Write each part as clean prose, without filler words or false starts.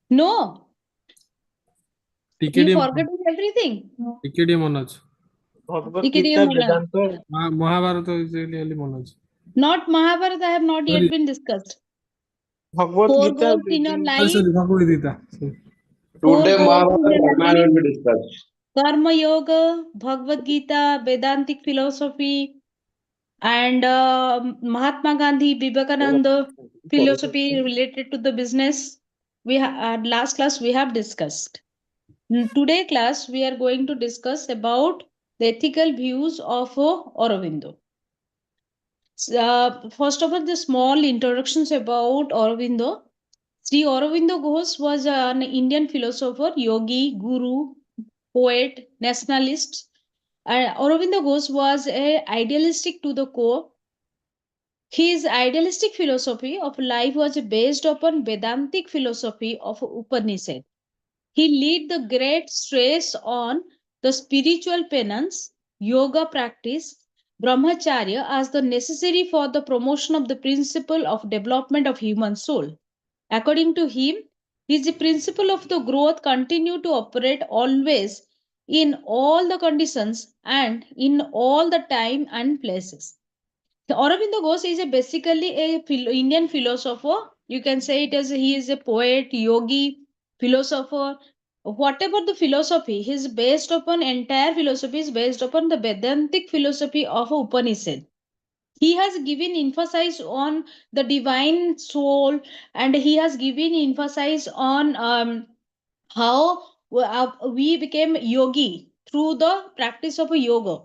No, you TKD forgetting everything. TKD मन अछि Bhagavad TKD Gita, Mala. Vedanta. Mahabharat हेली मन अछि Not Mahabharata. I have not Sorry. yet been discussed. Bhagavad Four Gita, goals in your sorry life. sorry Bhagavad Gita sorry. Four Today goals in Mahabharata your Ramayana life. will be discussed. Karma Yoga, Bhagavad Gita, Vedantic philosophy, and Mahatma Gandhi, Vivekananda philosophy related to the business. We last class we have discussed. Today class we are going to discuss about the ethical views of Aurobindo. First of all, the small introductions about Aurobindo. Sri Aurobindo Ghosh was an Indian philosopher, yogi, guru, poet, nationalist. Aurobindo Ghosh was idealistic to the core. His idealistic philosophy of life was based upon Vedantic philosophy of Upanishad. He laid the great stress on the spiritual penance, yoga practice, brahmacharya as the necessary for the promotion of the principle of development of human soul. According to him, his principle of the growth continue to operate always in all the conditions and in all the time and places. The Aurobindo Ghosh is basically a Indian philosopher. You can say it as he is a poet, yogi, philosopher. Whatever the philosophy, his based upon entire philosophy is based upon the Vedantic philosophy of Upanishad. He has given emphasis on the divine soul, and he has given emphasis on how we became yogi through the practice of yoga.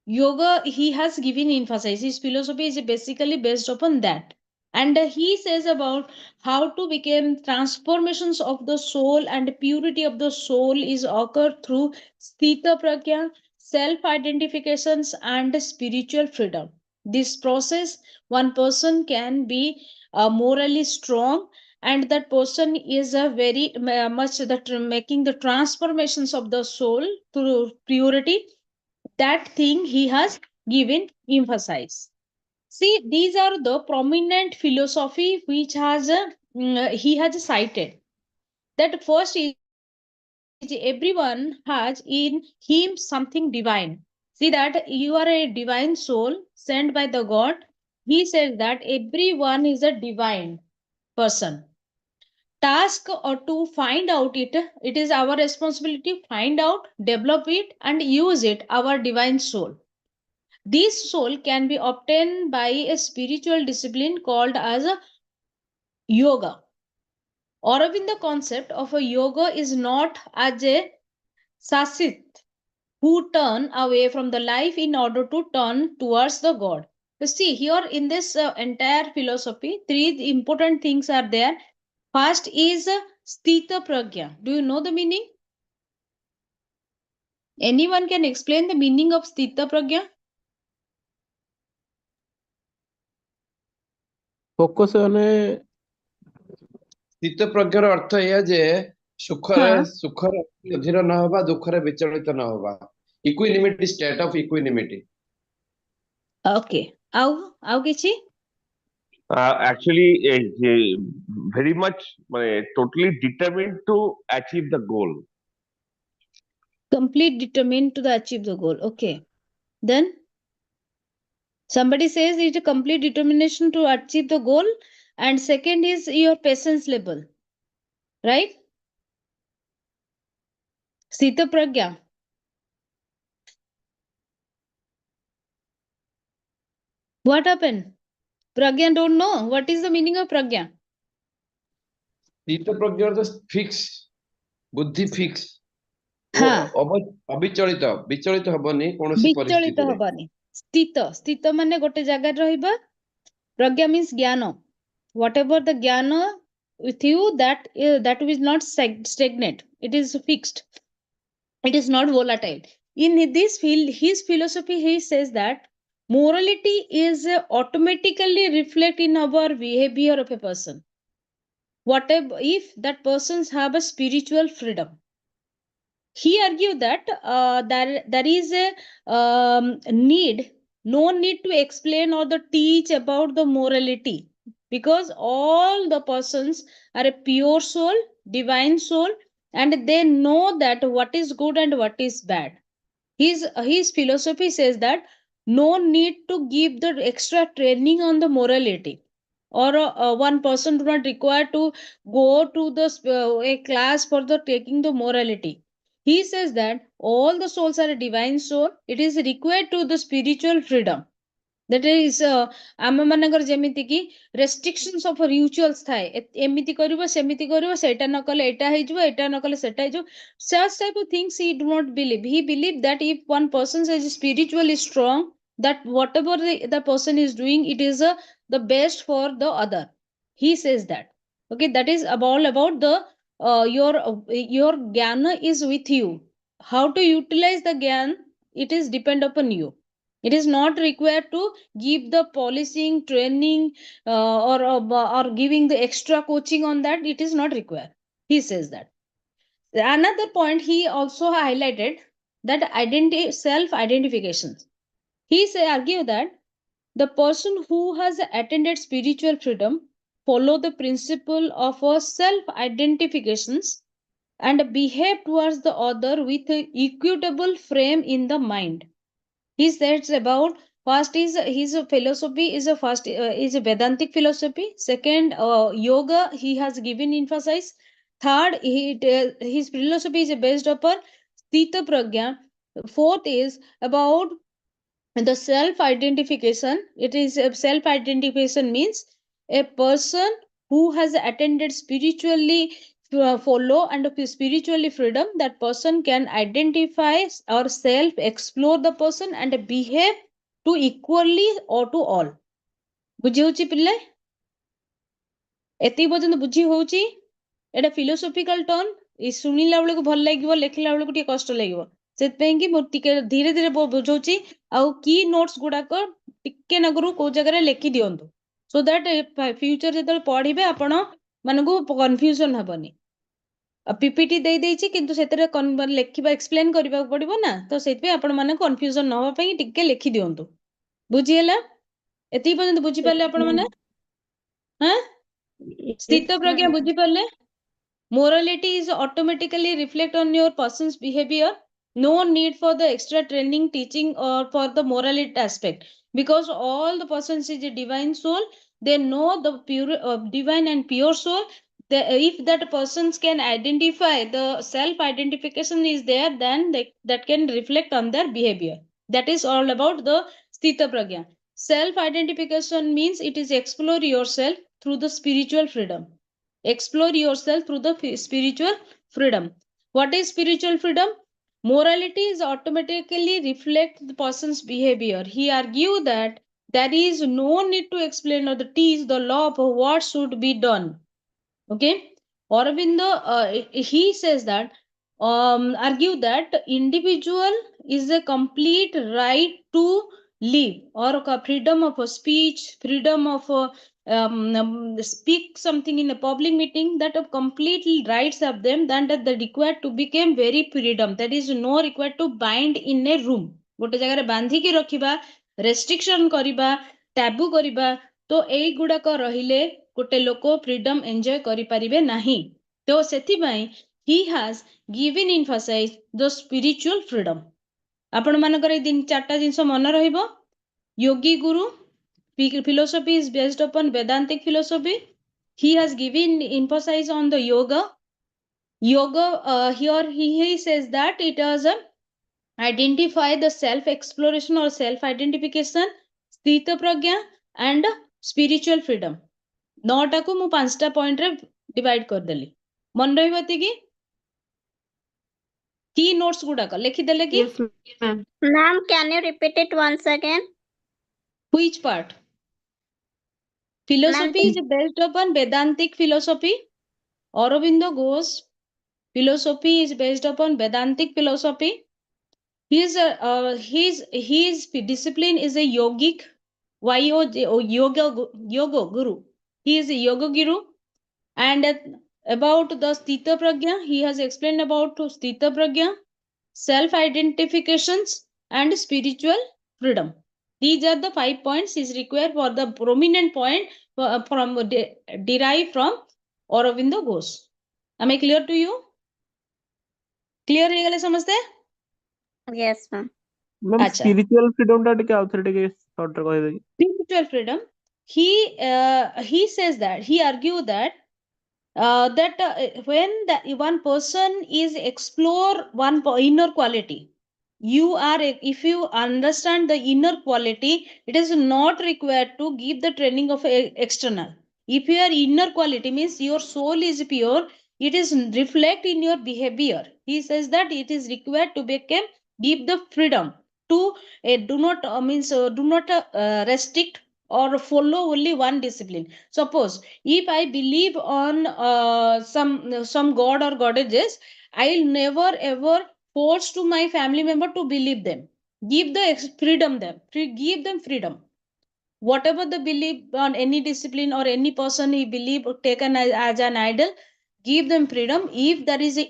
He has given emphasis. His philosophy is basically based upon that. And he says about how to become transformations of the soul, and purity of the soul is occurred through sthita pragya, self identifications, and spiritual freedom. This process, one person can be morally strong, and that person is a very much that making the transformations of the soul through purity. That thing he has given emphasis. See, these are the prominent philosophy which has he has cited. That first is everyone has in him something divine. See that you are a divine soul sent by the God. He says that everyone is a divine person. Task or to find out it, it is our responsibility to find out, develop it, and use it, our divine soul. This soul can be obtained by a spiritual discipline called as a yoga. Aurobindo concept of a yoga is not as a sasit who turn away from the life in order to turn towards the God. You see here in this entire philosophy, three important things are there. First is sthita pragya. Do you know the meaning? Anyone can explain the meaning of sthita pragya? Focus on a ସ୍ଥିତ ପ୍ରଜ୍ଞର ଅର୍ଥ ଏଇଆ ଯେ ସୁଖରେ Huh. ସୁଖରେ ଅଧୀର ନ ହବା, ଦୁଃଖରେ ବିଚଳିତ ନ ହବା, ଇକ୍ୱିନିମିଟି, ଷ୍ଟେଟ୍ ଅଫ ଇକ୍ୱିନିମିଟି. Okay. ଆଉ କିଛି? Actually, very much totally determined to achieve the goal. Complete determined to achieve the goal. Okay. Then somebody says it's a complete determination to achieve the goal, and second is your patience level, right? Sita pragya. What happened? Pragya don't know what is the meaning of pragya. ସ୍ଥିତ ପ୍ରଜ୍ଞର ତ fix, ବୁଦ୍ଧି fix ଓ Ha. ଅବିଚଳିତ, ବିଚଳିତ ହବନି କୌଣସି ବିଚଳିତ ପରିସ୍ଥିତିରେ. ହବନି. ସ୍ଥିତ ମାନେ ଗୋଟେ ଜାଗାରେ ରହିବା. Pragya means ଜ୍ଞାନ. Whatever the ଜ୍ଞାନ with you, that is not stagnant. It is fixed. It is not volatile. In this field, his philosophy, he says that morality is automatically reflect in our behavior of a person. Whatever if that persons have a spiritual freedom, he argued that there is a need, no need to explain or the teach about the morality, because all the persons are a pure soul, divine soul, and they know that what is good and what is bad. His philosophy says that no need to give the extra training on the morality, or one person do not require to go to the a class for the taking the morality. He says that all the souls are a divine soul. It is required to the spiritual freedom. That is ଆମ ମାନଙ୍କର ଯେମିତି କି restrictions of rituals ଥାଏ, ଏମିତି କରିବ ସେମିତି କରିବ, ସେଇଟା ନ କଲେ ଏଇଟା ହେଇଯିବ, ଏଇଟା ନ କଲେ ସେଟା ହେଇଯିବ. Such type of things he do not believe. He believe that if one person is spiritually strong, that whatever the person is doing, it is the best for the other. He says that. Okay, that is all about the your jnana is with you. How to utilize the gyan, it is depend upon you. It is not required to give the policing training, or giving the extra coaching on that. It is not required. He says that. Another point he also highlighted, that identity self identification. He say argue that the person who has attended spiritual freedom follow the principle of a self identifications and behave towards the other with a equitable frame in the mind. He says about, first is his philosophy is a first is a Vedantic philosophy. Second, yoga he has given emphasis. Third, his philosophy is based upon Sthita Pragya. Fourth is about the self identification. It is self identification means a person who has attended spiritually follow and spiritually freedom, that person can identify or self explore the person and behave to equally or to all. ବୁଝି ହଉଛି ପିଲେ? ଏତିକି ପର୍ଯ୍ୟନ୍ତ ବୁଝି ହଉଛି? ଏଟା ଫିଲୋସୋଫିକାଲ turn, ଏ ଶୁଣିଲା ବେଳକୁ ଭଲ ଲାଗିବ, ଲେଖିଲା ବେଳକୁ ଟିକେ କଷ୍ଟ ଲାଗିବ, ସେଥିପାଇଁ କି ମୁଁ ଟିକେ ଧୀରେ ଧୀରେ ବୁଝଉଛି. ଆଉ କି ନୋଟ୍ସ ଗୁଡାକ ଟିକେ ନାଗରୁ କୋଉ ଜାଗାରେ ଲେଖି ଦିଅନ୍ତୁ, ସୋ ଦ୍ୟାଟ ଫ୍ୟୁଚର ଯେତେବେଳେ ପଢିବେ ଆପଣ ମାନଙ୍କୁ କନଫ୍ୟୁଜନ ହବନି. ପିପିଟି ଦେଇଛି କିନ୍ତୁ ସେଥିରେ ଲେଖିବା ଏକ୍ସପ୍ଲେନ କରିବାକୁ ପଡିବ ନା, ତ ସେଥିପାଇଁ ଆପଣ ମାନେ କନଫ୍ୟୁଜନ ନ ହବା ପାଇଁ ଟିକେ ଲେଖି ଦିଅନ୍ତୁ. ବୁଝିହେଲା? ଏତିକି ପର୍ଯ୍ୟନ୍ତ ବୁଝିପାରିଲେ ଆପଣ ମାନେ? ହଁ, ସ୍ଥିତ ପ୍ରଜ୍ଞା ବୁଝିପାରିଲେ? Morality is automatically reflect on your person's behavior. No need for the extra training, teaching, or for the morality aspect, because all the persons is a divine soul. They know the pure, divine and pure soul. If that persons can identify, the self identification is there, then that can reflect on their behavior. That is all about the Sthita Pragya. Self identification means it is explore yourself through the spiritual freedom. Explore yourself through the spiritual freedom. What is spiritual freedom? Morality is automatically reflect the person's behavior. He argued that there is no need to explain or to teach the law of what should be done. Okay, Aurobindo, he says that argue that individual is a complete right to live, or freedom of speech, freedom of speak something in a public meeting, that of completely rights of them, then that they required to become very freedom. That is no required to bind in a room. ଗୋଟେ ଜାଗାରେ ବାନ୍ଧିକି ରଖିବା, restriction କରିବା, ଟାବୁ କରିବା, ତ ଏଇଗୁଡାକ ରହିଲେ ଗୋଟେ ଲୋକ ଫ୍ରିଡମ ଏନ୍ଜୟ କରିପାରିବେ ନାହିଁ. ତ ସେଥିପାଇଁ he has given emphasize the spiritual freedom. ଆପଣ ମାନଙ୍କର ଏଇ ଚାରିଟା ଜିନିଷ ମନେ ରହିବ. Yogi Guru philosophy is based upon Vedantic philosophy. He has given emphasis on the yoga. Here he says that it has identify the self exploration or self identification, Sthita Pragya and spiritual freedom. ନଅଟାକୁ ମୁଁ 5ଟା ପଏଣ୍ଟରେ divide କରିଦେଲି. ମନେ ରହିବ ଏତିକି? କି notes ଗୁଡାକ ଲେଖିଦେଲେ କି? Yes, ma'am. Ma'am, can you repeat it once again? Which part? Philosophy is based upon Vedantic philosophy. Aurobindo Ghosh philosophy is based upon Vedantic philosophy. His discipline is a yogic, yoga guru. He is a yoga guru. And about the Sthita Pragya, he has explained about Sthita Pragya, self identifications, and spiritual freedom. These are the 5 points is required for the prominent point from derived from Aurobindo Ghosh. Am I clear to you? Clear ହେଇଗଲେ ସମସ୍ତେ? Yes, ma'am. Ma'am अच्छा। Spiritual freedom टा टिके आउथरे टिके short रे कहि देगी Spiritual freedom. He says that he argued that when one person is explore inner quality, if you understand the inner quality, it is not required to give the training of external. If your inner quality means your soul is pure, it is reflect in your behavior. He says that it is required to give the freedom to do not restrict or follow only one discipline. Suppose if I believe on some god or goddesses, I'll never ever force to my family member to believe them. Give the freedom them, give them freedom. Whatever the belief on any discipline or any person he believe or taken as an idol, give them freedom. If there is a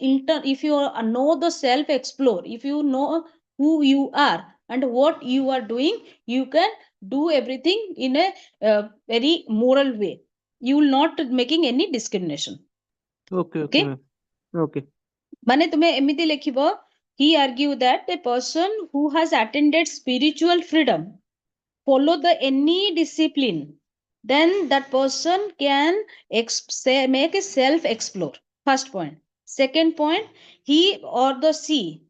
if you know the self explore, if you know who you are and what you are doing, you can do everything in a very moral way. You will not making any discrimination. Okay okay Okay? Ma'am okay ମାନେ ତୁମେ ଏମିତି ଲେଖିବ, he argue that a person who has attended spiritual freedom, follow the any discipline, then that person can make a self explore. First point. Second point, he or the she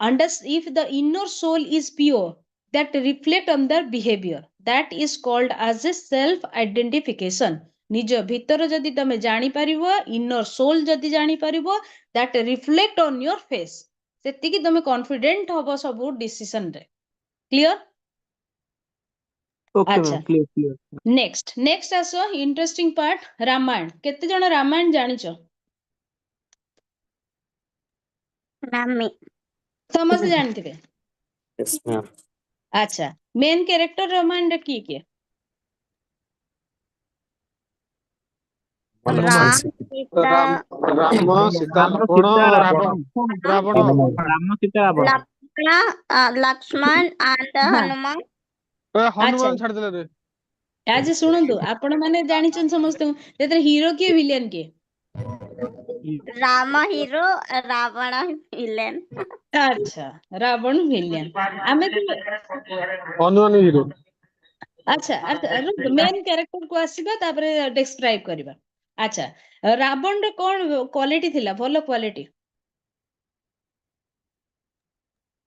if the inner soul is pure, that reflect on their behavior, that is called as a self identification. ନିଜ ଭିତର ଯଦି ତମେ ଜାଣିପାରିବ, inner soul ଯଦି ଜାଣିପାରିବ, that reflect on your face, ସେତିକି ତମେ confident ହବ ସବୁ decision ରେ. Clear? ओके अच्छा. मैम क्लियर क्लियर next ଆସ interesting part, ରାମାୟଣ. କେତେ ଜଣ ରାମାୟଣ ଜାଣିଛ? Ma'am, me. ସମସ୍ତେ ଜାଣିଥିବେ. Yes, ma'am. ଆଚ୍ଛା, ମେନ୍ କ୍ୟାରେକ୍ଟର ରାମାୟଣରେ କିଏ କିଏ? Ram, Hanuman. Sita, Ram Sita Ravan Ravan Hanuman. Ram Sita Ravan Lakshmana, Lakshman and ହଁ. Hanuman. ଆଚ୍ଛା, हनुमान छाड़ देले रे ଆଜି ଶୁଣନ୍ତୁ, ଆପଣ ମାନେ ଜାଣିଛନ୍ତି ସମସ୍ତଙ୍କୁ, ସେଥିରେ ହିରୋ କିଏ ଭିଲିଆନ କିଏ? Rama hero, Ravana villain. ଆଚ୍ଛା, ରାବଣ ଭିଲିଆନ. ଆମେ हनुमान हीरो ଆଚ୍ଛା, ମେନ୍ କ୍ୟାରେକ୍ଟରକୁ ଆସିବା, ତାପରେ ଡେସ୍କ୍ରାଇବ କରିବା. ଆଚ୍ଛା, ରାବଣର କଣ କ୍ୱାଲିଟି ଥିଲା? ଭଲ କ୍ୱାଲିଟି?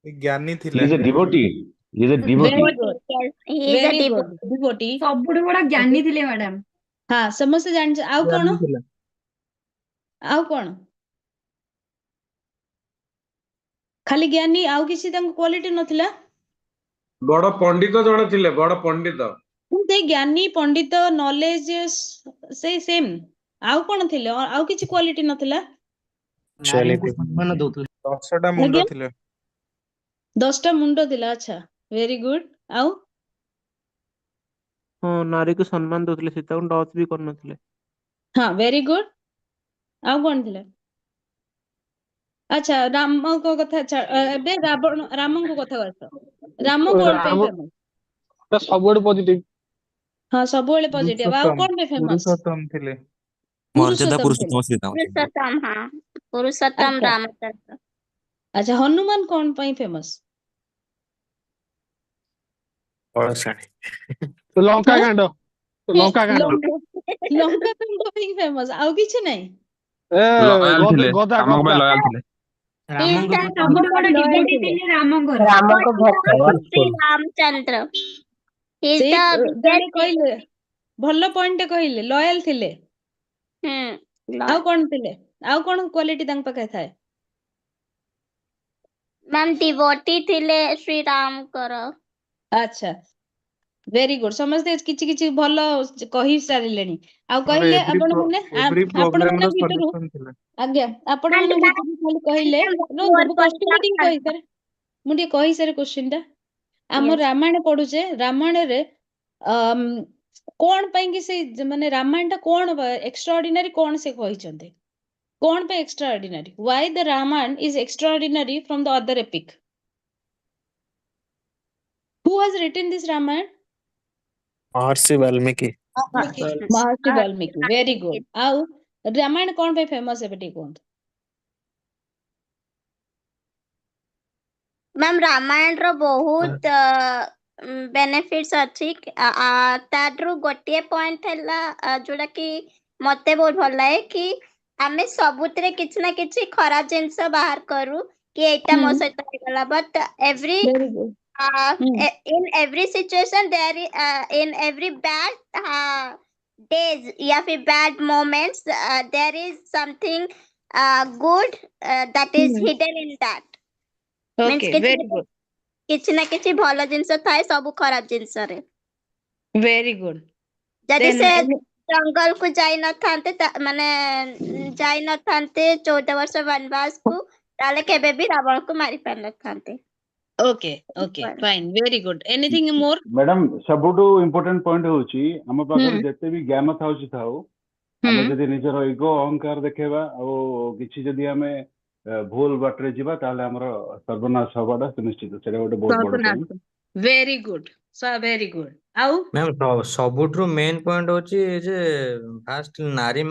ଜ୍ଞାନୀ He ଥିଲେ। is a devotee. He is a devotee. Very good. Yes, he is a Very devotee. good. Devotee. ସବୁଠୁ ବଡ ଜ୍ଞାନୀ ଥିଲେ ମ୍ୟାଡାମ। ହଁ, ସମସ୍ତେ ଜାଣିଛ. ଆଉ କଣ? ଆଉ କଣ? ଖାଲି ଜ୍ଞାନୀ, ଆଉ କିଛି ତାଙ୍କ କ୍ୱାଲିଟି ନଥିଲା? ବଡ ପଣ୍ଡିତ ଜଣେ ଥିଲେ, ବଡ ପଣ୍ଡିତ। ସେଇ ଜ୍ଞାନୀ ପଣ୍ଡିତ ନଲେଜ ସେଇ ସେମ୍। ଆଉ କଣ ଥିଲେ? ଆଉ କିଛି କ୍ୱାଲିଟି ନଥିଲା? Actuality. ସମ୍ମାନ ଦଉଥିଲେ। 10ଟା ମୁଣ୍ଡ ଆଜ୍ଞା? ଥିଲେ। 10ଟା ମୁଣ୍ଡ ଥିଲା। ଆଚ୍ଛା, ଭେରି ଗୁଡ। ଆଉ ହଁ ନାରୀ କୁ ସମ୍ମାନ ଦଉଥିଲେ, ସେ ତାକୁ ଟଚ୍ ବି କରୁନଥିଲେ। ହଁ, ଭେରି ଗୁଡ। ଆଉ କଣ ଥିଲା? ଆଚ୍ଛା, ରାମଙ୍କ କଥା ଏବେ ରାମଙ୍କ କଥା ଆସ। ରାମ କଣ ପାଇଁ ଫେମସ? ସବୁଆଡେ ପଜିଟିଭ। ହଁ, ସବୁବେଳେ ପଜିଟିଭ। ଆଉ କଣ ପାଇଁ ଫେମସ? ପୁରୁଷୋତ୍ତମ ଥିଲେ। ମର୍ଯ୍ୟାଦା ପୁରୁଷୋତ୍ତମ ଥିଲେ। ପୁରୁଷୋତ୍ତମ ଶ୍ରୀରାମ। पुरुषोत्तम, हाँ, पुरुषोत्तम ଆଚ୍ଛା, रामचंद्र। ଆଚ୍ଛା, ହନୁମାନ କଣ ପାଇଁ ଫେମସ? ବଳଶାଳୀ। ଲଙ୍କା କାଣ୍ଡ ଲଙ୍କା କାଣ୍ଡ ଲଙ୍କା କାଣ୍ଡ ପାଇଁ ଫେମସ, ଆଉ କିଛି ନାହିଁ? ଏ ଲୟାଲ ଥିଲେ, ଗଦା ଆମଙ୍କ ପାଇଁ ଗଦା ଲୟାଲ ଥିଲେ। ରାମଙ୍କ ସେ ସବୁଠୁ ବଡ ଲୟାଲ ଡିଭୋଟି ଥିଲେ। ଥିଲେ ରାମଙ୍କର। रामको भक्त Shri Powerful. Ramchandra. He is ସେଇ the ଜଣେ biggest କହିଲେ, ଭଲ ପଏଣ୍ଟ କହିଲେ, ଲୟାଲ ଥିଲେ। ଆଉ Lord. କଣ ଥିଲେ? ଆଉ କଣ କ୍ୱାଲିଟି ତାଙ୍କ ପାଖରେ ଥାଏ? मैम डिवोटी थिले श्री राम कर। ଆଚ୍ଛା, ଭେରି ଗୁଡ। ସମସ୍ତେ କିଛି କିଛି ଭଲ କହି ସାରିଲେଣି। ଆଉ ଆମର କହିଲେ ଏଭ୍ରି ଆପଣ ମାନେ ଆପଣ ପ୍ରୋବ୍ଲେମ ର ମାନଙ୍କ ଭିତରୁ, ସଲ୍ୟୁସନ ଥିଲା। ଆଜ୍ଞା, ଆପଣ And ମାନଙ୍କ ଭିତରୁ ଖାଲି କହିଲେ, ମୁଁ କ୍ୱେଶ୍ଚିନ୍ ଟା ଟିକେ କହିସାରେ, ମୁଁ ଟିକେ କହିସାରେ କ୍ୱେଶ୍ଚିନ୍ ଟା। ଆମ Yes. ରାମାୟଣ ପଢୁଛେ, ରାମାୟଣରେ କଣ ପାଇଁ କି ସେଇ ମାନେ ରାମାୟଣ ଟା କଣ ଏକ୍ସଟ୍ରା ଅର୍ଡିନାରୀ, କଣ ସେ କହିଛନ୍ତି? କଣ ପାଇଁ extra ordinary? Why the Ramayana is extraordinary from the other epic? Who has written this Ramayana? Maharshi Valmiki. Maharshi Valmiki. Very good. ଆଉ ରାମାୟଣ କଣ ପାଇଁ ଫେମସ ଏବେ ଟିକେ କୁହନ୍ତୁ? ମ୍ୟାମ୍ ରାମାୟଣ ର ବହୁତ ବେନିଫିଟ୍ସ ଅଛି। ତାଠାରୁ ଗୋଟିଏ ପଏଣ୍ଟ ହେଲା ଯୋଉଟା କି ମତେ ବହୁତ ଭଲ ଲାଗେ କି ଆମେ ସବୁଥିରେ କିଛି ନା କିଛି ଖରାପ ଜିନିଷ ବାହାର କରୁ କି ଏଇଟା ମୋ ସହିତ ହେଇଗଲା, but every Very good. in every situation there in every bad days या फिर bad moments there is something good that is hidden in that. Means Okay, very good. କିଛି ନା କିଛି ଭଲ ଜିନିଷ ଥାଏ ସବୁ ଖରାପ ଜିନିଷରେ। Very good. ଯଦି Then ସେ ଜଙ୍ଗଲ କୁ ଯାଇ ନଥାନ୍ତେ ମାନେ ଯାଇ ନଥାନ୍ତେ 14 ବର୍ଷ ବନବାସ କୁ, ତାହେଲେ କେବେ ବି ରାବଣକୁ ମାରି ପାରିନଥାନ୍ତେ। okay, fine, very good. Anything more? Madam ସବୁଠୁ ଇମ୍ପୋର୍ଟାଣ୍ଟ ପଏଣ୍ଟ ହଉଛି ଆମ ପାଖରେ ଯେତେ ବି ଜ୍ଞାନ ଥାଉଛି ଥାଉ, ଆମେ ଯଦି ନିଜର ଇଗୋ ଅହଙ୍କାର ଦେଖେଇବା ଆଉ କିଛି ଯଦି ଆମେ ଭୁଲ ବାଟରେ ଯିବା ତାହେଲେ ଆମର ସର୍ବନାଶ ହବାଟା ସୁନିଶ୍ଚିତ। ସେଇଟା ଗୋଟେ ବହୁତ ବଡ point. Very good. So very good. ଆଉ ମ୍ୟାମ୍ ସବୁଠୁ ମେନ୍ ପଏଣ୍ଟ ହଉଛି ଯେ ଫାଷ୍ଟ ନାରୀ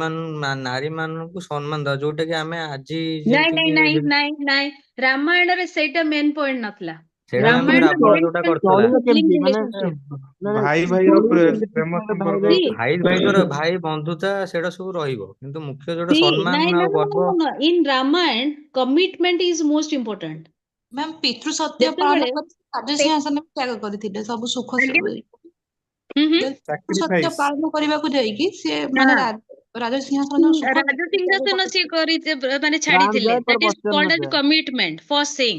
ମାନଙ୍କୁ ସମ୍ମାନ ଦବା, ଯୋଉଟା କି ଆମେ ଆଜି ନାଇଁ ରାମାୟଣରେ ସେଇଟା ମେନ୍ ପଏଣ୍ଟ ନଥିଲା। ସେଇଟା ମ୍ୟାମ୍ ରାବଣ ଯୋଉଟା କରିଥିଲା। କେମିତି ମାନେ ଭାଇ ଭାଇର ପ୍ରେମ ସମ୍ପର୍କ ଭାଇ ବନ୍ଧୁତା ସେଟା ସବୁ ରହିବ, କିନ୍ତୁ ମୁଖ୍ୟ ଯୋଉଟା ସମ୍ମାନ ଆଉ ଗର୍ବ। In Ramayana, commitment is most important. Ma'am ପିତୃ ସତ୍ୟ ପାଳନ କରି ରାଜ ସିଂହାସନ ତ୍ୟାଗ କରିଥିଲେ ସବୁ ସୁଖ ସତ୍ୟ ପାଳନ କରିବାକୁ ଯାଇକି ସେ ମାନେ ରାଜ ସିଂହାସନ ରାଜସିଂହାସନ ସିଏ କରି ମାନେ ଛାଡିଥିଲେ। That is called as commitment. First thing,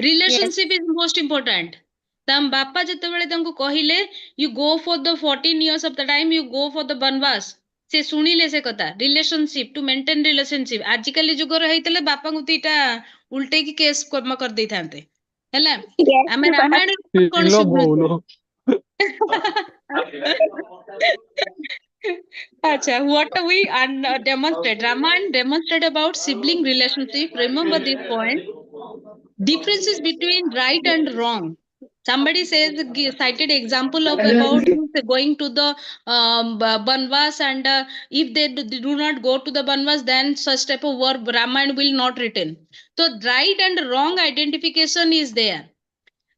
relationship is most important. ତାମ ବାପା ଯେତେବେଳେ ତାଙ୍କୁ କହିଲେ you go for the 14 years of the time you go for the banvas, ସେ ଶୁଣିଲେ ସେ କଥା। Relationship to maintain relationship. ଆଜିକାଲି ଯୁଗର ହେଇଥିଲେ ବାପାଙ୍କୁ ଦିଟା ଉଲ୍ଟେଇକି କେସ୍ କରିଦେଇଥାନ୍ତେ ହେଲା। ଆମେ ରାମାୟଣ କଣ ଶୁଣୁଛୁ? Acha, what we demonstrate, Ramayana demonstrate about sibling relationship. Remember this point. Differences between right and wrong. Somebody says cited example of about going to the Banvas, and if they do not go to the Banvas, then such type of verb Ramayana will not written. So right and wrong identification is there.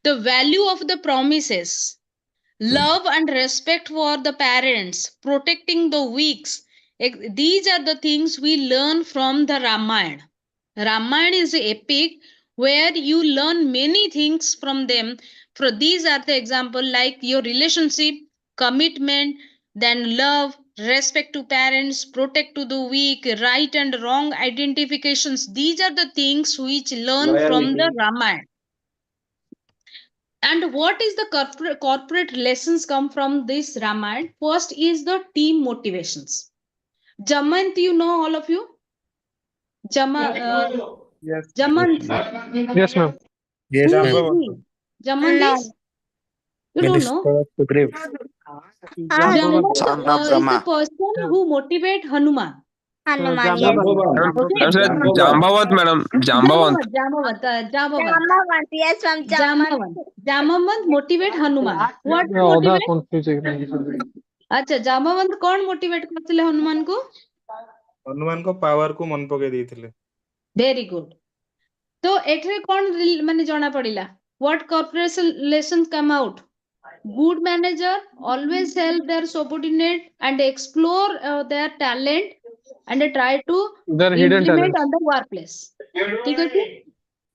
The value of the promises, love and respect for the parents, protecting the weak. These are the things we learn from the Ramayana. Ramayana is an epic where you learn many things from them. For these are the example like your relationship, commitment, then love, respect to parents, protect to the weak, right and wrong identifications. These are the things which learn from the Ramayana. And what is the corporate lessons come from this Ramayana? First is the team motivations. Jamant, you know all of you? Yes. Jamant. Yes, ma'am. Yes, Who ma'am. is he? Jamant is? You don't know? Jamant is the person who motivate Hanuman. Hanuman, yes. Jambavant, madam. Jambavant. Yes, ma'am. Jamavant motivate Hanuman. What motivate? अच्छा, जामवंत कौन motivate करथिले हनुमान को? हनुमान को power को मन पके देइथिले। Very good. तो एठरे कौन माने जाना पड़िला? What corporation lessons come out? Good manager always help their subordinate and explore their talent and try to implement on the workplace. ठीक है?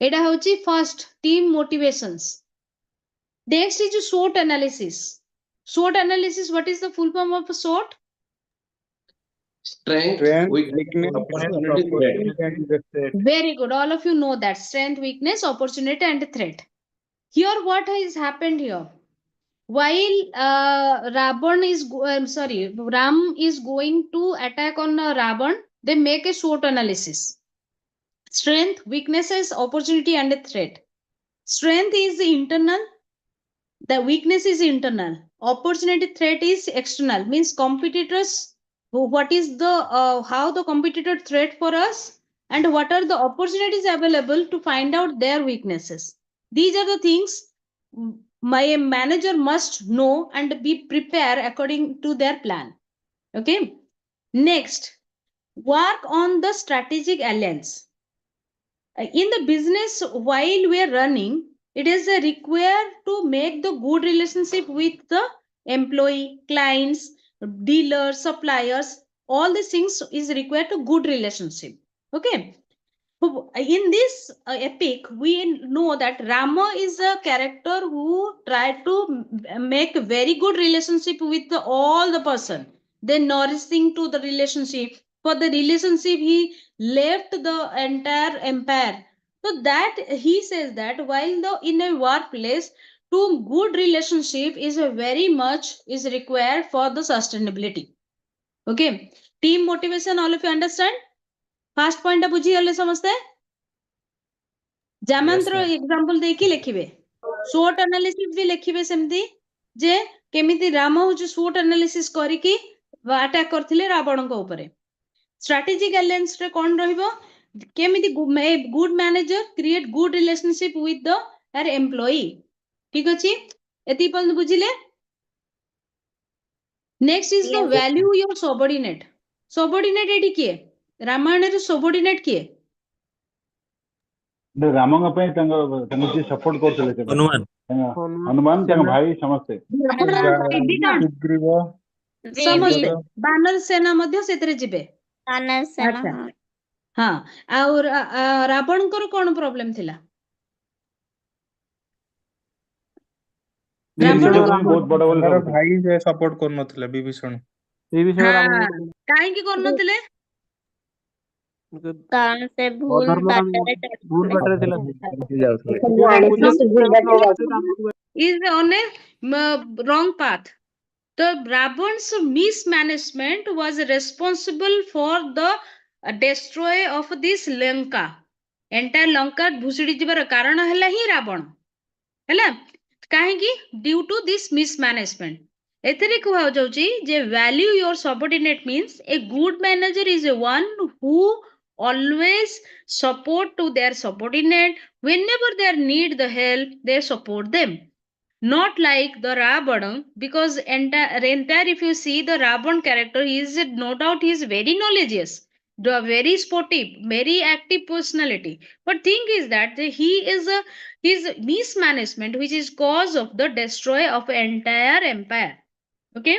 एटा होची first team motivations. Next is SWOT analysis. SWOT analysis, what is the full form of SWOT? Strength, weakness, opportunity, threat. Very good. All of you know that. Strength, weakness, opportunity, and threat. Here, what has happened here? While Ram is going to attack on Ravan, they make a SWOT analysis. Strength, weaknesses, opportunity, and a threat. Strength is internal. The weakness is internal. Opportunity, threat is external. Means competitors. What is the how the competitor threat for us, and what are the opportunities available to find out their weaknesses? These are the things my manager must know and be prepared according to their plan. Okay. Next, work on the strategic alliance. In the business, while we are running, it is required to make the good relationship with the employee, clients, dealers, suppliers. All these things is required to good relationship. Okay. In this epic, we know that Rama is a character who tried to make a very good relationship with all the person. Then nourishing to the relationship. For the relationship, he left the entire empire. So that he says that while the in a workplace, to good relationship is a very much is required for the sustainability. Okay. Team motivation, all of you understand? First point बुझी गले समझते? ଜାମାନ୍ତର example ଦେଇକି ଲେଖିବେ SWOT analysis ବି ଲେଖିବେ ସେମିତି ଯେ କେମିତି ରାମ ହଉଛି SWOT ଆନାଲିସିସ୍ କରିକି ଆଟାକ୍ କରିଥିଲେ ରାବଣଙ୍କ ଉପରେ ଷ୍ଟ୍ରାଟେଜିକ୍ ଆଲାଏନ୍ସ ରେ କଣ ରହିବ କେମିତି good manager create good relationship with the R employee ଠିକ ଅଛି ଏତିକି ପର୍ଯ୍ୟନ୍ତ ବୁଝିଲେ next is the Yes. Value your subordinate ଏଠି କିଏ ରାମାୟଣରେ ସବଅର୍ଡିନେଟ୍ କିଏ ରାମଙ୍କ ପାଇଁ ତାଙ୍କୁ ଯିଏ ସପୋର୍ଟ କରୁଥିଲେ ହନୁମାନ ହନୁମାନ ତାଙ୍କ ଭାଇ ସମସ୍ତେ ସୁଗ୍ରୀବ ସମସ୍ତେ ବାନର ସେନା ମଧ୍ୟ ସେଥିରେ ଯିବେ ବାନର ସେନା, ଆଚ୍ଛା ହଁ। ହଁ ଆଉ ରାବଣଙ୍କର କଣ ପ୍ରୋବ୍ଲେମ ଥିଲା ନିଜ ପାଇଁ ବହୁତ ବଡ ବୋଲି ତାଙ୍କର ଭାବୁଥିଲେ ଭାଇ ସେ ସପୋର୍ଟ କରୁନଥିଲେ ବିଭୀଷଣ ଏଇ ବିଷୟରେ ହଁ ରାମଙ୍କୁ କାହିଁକି କରୁନଥିଲେ କାରଣ ସେ ଭୁଲ ଅଧର୍ମର ବାଟରେ ଭୁଲ ଚାଲୁଥିଲେ। ବାଟରେ ଥିଲା is on a wrong path. The Ravan's mismanagement was responsible for the destroy of this Lanka. Entire Lanka ଭୁଷୁଡି ଯିବାର କାରଣ ହେଲା ହିଁ ରାବଣ ହେଲା କାହିଁକି due to this mismanagement ଏଥିରେ କୁହାଯାଉଛି ଯେ value your subordinate means a good manager is a one who always support to their subordinate whenever they need the help they support them not like the Ravana because entire if you see the Ravan character he is no doubt he is very knowledgeous very sportive very active personality but thing is that he is a his mismanagement which is cause of the destroy of entire empire okay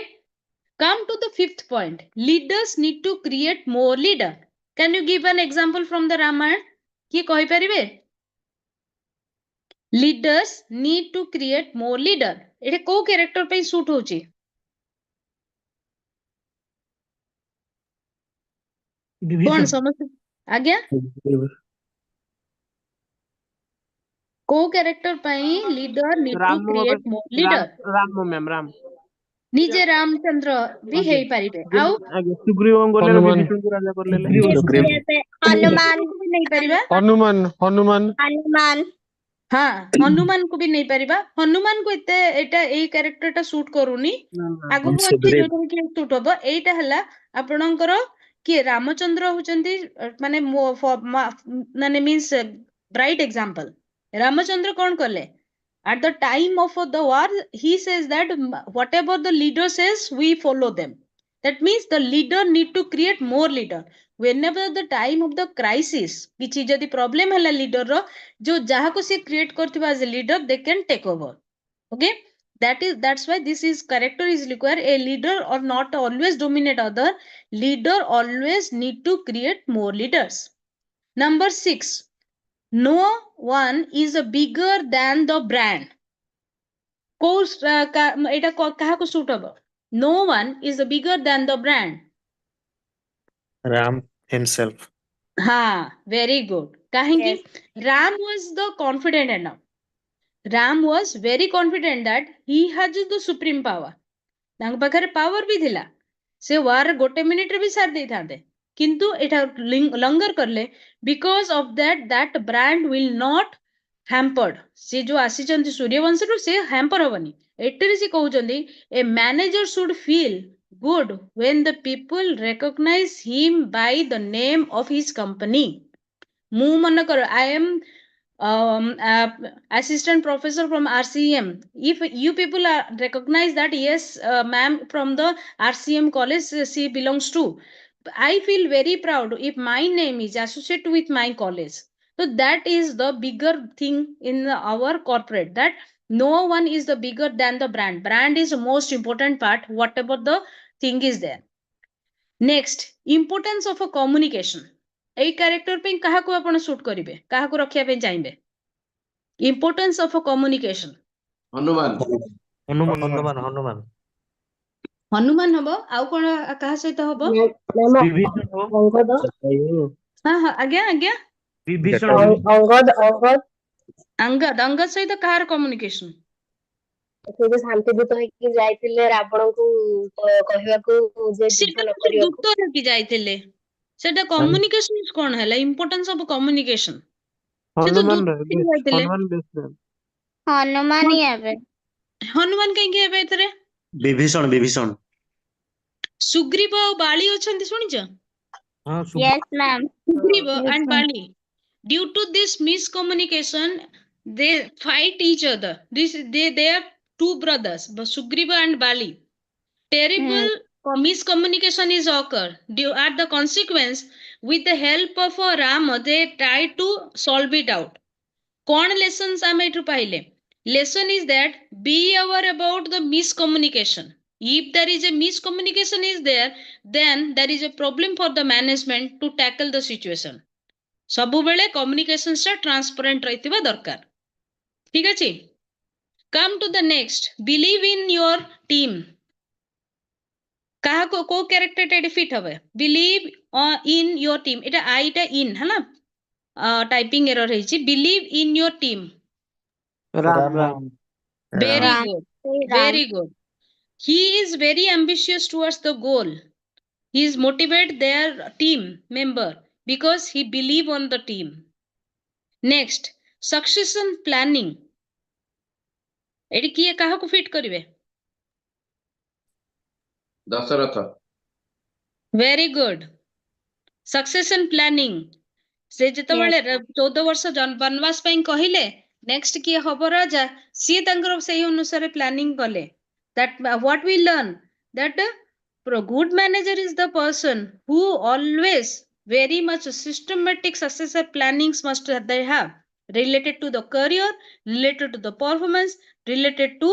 come to the fifth point leaders need to create more leader can you give an example from the Ramayana କିଏ କହିପାରିବେ leaders need to create more leader ଏଠି କୋଉ character ପାଇଁ shoot ହଉଛି କଣ ସମସ୍ତେ ଆଜ୍ଞା କୋଉ କ୍ୟାରେକ୍ଟର ପାଇଁ leader need to create more leader Ram ma'am Ram ନିଜେ ରାମଚନ୍ଦ୍ର ବି ହେଇପାରିବେ ଆଉ ସୁଗ୍ରୀବଙ୍କୁ ଗଲେ ହନୁମାନ। ବିଭୀଷଣଙ୍କୁ ରାଜା କରିଲେ ହନୁମାନ ବି ନେଇପାରିବା ହନୁମାନ ହନୁମାନ ହନୁମାନ ହଁ ହନୁମାନଙ୍କୁ ବି ନେଇପାରିବା ହନୁମାନଙ୍କୁ ଏତେ ଏଇଟା ଏଇ କ୍ୟାରେକ୍ଟରଟା ସୁଟ୍ କରୁନି ଆଗକୁ ଅଛି ଯୋଉଟାରେ କି ସୁଟ୍ ହବ ଏଇଟା ହେଲା ଆପଣଙ୍କର କିଏ ରାମଚନ୍ଦ୍ର ହଉଛନ୍ତି ମାନେ ମାନେ ମିନ୍ସ ବ୍ରାଇଟ୍ ଏକ୍ସାମ୍ପଲ ରାମଚନ୍ଦ୍ର କଣ କଲେ at the time of the war he says that whatever the leader says we follow them that means the leader need to create more leader whenever the time of the crisis किछि जदि problem ହେଲା leader रो जो ଯାହାକୁ ସେ create करथिबा as a leader they can take over okay that's why this is character is required a leader or not always dominate other leader always need to create more leaders number 6 no one is bigger than the brand କୋଉ ଏଇଟା କାହାକୁ shoot ହବ no one is bigger than the brand Ram himself. ha very good kahinki Yes. Ram was the confident enough Ram was very confident that he has the supreme power ତାଙ୍କ ପାଖରେ power ବି ଥିଲା ସେ war ଗୋଟେ ମିନିଟରେ ବି ସାରି ଦେଇଥାନ୍ତେ କିନ୍ତୁ ଏଟା ଲଙ୍ଗର କଲେ because of that brand will not hampered ସେ ଯୋଉ ଆସିଛନ୍ତି ସୂର୍ଯ୍ୟବଂଶରୁ ସେ ହ୍ୟାମ୍ପର ହବନି ଏଠାରେ ସେ କହୁଛନ୍ତି a manager should feel good when the people recognize him by the name of his company ମୁଁ ମନେକର I am assistant professor from RCM if you people recognize that yes ma'am from the RCM college she belongs to I feel very proud if my name is associated with my college. So that is the bigger thing in our corporate, that no one is the bigger than the brand. Brand is the most important part, whatever the thing is there. Next, importance of a communication. এই ক্যারেক্ଟর ପାଇଁ କାହାକୁ ଆପଣ shoot କରିବେ, କାହାକୁ ରଖିବା ପାଇଁ ଚାହିଁବେ? Importance of a communication. Hanuman. Hanuman Hanuman Hanuman ହବ, ଆଉ କଣ କାହା ସହିତ ହବ? ହଁ ହଁ ଆଜ୍ଞା ଆଜ୍ଞା। ଅଙ୍ଗଦ ସହିତ କାହାର କମ୍ୟୁନିକେସନ? ସେ ଯୋଉ ଶାନ୍ତିଦୂତ ହେଇକି ଯାଇଥିଲେ ରାବଣଙ୍କୁ କହିବାକୁ ଯେ ଯୁଦ୍ଧ ନ କରିବାକୁ। ଦୂତ ହେଇକି ଯାଇଥିଲେ, ସେଟା କମ୍ୟୁନିକେସନ କଣ ହେଲା? Importance of communication. ସେ ତ ଦୂତ ହେଇକି ଯାଇଥିଲେ। ହନୁମାନ ହିଁ ହେବେ। ହନୁମାନ କାହିଁକି ହେବେ ଏଥିରେ? ବିଭୀଷଣ ସୁଗ୍ରୀବ ଆଉ ବାଳି ଅଛନ୍ତି, ଶୁଣିଛ? Yes ma'am. Sugriva and Bali. Due to this miscommunication, they fight each other. They are two brothers, Sugriva and Bali. Terrible miscommunication is occurred. At the consequence, with the help of Rama, they try to solve it out. कौन lessons आमे एठु पाइले? Lesson is that be aware about the miscommunication. If there is a miscommunication is there, then there is a problem for the management to tackle the situation. ସବୁବେଳେ communications ଟା transparent ରହିଥିବା ଦରକାର। ଠିକ ଅଛି? Come to the next. Believe in your team. କାହାକୁ କୋଉ character ଟା fit হবে? Believe in your team. এটা I ଟା in ହେଲା, টাইপিং এরর ହେଇଛି। Believe in your team. Ram. Very Ram. good. Ram. Very good. He is very ambitious towards the goal. He is motivate their team member because he believe on the team. Next, succession planning. एडी किए काहाकु fit करिवे? Dasharath. Very good. Succession planning. से ଯେତେବେଳେ 14 ବର୍ଷ ବନବାସ ପାଇଁ କହିଲେ ନେକ୍ସଟ କିଏ ହବ ରାଜା, ସିଏ ତାଙ୍କର ସେଇ ଅନୁସାରେ ପ୍ଲାନିଂ କଲେ। that what we learn that a good manager is the person who always very much systematic successor plannings must they have related to the career, related to the performance, related to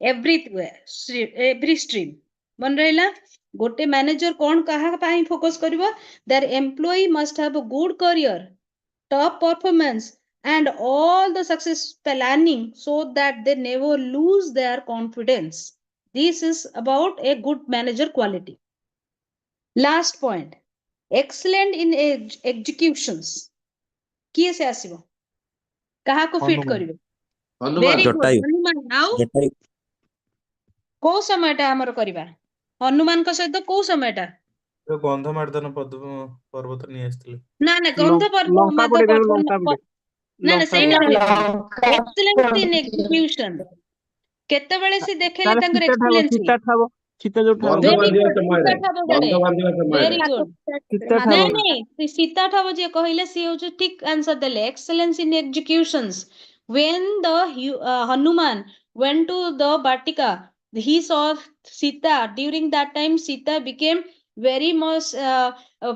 every stream। मन रहिला गोटे manager कौन कहा ପାଇଁ focus करिवो? their employee must have a good career, top performance and all the success planning so that they never lose their confidence. This is about a good manager quality. Last point, excellent in executions. किए से आसीबो? कहा को fit करिवे? Very good. Hanuman. आउ को समयटा हमर करिवा? हनुमान को सहित को समयटा? ଗନ୍ଧମାର୍ଦ୍ଦନ ପର୍ବତ ନେଇ ଆସିଥିଲେ। ନା ନା ଗନ୍ଧ ପର୍ବ ନା ନା ସେଇଟା ନୁହେଁ। Excellence in execution. କେତେବେଳେ ସେ ଦେଖେଇଲେ ତାଙ୍କର ଏକ୍ସେଲେନ୍ସି? Very good. ନାଇଁ ନାଇଁ ସୀତା ଠାବ ଯିଏ କହିଲେ ସିଏ ହଉଛି ଠିକ ଆନ୍ସର ଦେଲେ। Excellence in executions. when the Hanuman went to the Batika, he saw Sita. During that time Sita became very much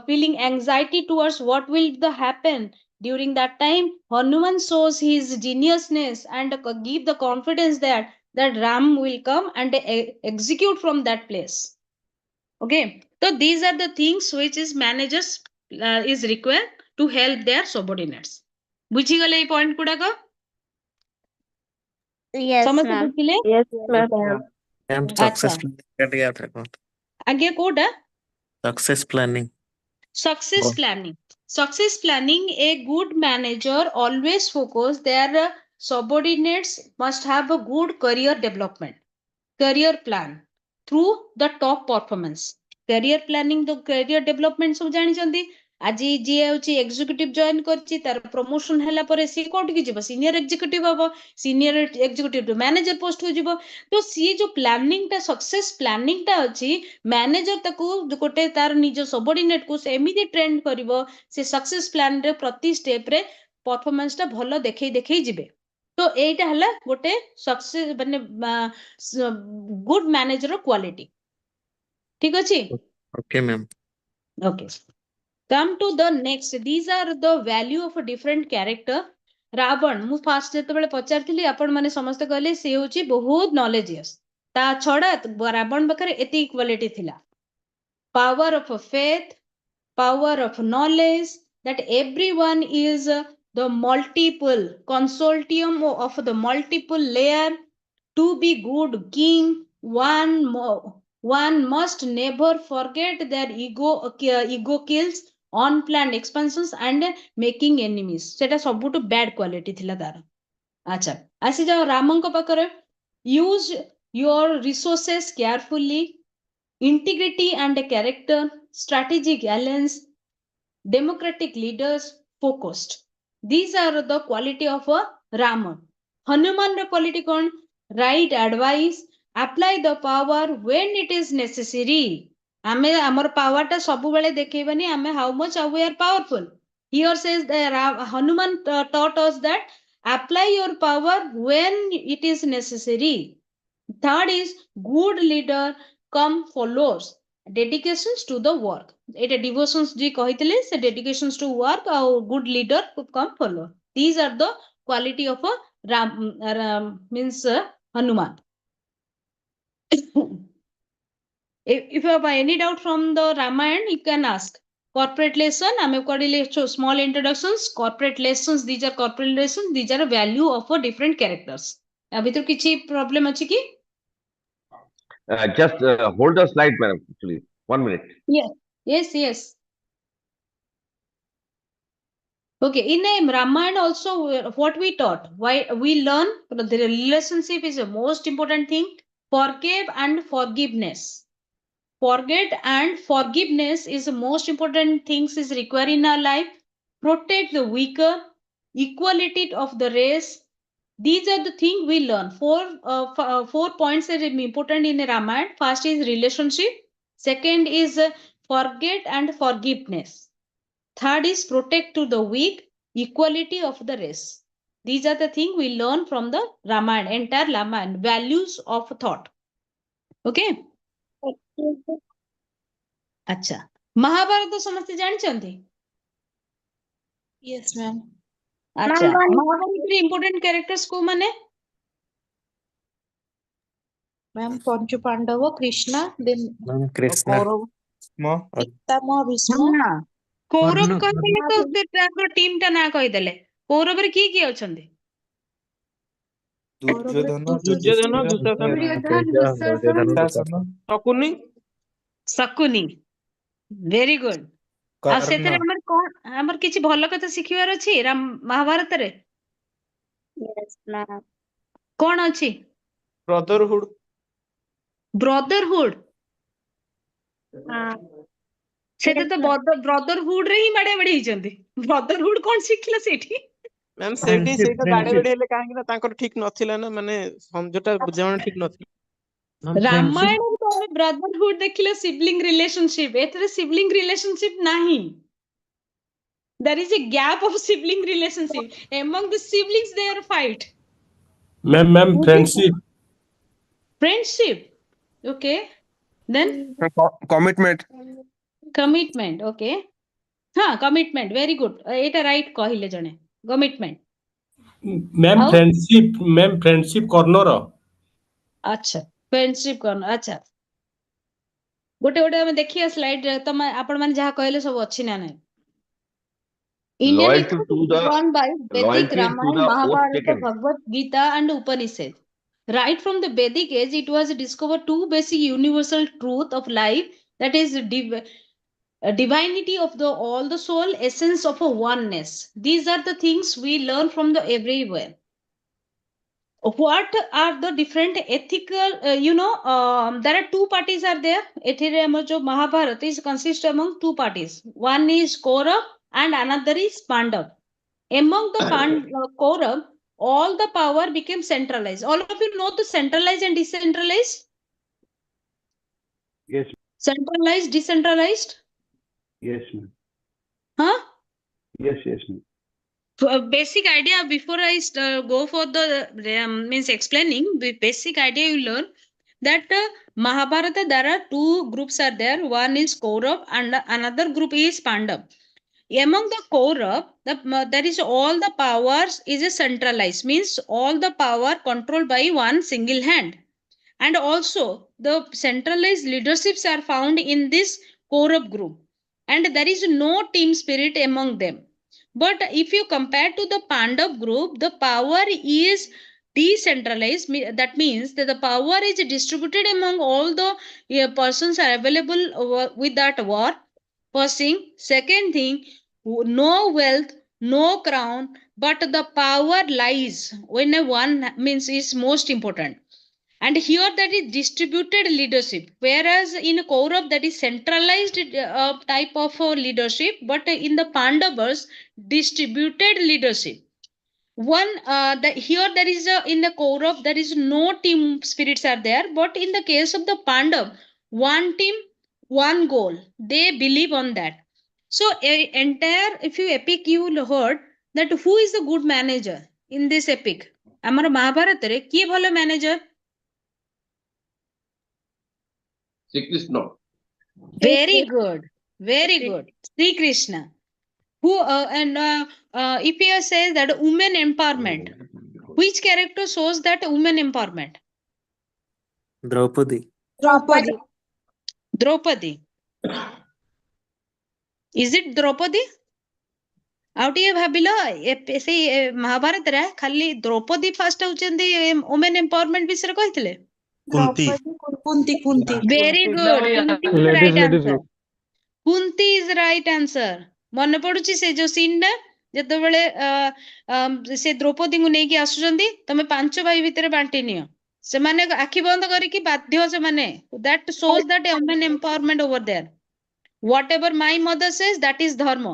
feeling anxiety towards what will the happen. During that time Hanuman shows his geniusness and give the confidence that Ram will come and execute from that place. Okay, so these are the things which is managers is required to help their subordinates. बुझी गले ये point गुड़ाक? समझ बुझिले? अच्छा आगे कोडा success planning. Success planning. Success planning, a good manager always focus their subordinates must have a good career development, career plan through the top performance. Career planning the career development सब जानी चंदी। আজি ଯିଏ ହେଉଛି executive join କରିଛି ତାର promotion ହେଲା ପରେ ସିଏ କୋଉଠିକି ଯିବ? ସିନିୟର ଏକ୍ଜିକ୍ୟୁଟିଭ ହବ। ସିନିୟର ଏକ୍ଜିକ୍ୟୁଟିଭ ମ୍ୟାନେଜର ପୋଷ୍ଟକୁ ଯିବ। ତ ସିଏ ଯୋଉ ପ୍ଲାନିଂଟା ସକ୍ସେସ ପ୍ଲାନିଂଟା ଅଛି, ମ୍ୟାନେଜର ତାକୁ ଗୋଟେ ତାର ନିଜ ସବଅର୍ଡିନେଟକୁ ସେ ଏମିତି ଟ୍ରେନ୍ କରିବ, ସେ ସକ୍ସେସ ପ୍ଲାନରେ ପ୍ରତି ଷ୍ଟେପରେ ପରଫରମାନ୍ସଟା ଭଲ ଦେଖେଇ ଯିବେ। ତ ଏଇଟା ହେଲା ଗୋଟେ ସକ୍ସେସ ମାନେ ଗୁଡ ମ୍ୟାନେଜର କ୍ୱାଲିଟି। ଠିକ ଅଛି? Okay ma'am. Okay. Come to the next. These are the value of a different character. Ravan, ମୁଁ ଫାଷ୍ଟ ଯେତେବେଳେ ପଚାରିଥିଲି ଆପଣ ମାନେ ସମସ୍ତେ କହିଲେ ସେ ହେଉଛି ବହୁତ knowledgeous. ତା ଛଡା ରାବଣ ପାଖରେ ଏତିକି କ୍ୱାଲିଟି ଥିଲା. Power of faith, power of knowledge, that everyone is the multiple consortium of the multiple layer. To be good king, one must never forget their ego kills, unplanned expansions and making enemies. सेटा सबुटु bad quality थिला तार. अच्छा आसी जाओ रामंको पाखरे. Use your resources carefully, integrity and character, strategic alliance, democratic leaders, focused. These are the quality of a Rama. Hanuman quality kon? Right advice, apply the power when it is necessary. ଆମେ ଆମର power ଟା ସବୁବେଳେ ଦେଖେଇବାନି ଆମେ how much we are powerful. Here says that Hanuman taught us that apply your power when it is necessary. Third is good leader come followers, dedications to the work. এটা devotions जी କହିଥିଲେ ସେ dedications to work ଆଉ good leader come follow. These are the quality of a means Hanuman. If you have any doubt from the Ramayana, you can ask. Corporate lesson, ଆମେ କରିଲେ small introductions. Corporate lessons, these are corporate lessons. These are a value of a different characters. ଆ ଭିତରୁ କିଛି problem ଅଛି କି? Just hold the slide, madam. Actually, 1 minute. Yes. Okay, in Ramayana also, what we taught, why we learn the relationship is the most important thing. Forgive and forgiveness. Forget and forgiveness is the most important things is required in our life. Protect the weaker, equality of the race. These are the things we learn. Four points are important in Ramayana. First is relationship. Second is forget and forgiveness. Third is protect to the weak, equality of the race. These are the things we learn from the Ramayana, entire Ramayana, values of thought. Okay? अच्छा महाभारत समस्ते जानते? Yes, ma'am. अच्छा महाभारत रे important characters को माने? Ma'am, Panchu Pandava, Krishna, then Ma'am, Krishna. Kaurav, Pitama, Bhishma. हाँ कौरव कहले तो ताकर टीम टा ना कहि देले. कौरव रे की अछंती? दुर्योधन, दुर्योधन, दुशासन, शकुनी. शकुनी. Very good. आ सेथरे कर्ण, हमर कोन हमर किछि भलो कथा सिखिवार अछि महाभारत रे? Yes, ma'am. कोन अछि? Brotherhood. ब्रदरहुड. सेते Yes, तो ma'am. ब्रदरहुड रे ही माडे माडे हिचंती. ब्रदरहुड कोन सिखला सेठी? ମ୍ୟାମ୍ ସେଇଠି ସେଇଟା ବାଡେ ବାଡି ହେଲେ କାହିଁକି ନା ତାଙ୍କର ଠିକ ନଥିଲା ନା ମାନେ ଯୋଉଟା ବୁଝାମଣା ଠିକ ନଥିଲା. ରାମାୟଣ ତ ଆମେ ବ୍ରଦରହୁଡ ଦେଖିଲେ ସିବଲିଙ୍ଗ ରିଲେସନशिप. ଏଥିରେ ସିବଲିଙ୍ଗ ରିଲେସନशिପ ନାହିଁ. There is a gap of sibling relationship. Among the siblings, there fight. Ma'am, friendship. Friendship. Okay. Then Commitment. commitment. Okay. हाँ commitment. Very good. एटा right कहिले जने. Commitment. Ma'am, ଆଉ friendship corner. अच्छा friendship करना. अच्छा गोटे गोटे ଆମେ ଦେଖିବା slide ରେ ତମ ଆପଣ ମାନେ ଯାହା କହିଲେ ସବୁ ଅଛି ନା ନାହିଁ? Indian Loyalty mythology to is the drawn by Vedic, loyalty to Ramayana, the oath Mahabharata, taken. Bhagavad Gita and Upanishad. Right from the Vedic age, it was discovered two basic universal truth of life, that is divinity of the all the soul, essence of a oneness. These are the things we learn from the everywhere. What are the different ethical there are two parties are there. एथिरे हमर जो Mahabharata is consist among two parties. One is Kaurav and another is Pandav. Among the Kaurav, all the power became centralized. All of you know the centralized and decentralized? Yes. Centralized, decentralized? Yes, ma'am. Huh? Yes, ma'am. Basic idea before I go for the means explaining the basic idea you learn that Mahabharata, there are two groups are there. One is Kaurav and another group is Pandav. Among the Kaurav, there is all the powers is centralized, means all the power controlled by one single hand. And also the centralized leaderships are found in this Kaurav group. And there is no team spirit among them. But if you compare to the Pandav group, the power is decentralized. That means that the power is distributed among all the persons are available with that war. First thing. Second thing, no wealth, no crown, but the power lies when one means is most important. And here that is distributed leadership, whereas in Kaurav that is centralized type of leadership, but in the Pandavas distributed leadership. One here there is in the Kaurav there is no team spirits are there, but in the case of the Pandav, one team, one goal. They believe on that. So entire if you epic you heard that who is the good manager in this epic? Amar Mahabharata re kiye bhalo manager? Sri Krishna. Very good. Very good. Sri Krishna. Who if you say that women empowerment, which character shows that women empowerment? Draupadi. Draupadi. Draupadi. Is it Draupadi? ଆଉ ଟିକେ ଭାବିଲ ସେଇ ମହାଭାରତରେ ଖାଲି Droupadi first ହଉଛନ୍ତି women empowerment ବିଷୟରେ କହିଥିଲେ। Kunti. Kunti, Kunti. Very good. Kunti is the right answer. Kunti is the right answer. ମନେ ପଡୁଛି ସେ ଯୋଉ ସିନ୍ ଟା ଯେତେବେଳେ ସେ ଦ୍ରୌପଦୀଙ୍କୁ ନେଇକି ଆସୁଛନ୍ତି ତମେ 5 ଭାଇ ଭିତରେ ବାଣ୍ଟି ନିଅ, ସେମାନେ ଆଖି ବନ୍ଦ କରିକି ବାଧ୍ୟ ସେମାନେ, that shows that women empowerment over there. Whatever my mother says, that is dharma.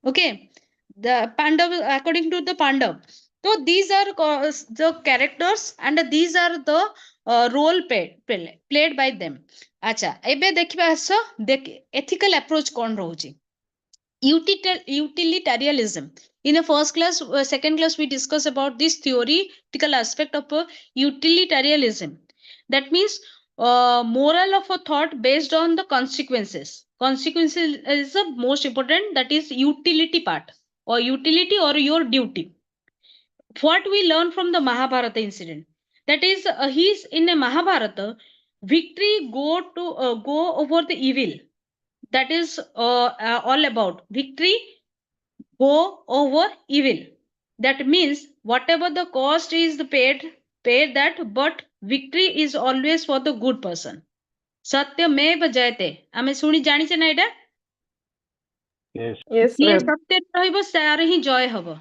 Okay, the Pandav, according to the Pandav. So these are the characters and these are the role played by them. Acha, ebe dekhiba aso ethical approach kon rahuchi. Utilitarianism. In the first class, second class, we discuss about this theoretical aspect of utilitarianism. That means moral of a thought based on the consequences. Consequences is the most important, that is utility part or utility or your duty. What we learn from the Mahabharata incident, that is he's in a Mahabharata, victory go over the evil. That is all about victory go over evil. That means whatever the cost is pay that, but victory is always for the good person. सत्यमेव जयते आमे सुनी जानिछे ना एटा। Yes, ये ma'am. सत्य रहइबो सार ही जय हबो।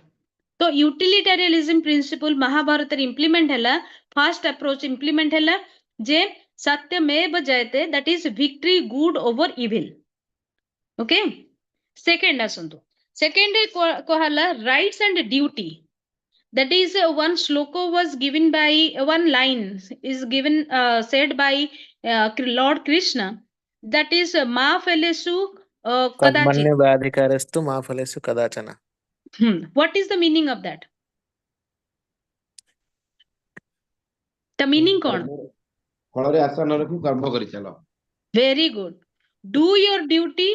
तो यूटिलिटेरियनिज्म प्रिंसिपल महाभारत रे इंप्लीमेंट हैला, फर्स्ट अप्रोच इंप्लीमेंट हैला जे सत्यमेव जयते, that is victory good over evil. Okay, second आसंतु सेकंड कहला rights and duty. That is one shloka was given by one line is given said by Lord Krishna, that is ma phalesu kadachit. कर्मण्येवाधिकारस्तु मा फलेषु कदाचन. What is the meaning of that? The meaning kon? ଫଳରେ ଆଶା ନ ରଖି କର୍ମ କରି ଚାଲ। Very good. Do your duty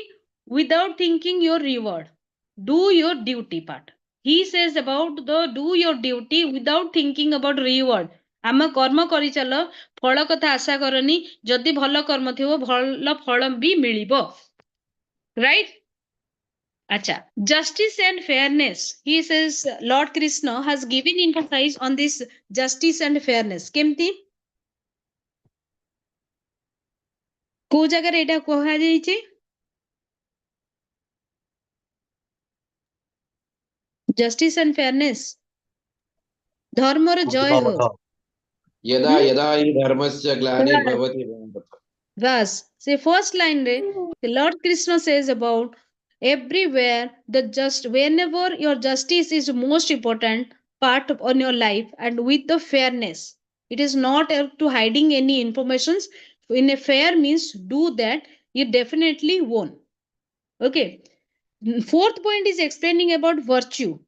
without thinking your reward. Do your duty part. He says about the do your duty without thinking about reward. आम कर्म करि चलो, फल कथा आशा करनी, जदि भल कर्म थिबो भल फल भी मिलिबो। Right? Acha, justice and fairness. He says Lord Krishna has given emphasis on this justice and fairness. केमती को जगह एटा कहा जाइछे? Justice and fairness. धर्मर जय हो। यदा यदा हि धर्मस्य ग्लानिर्भवति Bharat. Thus, say first line re, the Lord Krishna says about everywhere whenever your justice is most important part on your life, and with the fairness, it is not to hiding any informations. In a fair means do that, you definitely won. Okay. Fourth point is explaining about virtue.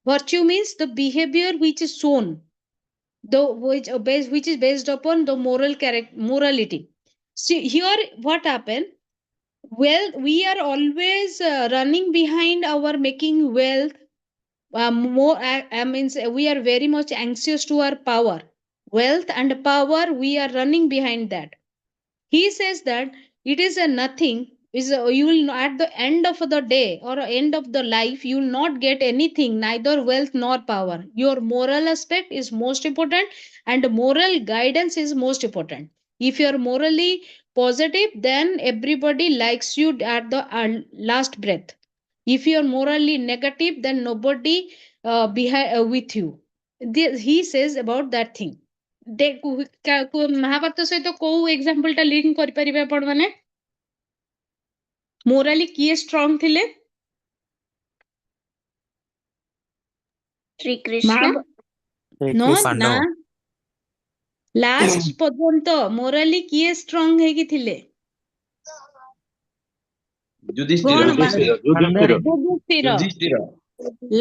Virtue means the behavior which is shown which is based upon the morality. See here what happened. Well, we are always running behind our making wealth. More means we are very much anxious to our power, wealth and power. We are running behind that. He says that it is a nothing. You will at the end of the day or end of the life you will not get anything, neither wealth nor power. Your moral aspect is most important, and moral guidance is most important. If you are morally positive, then everybody likes you at the last breath. If you are morally negative, then nobody with you. He says about that thing. Mahabharat सहित को example टा link करि परिबे आपण माने मोराली किए strong थिले Shri Krishna no ना लास्ट पर्यंत मोराली किए स्ट्रांग हे कि थिले युधिष्ठिर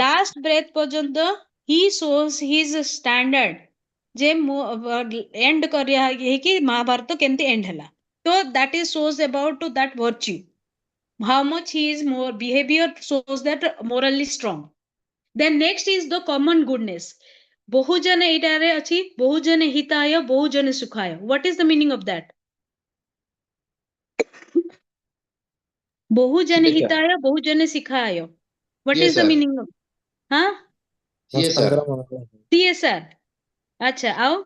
लास्ट ब्रेथ पर्यंत ही शोज हिज स्टैंडर्ड जे एंड करिया हे कि महाभारत केमती एंड हला तो that is shows about to that virtue how much he is more behavior shows that morally strong. Then next is the common goodness. बहुजन एटारे अछि बहुजन हिताय बहुजन सुखाय. What is the meaning of that? बहुजन हिताय बहुजन सिखाय. What is the meaning of? हाँ? CSR. अच्छा आओ.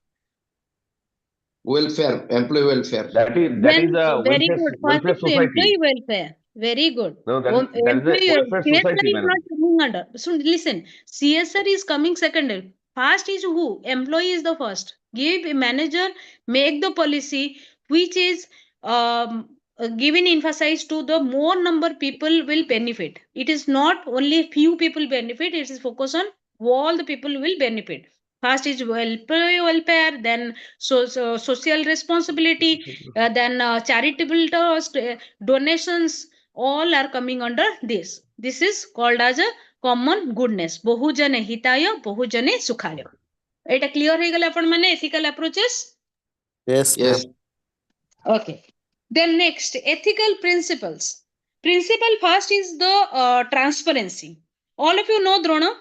Welfare, employee welfare. That is very good. First is employee welfare. Very good. No, that is a welfare society, CSR is not coming under. So listen, CSR is coming secondary. First is who? Employee is the first. Give a manager, make the policy which is giving emphasis to the more number people will benefit. It is not only few people benefit. It is focus on all the people will benefit. First is welfare, then social responsibility, then charitable trust, donations, all are coming under this. This is called as a common goodness. बहुजने हिताय बहुजने सुखाय. एटा clear हे गला अपन माने ethical approaches? Yes. Okay. Then next, ethical principles. Principle first is the transparency. All of you know Drona?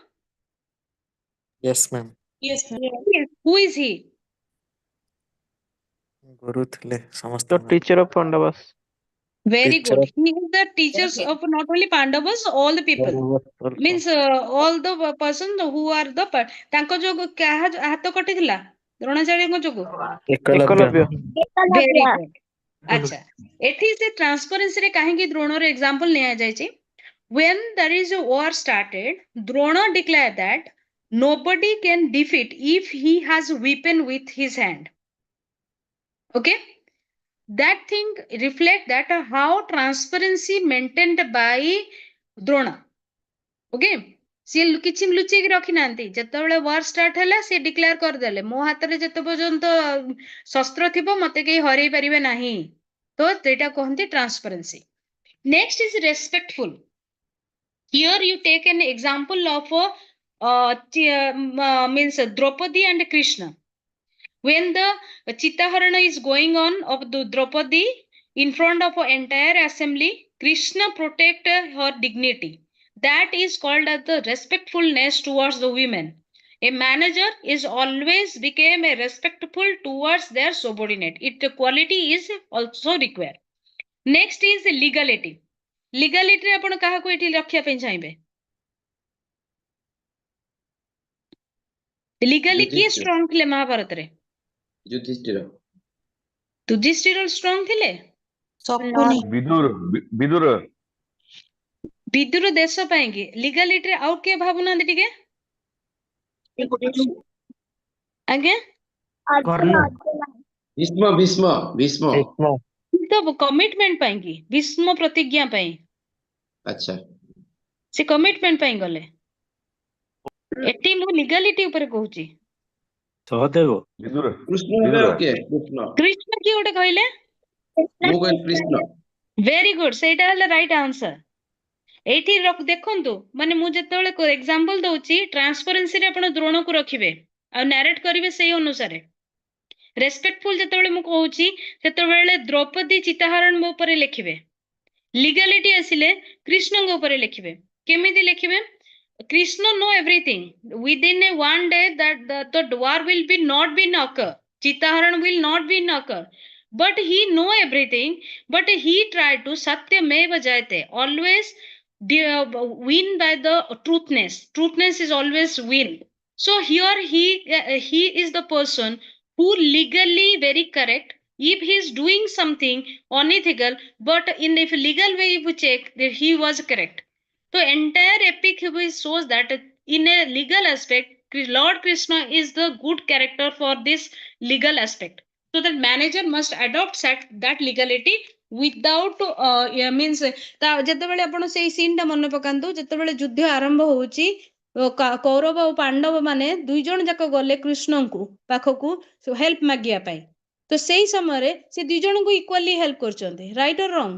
Yes, ma'am. Yes, ma'am. Who is he? Guru thile The samasta. teacher of Pandavas. Very Teacher good. of- He is the teachers of not only Pandavas, all the people. Means all the person who are the तांको जो क्या हाथ कटि थिला द्रोणाचार्य को जोगु Ekalabya. very good. अच्छा एठी से ट्रांसपेरेंसी रे काहे की द्रोण रे एग्जांपल लिया जाय छी. When there is a war started, Drona declared that nobody can defeat if he has a weapon with his hand. Okay? That thing reflect that how transparency maintained by Drona. Okay? सी किछि लुचेक रखी नांती जेतेबेले वार start हैला से declare कर देले मो हाथ रे जेते पर्यंत शस्त्र थिबो मते के हरै परिबे नाही तो तेटा कहंती transparency. Next is respectful. Here you take an example of means Draupadi and Krishna. When the Chittaharana is going on of the Draupadi in front of an entire assembly, Krishna protect her dignity. That is called as the respectfulness towards the women. A manager is always became a respectful towards their subordinate. It quality is also required. Next is legality. Legality आपण काहाको एठी रखिया पे चाहिबे. Legally किए strong थिले महाभारत रे? Yudhishthir strong थिले? शकुनी विदुर देश ପାଇଁ କି legality रे आउ के भाबुनांती टिके? आगे भीष्म तो कमिटमेंट ପାଇଁ କି भीष्म प्रतिज्ञा ପାଇଁ. अच्छा से कमिटमेंट ପାଇଁ गले. एटी मु लीगलिटी ऊपर कहूची. सहदेव कृष्ण की ओटे कहले? वेरी गुड सेटा हले राइट आंसर. एठी देखंतु माने मु जेतेबेले एग्जांपल दउची ट्रांसपेरेंसी रे आपण द्रोण को रखिबे आ नैरेट करिवे सेही अनुसार रेस्पेक्टफुल जेतेबेले मु कहूची सेतेबेले द्रौपदी चिताहरण मो ऊपर लिखिबे लीगलिटी आसिले कृष्ण ऊपर लिखिबे केमिति लिखिबे Krishna know everything within a one day that the war will be not be occur चिताहरण will not be occur but he know everything but he tried to satyamev jayate always win by the truthness is always win so here he is the person who legally very correct if he is doing something unethical but in if legal way if we check that he was correct so entire epic shows that in a legal aspect Lord Krishna is the good character for this legal aspect so that manager must adopt that legality without means ଯେତେବେଳେ ଆପଣ ସେଇ scene ଟା ମନେ ପକାନ୍ତୁ ଯେତେବେଳେ ଯୁଦ୍ଧ ଆରମ୍ଭ ହଉଛି କୌରବ ଆଉ ପାଣ୍ଡବ ମାନେ ଦୁଇ ଜଣ ଯାକ ଗଲେ କୃଷ୍ଣଙ୍କୁ ପାଖକୁ ହେଲ୍ପ ମାଗିବା ପାଇଁ ତ ସେଇ ସମୟରେ ସେ ଦୁଇ ଜଣଙ୍କୁ ଇକ୍ୱାଲି ହେଲ୍ପ କରୁଛନ୍ତି ରାଇଟ୍ ଅର୍ ରଙ୍ଗ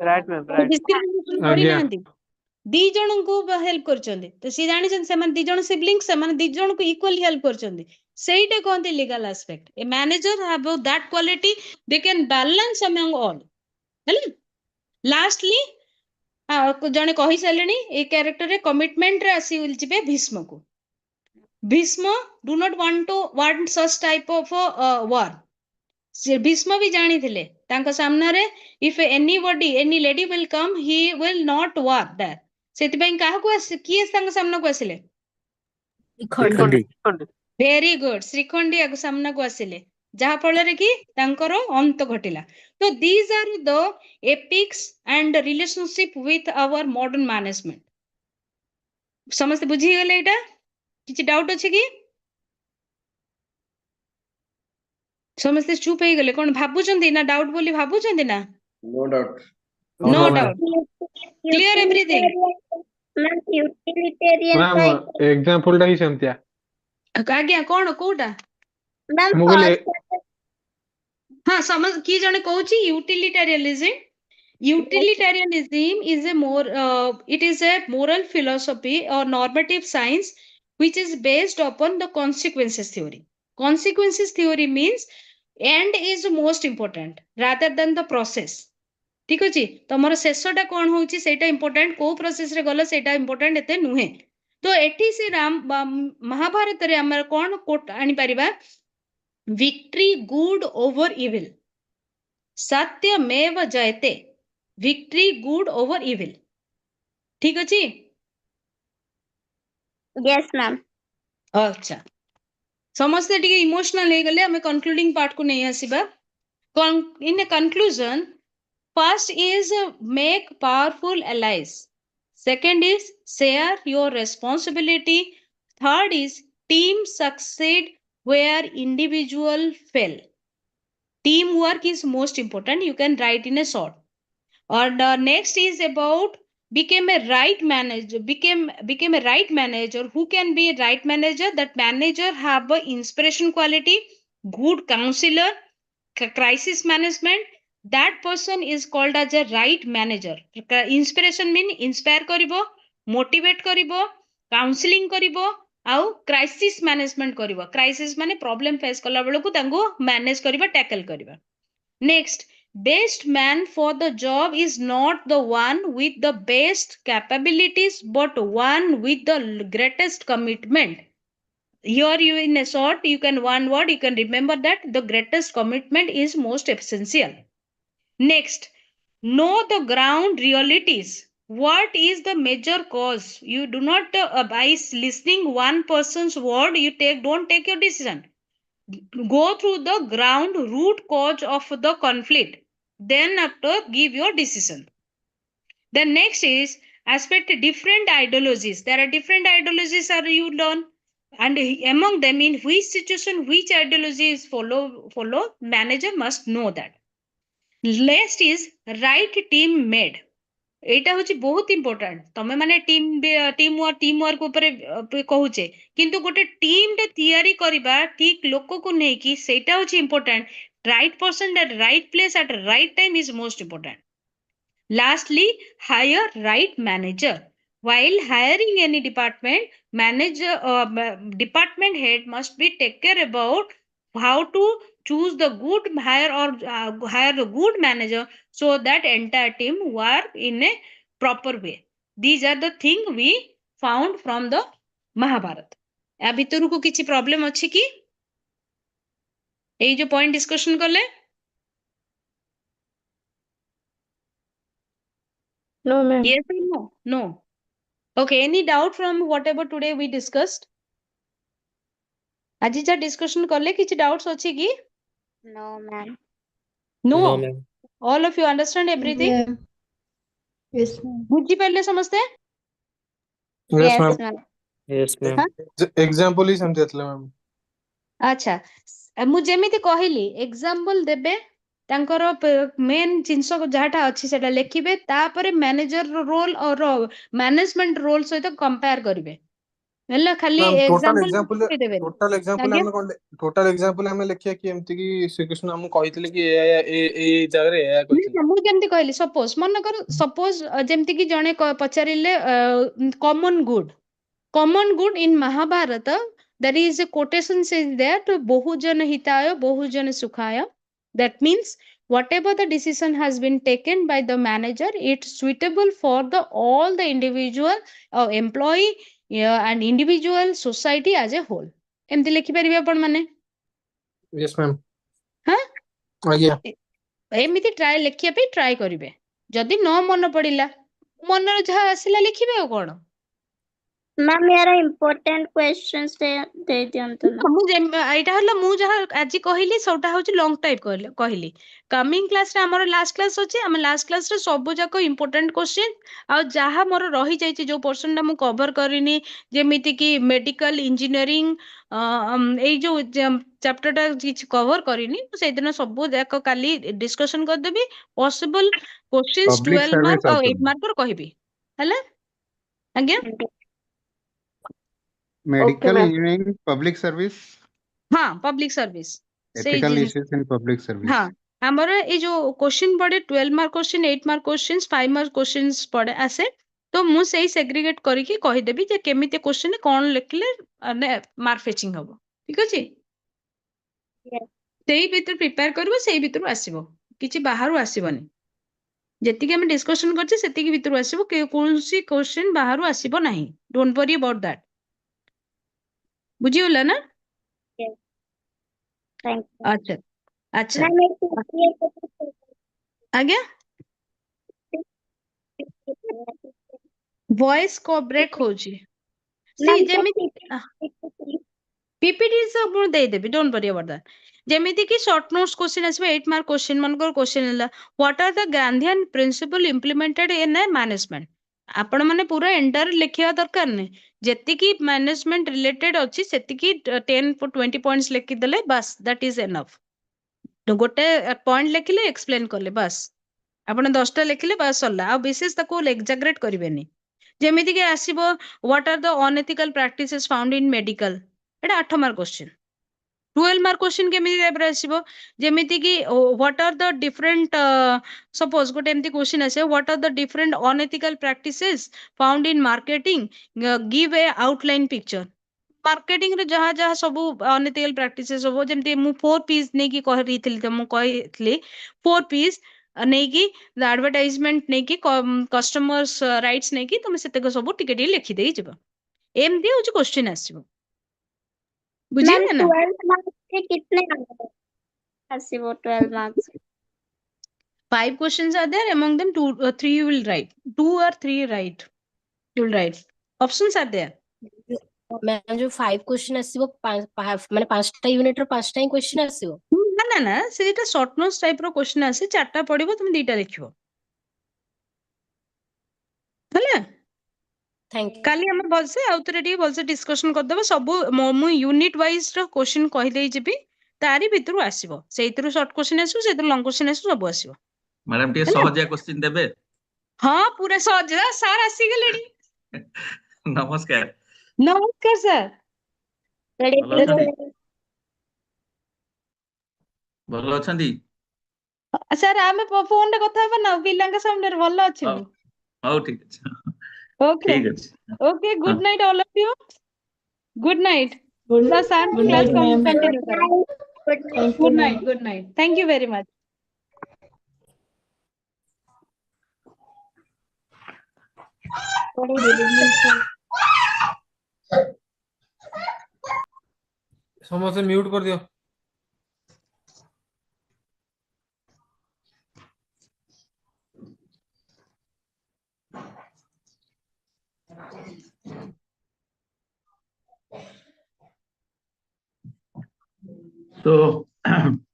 ରାଇଟ୍ ମ୍ୟାମ୍ ରାଇଟ୍ କରିନାହାନ୍ତି ଦି ଜଣଙ୍କୁ ହେଲ୍ପ କରୁଛନ୍ତି ତ ସିଏ ଜାଣିଛନ୍ତି ସେମାନେ ଦି ଜଣ ସିବଲିଙ୍ଗ ସେମାନେ ଦି ଜଣଙ୍କୁ ଇକ୍ୱାଲି ହେଲ୍ପ କରୁଛନ୍ତି ସେଇଟା କହନ୍ତି legal aspect a manager have that quality they can balance among all ହେଲା ଲାଷ୍ଟଲି ଜଣେ କହିସାରିଲେଣି ଏଇ କ୍ୟାରେକ୍ଟରରେ କମିଟମେଣ୍ଟରେ ଆସି ଯିବେ ଭୀଷ୍ମକୁ Bhishma do not want such type of war ସେ ଭୀଷ୍ମ ବି ଜାଣିଥିଲେ ତାଙ୍କ ସାମ୍ନାରେ if anybody any lady will come he will not war that ସେଥିପାଇଁ କାହାକୁ କିଏ ତାଙ୍କ ସାମ୍ନାକୁ ଆସିଲେ ଭେରି ଗୁଡ ଶ୍ରୀଖଣ୍ଡୀ ସାମ୍ନାକୁ ଆସିଲେ ଯାହା ଫଳରେ କି ତାଙ୍କର ଅନ୍ତ ଘଟିଲା ତ these are the epics and relationship with our modern management ସମସ୍ତେ ବୁଝିଗଲେ ଏଇଟା କିଛି ଡାଉଟ୍ ଅଛି କି ସମସ୍ତେ ଚୁପ୍ ହେଇଗଲେ କଣ ଭାବୁଛନ୍ତି ନା ଡାଉଟ୍ ବୋଲି ଭାବୁଛନ୍ତି ନା no doubt no doubt clear everything utilitarian example टा ही सेमतिया आज्ञा कौन कोटा मैम मु कहले हाँ समझ की जने कहूची utilitarianism is a more it is a moral philosophy or normative science which is based upon the consequences theory means end is most important rather than the process ठीक अछि तमर शेषटा कोन होउची सेटा इंपोर्टेंट को प्रोसेस रे गलो सेटा इंपोर्टेंट एते नुहे तो एठी से राम महाभारत रे हमर कोन कोट आनी परिबा विक्ट्री गुड ओवर इविल सत्यमेव जयते विक्ट्री गुड ओवर इविल ठीक अछि यस मैम अच्छा समस्त टिके इमोशनल हे गले हमें कंक्लूडिंग पार्ट को नहीं आसीबा in a conclusion first is make powerful allies second is share your responsibility third is team succeed where individual fail teamwork is most important you can write in a short and next is about become a right manager became a right manager who can be a right manager that manager have a inspiration quality good counselor crisis management that person is called as a right manager inspiration mean inspire karibo motivate karibo counseling karibo आउ crisis management करिवो crisis माने problem face कला बेलकु तांगो manage करिवो tackle करिवो next best man for the job is not the one with the best capabilities but one with the greatest commitment here you in a short you can one word you can remember that the greatest commitment is most essential next know the ground realities what is the major cause you do not by listening one person's word you don't take your decision go through the ground root cause of the conflict then after give your decision the next is aspect different ideologies there are different ideologies are you learn and among them in which situation which ideology is follow manager must know that next is right team made एटा होची बहुत important तमे माने team work ऊपर कहूचे किंतु गोटे team टे तैयारी करिबा ठीक लोक को नै कि सेटा होची important right person at right place at right time is most important lastly hire right manager while hiring any department, department head must be take care about how to choose the good hire or hire the good manager so that entire team work in a proper way. These are the thing we found from the Mahabharata. या भितर को किसी problem अच्छी की जो point discussion कले No, ma'am. yes or no? No. Okay, any doubt from whatever today we discussed? आज जा डिस्कशन कले किसी डाउट्स अच्छी की No, ma'am. No. No, ma'am. All of you understand everything? Yeah. Yes, ma'am. बुझी पाले समझते Yes, Yes, ma'am. ma'am. Yes, ma'am. Example ही समझे थे मैम. अच्छा मु जेमिति कहली एग्जांपल देबे तांकर मेन जिंस जहाटा अच्छी सेटा लिखिबे तापरे मैनेजर रोल और मैनेजमेंट रोल सहित कंपेयर करिवे हेला खाली मैम एग्जांपल देबे टोटल एग्जांपल आगे हमें कौन टोटल एग्जांपल हमें लिखिया कि एमती कि श्री कृष्ण हमको कहितले कि ए जगह रे या कहितले. मु जेमति कहली सपोज मन कर सपोज जेमति कि जणे पचारिले common good in Mahabharata there is a quotation says that बहुजन हिताय बहुजन सुखाय that means whatever the decision has been taken by the manager it's suitable for the all the individual employee and individual society as a whole एमती लिखि परिबे आपण माने yes ma'am. हां आज्ञा. एमिति ट्राई लिखिया पे ट्राई करिवे जदि न मन पड़िला मन जहा आसिला लिखिबे ओ कोन Ma'am, यार important questions दे दियंतु ना. मु एटा हला मु जहा आज कहली सोटा होची लॉन्ग टाइप कहली कमिंग क्लास रे हमर लास्ट क्लास अछि हम लास्ट क्लास रे सब जाको इंपोर्टेंट क्वेश्चन आ जहा मोर रही जाईची जो पोर्शन टा मु कवर करिनी जेमिति कि मेडिकल इंजीनियरिंग ए जो चैप्टर टा किछ कवर करिनी से दिन सब जाको काली डिस्कशन कर देबी possible questions Public 12 service mark और also. 8 मार्क पर कहबी हला आज्ञा Medical ma'am. engineering, public service, हाँ पब्लिक सर्विस से ethical issues in public service. हाँ हमारा ये जो क्वेश्चन पड़े 12 mark question 8 mark question 5 mark question पड़े आसे तो मु सेही सेग्रीगेट करके कहि देबी जे केमिते क्वेश्चन कोन लिखले मार्क फेचिंग हबो ठीक अछि Yes. सेही भीतर प्रिपेयर करबो सेही भीतर आसीबो किछि बाहरु आसीबोनी जेतिके हम डिस्कशन करछे सेतिके भीतर आसीबो कोनसी क्वेश्चन बाहरु आसीबो नाही डोंट वरी अबाउट दैट बुझी होला ना Yes. Thank you. अच्छा अच्छा Ma'am, एक आज्ञा वॉइस को ब्रेक होची सी Ma'am, जेमिति पीपीटी सब मु दे देबी डोंट वरी अबाउट दैट जेमिति कि शॉर्ट नोट्स क्वेश्चन आसीबा 8 मार्क क्वेश्चन मनकर क्वेश्चन हला what are the Gandhian principle implemented in a management आपण माने पूरा एंटायर लिखिया दरकार ने जेतिकी मैनेजमेंट रिलेटेड अछि सेतिकी 10 20 पॉइंट्स लिखि देले बस दैट इज एनफ तो गोटे पॉइंट लिखिले एक्सप्लेन करले बस आपण 10टा लिखिले बस सरला आ विशेष ताको एग्जाग्रेट करिवेनी जेमिति कि आसीबो what are the unethical practices found in medical एटा 8 मार्क क्वेश्चन 12 मार्क क्वेश्चन केमिति टाइप रे आसीबो जेमिति कि what are the different suppose गोटे एमती क्वेश्चन आसे what are the different unethical practices found in marketing give a outline picture marketing रे जहा जहा सब अनएथिकल प्रैक्टिसेस हो जेमती मु 4 पीस नै की कह रही त मु कहली 4 पीस नै की एडवर्टाइजमेंट नै की कस्टमर्स राइट्स नै की तुम सेते सब टिके टिके लिखि देई जबो एमती होची क्वेश्चन आसीबो Ma'am, बुझिले ना 12 marks के कितने आसीबो 12 marks? 5 questions are there among them 3 you will write 2 or 3 write you will write options are there ma'am जो 5 क्वेश्चन आसीबो माने 5टा यूनिट रो 5टा ही क्वेश्चन आसीबो ना ना ना सेटा शॉर्ट नोट्स टाइप रो क्वेश्चन आसे चारटा पढिबो तुम दुईटा लिखिबो हला थैंक यू काली हम बलसे आउतरे टी बलसे डिस्कशन कर देबो सब मु यूनिट वाइज रो क्वेश्चन कहि देई जिबी तारी भितरु आसीबो सेइतरु शॉर्ट क्वेश्चन आसीबो सेइतरु लॉन्ग क्वेश्चन आसीबो सब आसीबो मैडम टे ହେଲା सहजिया क्वेश्चन देबे हाँ पूरा सहज सार आसी गेलेडी नमस्कार नमस्कार सर Ready भलो to अछंती भलो अछंती सर आमे फोन रे कथा हेबा ना पिलांका सामने रे भलो अछि हौ मु हौ ठीक अछि Okay. ठीक है Okay. Good night, all of you. Good night. Good, The sun good class night, ma'am. continue. करो. Good night. Thank you, Good ma'am. night. Good night. Thank you very much. Good evening, sir. ସମସ୍ତେ mute କରିଦିଅ। So,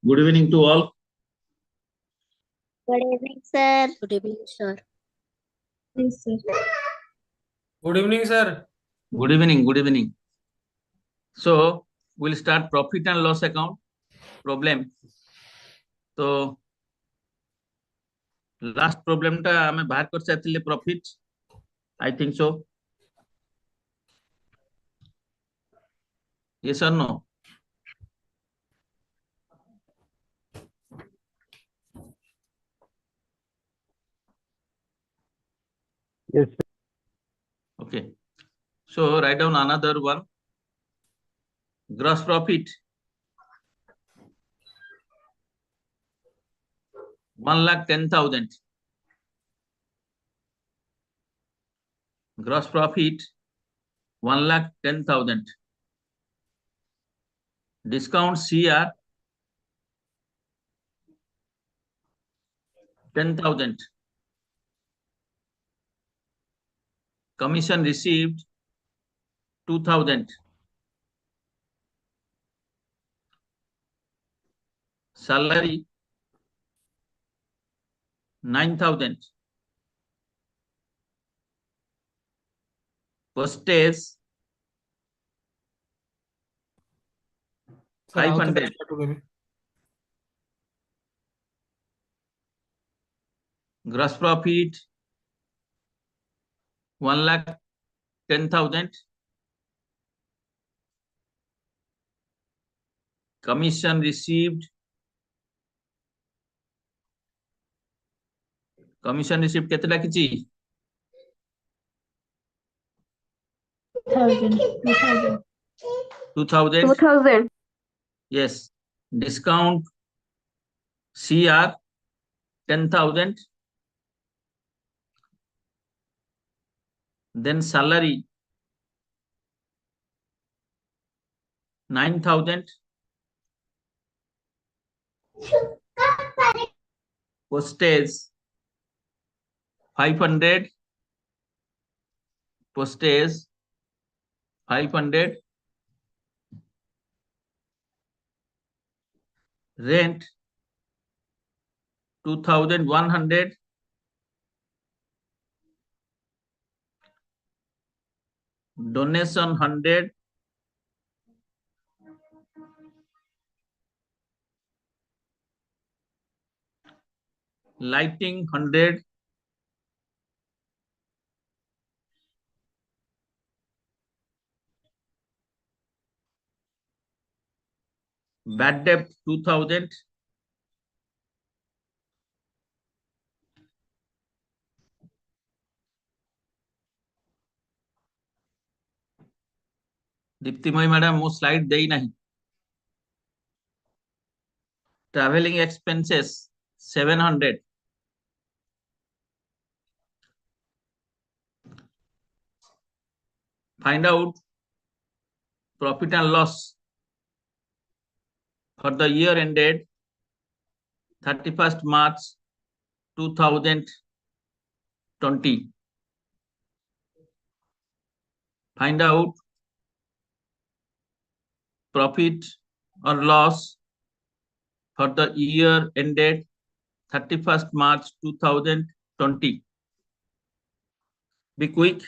good evening to all. Good evening, sir. Good evening, sir. Yes, sir. Good evening, sir. Good evening. Good evening. So, we'll start profit and loss account problem. So, last problem टा हमें बाहर कर सकते हैं profit. I think so. Yes or no? Yes. Okay. So, write down another one. Gross profit 1,10,000. Gross profit 1,10,000. Discount CR 10,000. Commission received 2,000. Salary 9,000. Postage 500. Gross profit 1,10,000. Commission received. Commission received केतला किची? 2,000. 2,000. 2,000. Yes. Discount CR 10,000. Then salary 9,000. Postage 500. Postage 500. Rent 2,100. Donation 100. Lighting 100. Bad debt 2,000. Diptimayee madam वो slide दे ही नहीं. Traveling expenses 700. Find out profit and loss for the year ended 31st March 2020. Find out profit or loss for the year ended 31st March 2020. Be quick.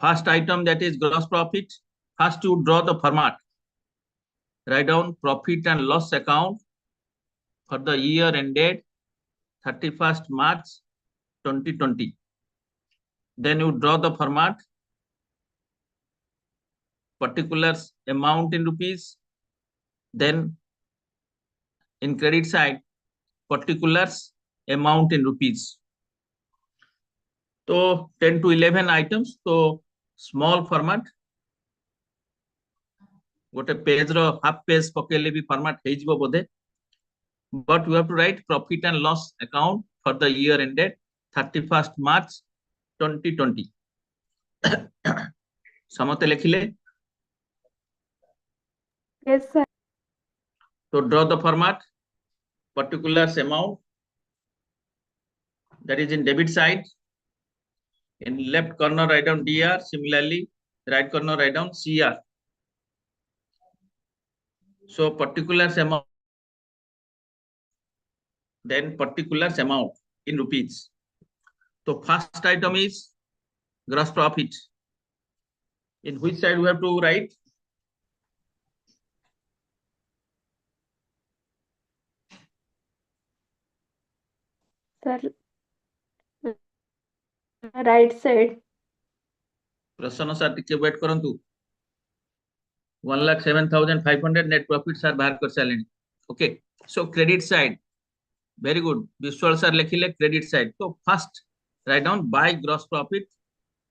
First item, that is gross profit. First, you draw the format. Write down profit and loss account for the year ended 31st March 2020. Then you draw the format. Particulars amount in rupees. Then in credit side, particulars amount in rupees. So 10 to 11 items. So small format. What a page or half page पकेले भी format ହେଇଯିବ ବୋଧେ. But we have to write profit and loss account for the year ended 31st March 2020. समते लिखिले. Yes, sir. So draw the format, particulars amount that is in debit side. In left corner write down DR. Similarly, right corner write down CR. So particulars amount, then particulars amount in rupees. So first item is gross profit. In which side we have to write? Sir, right side. Prasanna sir, take wait karantu. 1,07,500 net profits are bahar kar salary. Okay. So credit side. Very good. Visual sir lekhile credit side. So first write down by gross profit.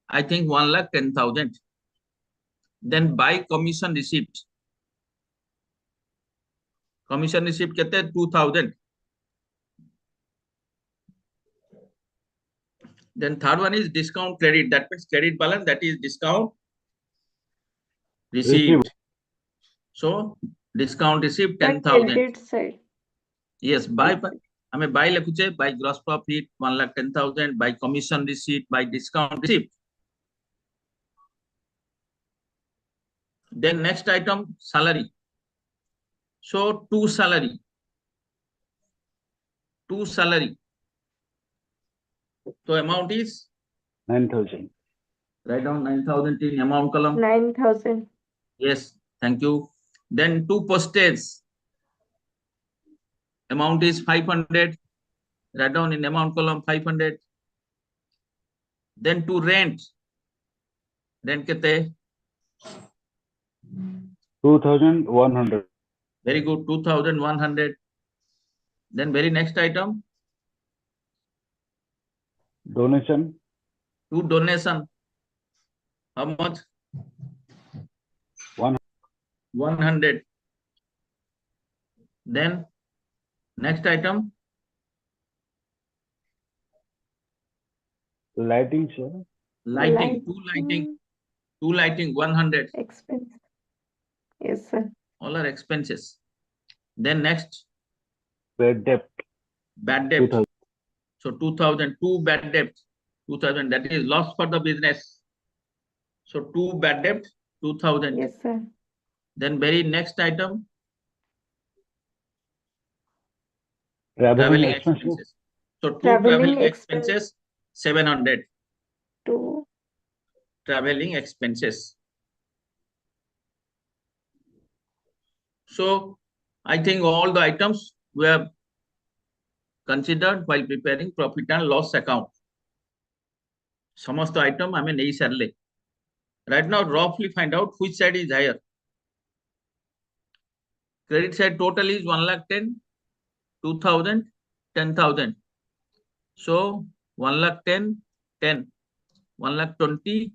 I think 1,10,000. Then by commission receipt. Commission receipt kete 2,000. Then third one is discount credit. That means credit balance, that is discount received. So discount received 10,000. Credit side. Yes, by हमें by लिखुचे by gross profit 1,10,000, by commission receipt, by discount receipt. Then next item salary. So two salary. So amount is 9,000. Write down 9,000 in amount column. 9,000. Yes, thank you. Then two postage. Amount is 500. Write down in amount column 500. Then to rent. Rent kete? 2,100. Very good, 2,100. Then very next item. Donation. To donation. How much? 100. Then next item. Lighting, sir. Lighting. Two lighting 100. Expense. Yes, sir. All are expenses. Then next. Bad debt. 2,000. So 2,000. Two bad debt. 2,000. That is loss for the business. So two bad debt. 2,000. Yes, sir. Then very next item. Traveling expenses. So two traveling expenses 700. Two traveling expenses. So I think all the items we have considered while preparing profit and loss account. समस्त item हमें नहीं सरले. Right now, roughly find out which side is higher. Credit side total is 1,10,000, 2,000, 10,000. So 1,10,000, 10, 1,20,000.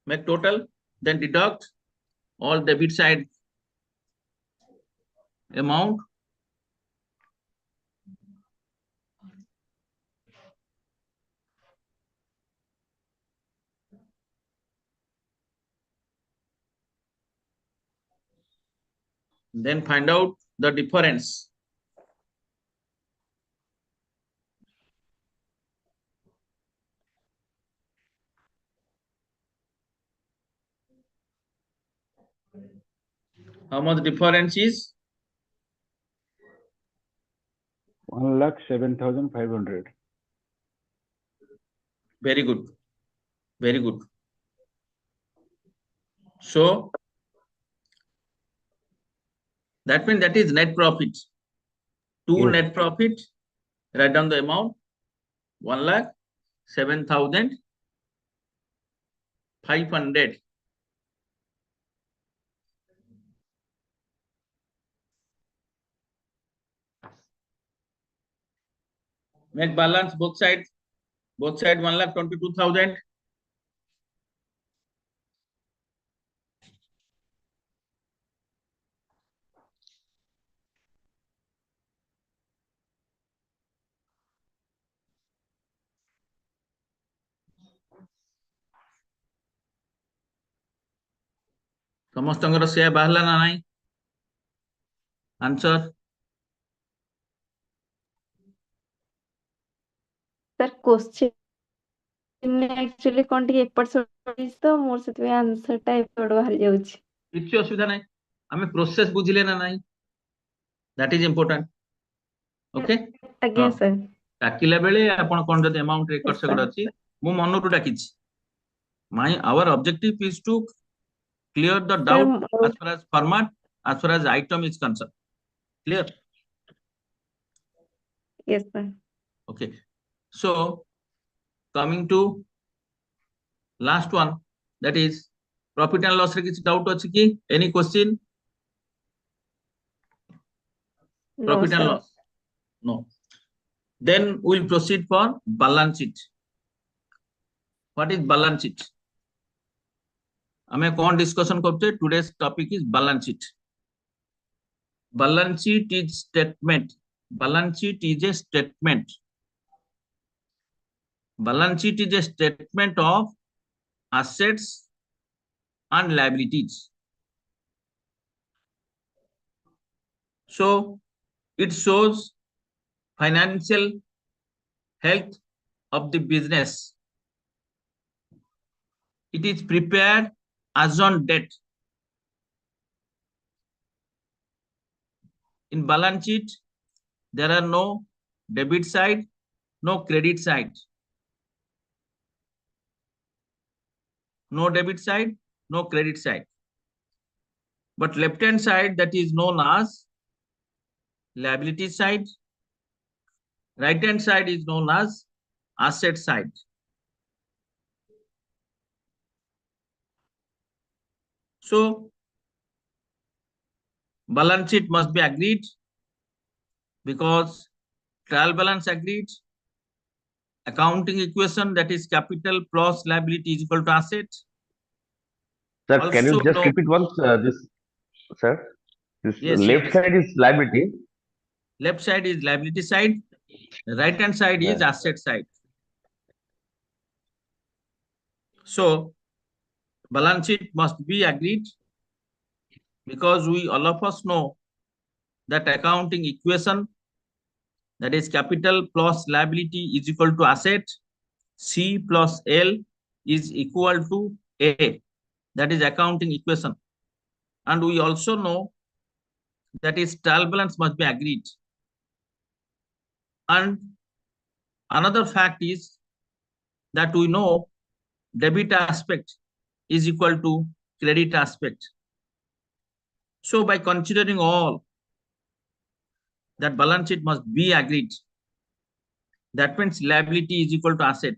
Make total, then deduct all debit side amount. Then find out the difference. How much difference is? 1,07,500. Very good. Very good. So that means that is net profit. Two net profit. Write down the amount. 1,07,500. Make balance both sides. Both sides 1,22,000. ସମସ୍ତଙ୍କର ସେୟା ବାହାରିଲା ନା ନାହିଁ? Answer sir question actually कोन T एपट sorry तो मोर सेतबे answer टा एपट बाहर जाउछि କିଛି ଅସୁବିଧା ନାହିଁ ଆମେ ପ୍ରୋସେସ ବୁଝିଲେ ନା ନାହିଁ that is important ଓକେ ଆଜ୍ଞା सर ଡାକିଲା ବେଳେ ଆପଣ କଣ ଯଦି ଆମାଉଣ୍ଟ ରେକର୍ଡ Yes, ସେଗୁଡା sir. ଅଛି ମୁଁ ମନରୁ ଡାକିଛି our objective is to clear the doubt as far as format as far as item is concerned clear yes sir okay so coming to last one that is profit and loss रे କିଛି doubt ଅଛି କି any question no profit and sir loss no then we'll proceed for balance sheet what is balance sheet हमें कौन discussion करते हैं today's topic is balance sheet balance sheet is statement balance sheet is a statement balance sheet is a statement of assets and liabilities so it shows financial health of the business it is prepared as on date in balance sheet there are no debit side no credit side no debit side no credit side but left hand side that is known as liability side right hand side is known as asset side so balance sheet must be agreed because trial balance agreed accounting equation that is capital plus liability is equal to asset Sir, also can you just no, repeat once this, sir? This yes left yes side is liability. left side is liability side right hand side is asset side so balance sheet must be agreed because we all of us know that accounting equation that is capital plus liability is equal to asset C plus L is equal to A that is accounting equation and we also know that is trial balance must be agreed and another fact is that we know debit aspect is equal to credit aspect so by considering all that balance sheet must be agreed that means liability is equal to asset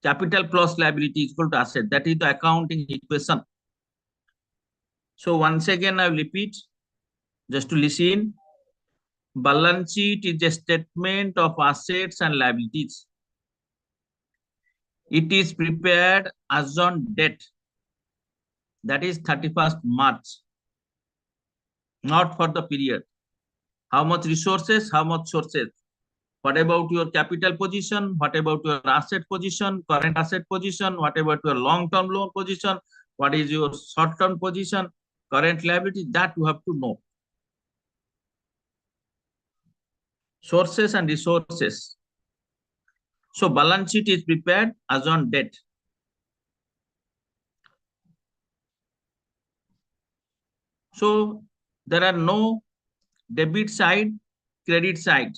capital plus liability is equal to asset that is the accounting equation so once again I will repeat just to listen balance sheet is a statement of assets and liabilities it is prepared as on date that is 31st March not for the period how much resources how much sources what about your capital position what about your asset position current asset position what about your long term loan position what is your short term position current liability that you have to know sources and resources so balance sheet is prepared as on date so there are no debit side credit side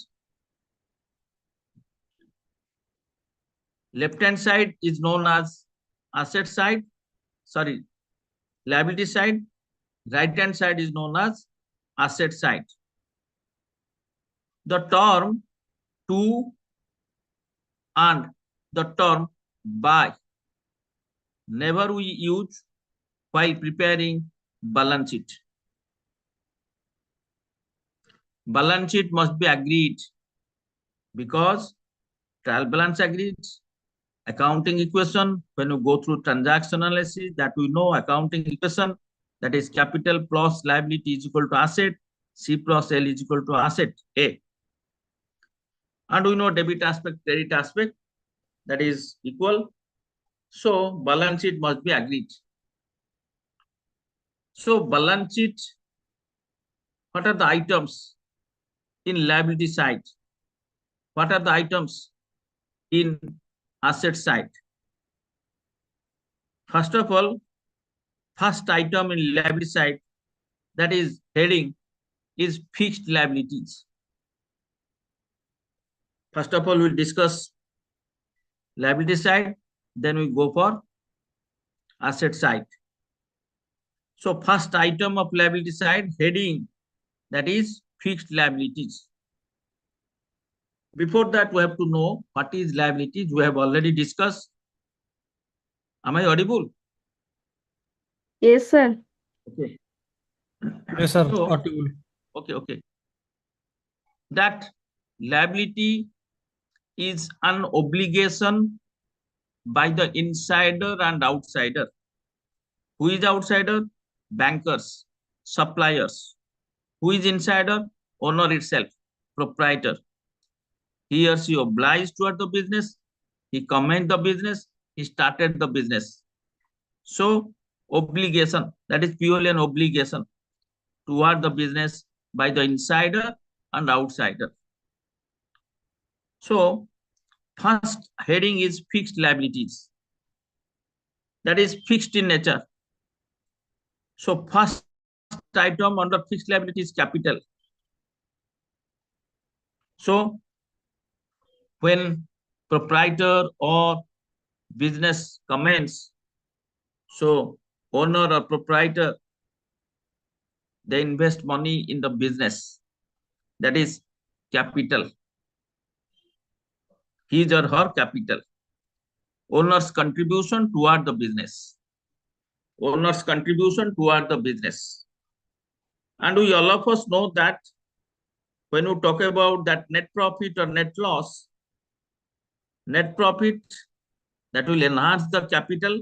left hand side is known as asset side sorry liability side right hand side is known as asset side the term to and the term by never we use while preparing balance sheet balance sheet must be agreed because trial balance agreed, accounting equation, when you go through transaction analysis, that we know accounting equation, that is capital plus liability is equal to asset, C plus L is equal to asset A. And we know debit aspect, credit aspect, that is equal. So balance sheet must be agreed. So balance sheet, what are the items in liability side? What are the items in asset side? First of all, first item in liability side, that is heading, is fixed liabilities. First of all, we'll discuss liability side, then we go for asset side. So first item of liability side, heading, that is fixed liabilities. Before that, we have to know what is liabilities. We have already discussed. Am I audible? Yes, sir. Okay. Yes, sir. So, Audible. okay. That liability is an obligation by the insider and outsider. Who is outsider? Bankers, suppliers. Who is insider? Owner itself, proprietor. He or she obliged toward the business. He commenced the business. He started the business. So obligation, that is purely an obligation toward the business by the insider and outsider. So first heading is fixed liabilities. That is fixed in nature. So first item under fixed liability is capital. So when proprietor or business commence, so owner or proprietor, they invest money in the business. That is capital. His or her capital. Owner's contribution toward the business. Owner's contribution toward the business. And we all of us know that when we talk about that net profit or net loss, net profit, that will enhance the capital.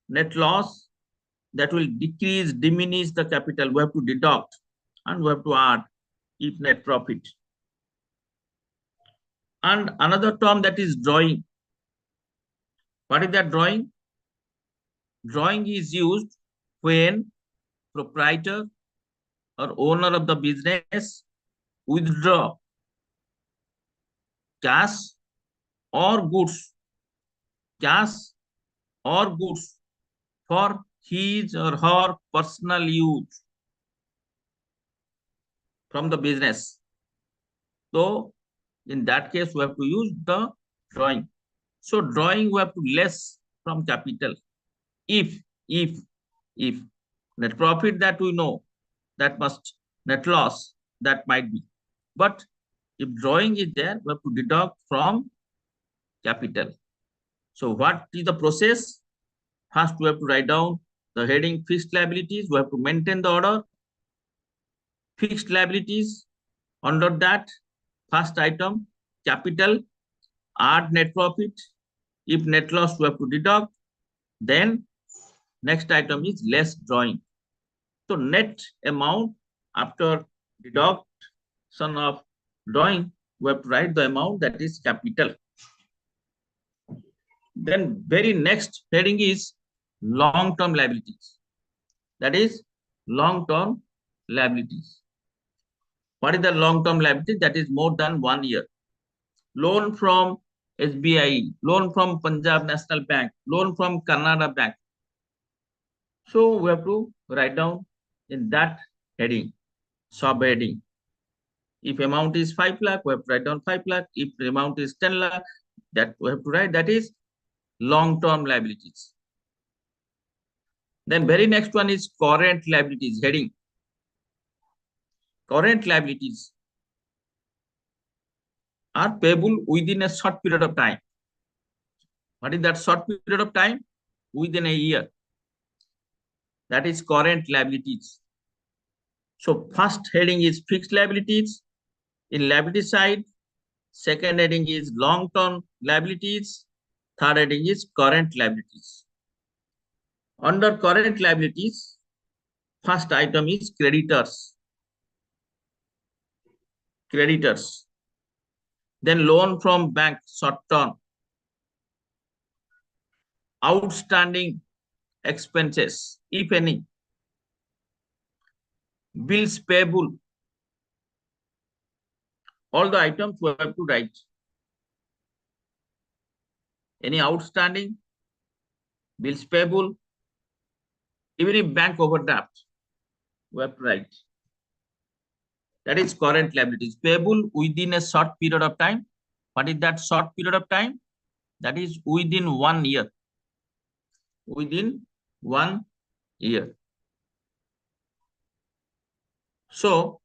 Net loss, that will decrease, diminish the capital. We have to deduct and we have to add if net profit. And another term, that is drawing. What is that drawing? Drawing is used when proprietor or owner of the business withdraw cash or goods, for his or her personal use from the business. So in that case, we have to use the drawing. So drawing, we have to less from capital. If net profit, that we know, that must, net loss, that might be. But if drawing is there, we have to deduct from capital. So what is the process? First, we have to write down the heading fixed liabilities. We have to maintain the order. Fixed liabilities. Under that, first item, capital, add net profit. If net loss, we have to deduct. Then next item is less drawing. So net amount after deduction of drawing, we have to write the amount, that is capital. Then very next heading is long-term liabilities. That is long-term liabilities. What is the long-term liability? That is more than 1 year. Loan from SBI, loan from Punjab National Bank, loan from Canara Bank. So we have to write down in that heading, subheading. If amount is 5 lakh, we have to write down 5 lakh. If the amount is 10 lakh, that we have to write, that is long-term liabilities. Then very next one is current liabilities, heading. Current liabilities are payable within a short period of time. What is that short period of time? Within a year. That is current liabilities. So first heading is fixed liabilities. In liability side, Second heading is long-term liabilities. Third heading is current liabilities. Under current liabilities, first item is creditors. Creditors. Then loan from bank, short term. Outstanding expenses, if any. Bills payable. All the items we have to write. Any outstanding, bills payable, even if bank overdraft, we have to write. That is current liabilities, payable within a short period of time. What is that short period of time? That is within 1 year. Within 1 year. So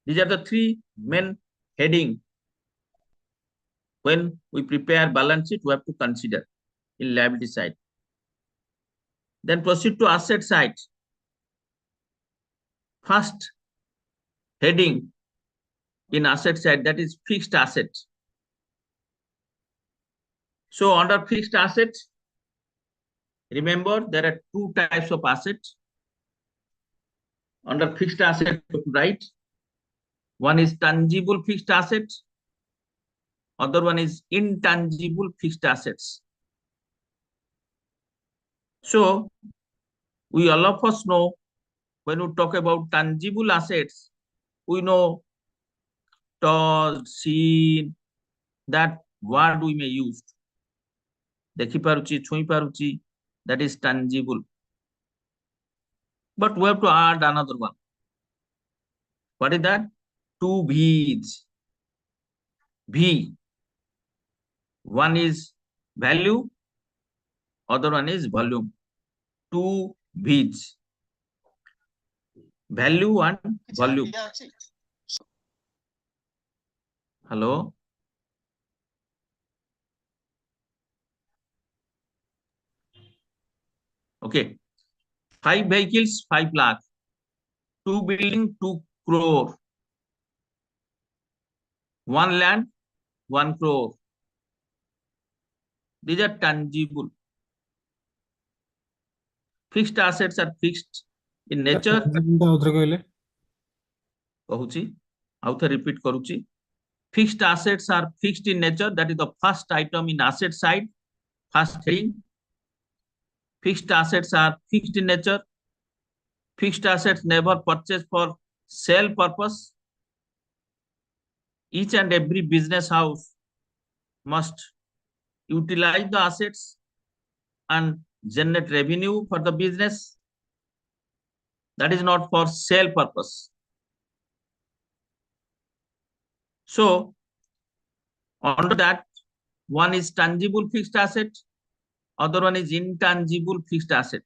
these are the three main heading. When we prepare balance sheet, we have to consider in liability side. Then proceed to asset side. First heading in asset side, that is fixed asset. So under fixed asset, remember there are two types of assets. Under fixed asset, right? One is tangible fixed assets. Other one is intangible fixed assets. So we all of us know when we talk about tangible assets, we know touch, seen, that word we may use. Dekhi paruchi, chui paruchi, that is tangible. But we have to add another one. What is that? Two V's. V. One is value, other one is volume. Two V's. Value and volume. Hello? Okay. 5 vehicles, 5 lakh. 2 building, 2 crore. 1 land, 1 crore. These are tangible. Fixed assets are fixed in nature. Repeat karuchi. Fixed assets are fixed in nature. That is the first item in asset side. First heading. Fixed assets are fixed in nature. Fixed assets never purchased for sale purpose. Each and every business house must utilize the assets and generate revenue for the business. That is not for sale purpose. So under that, one is tangible fixed asset, other one is intangible fixed asset.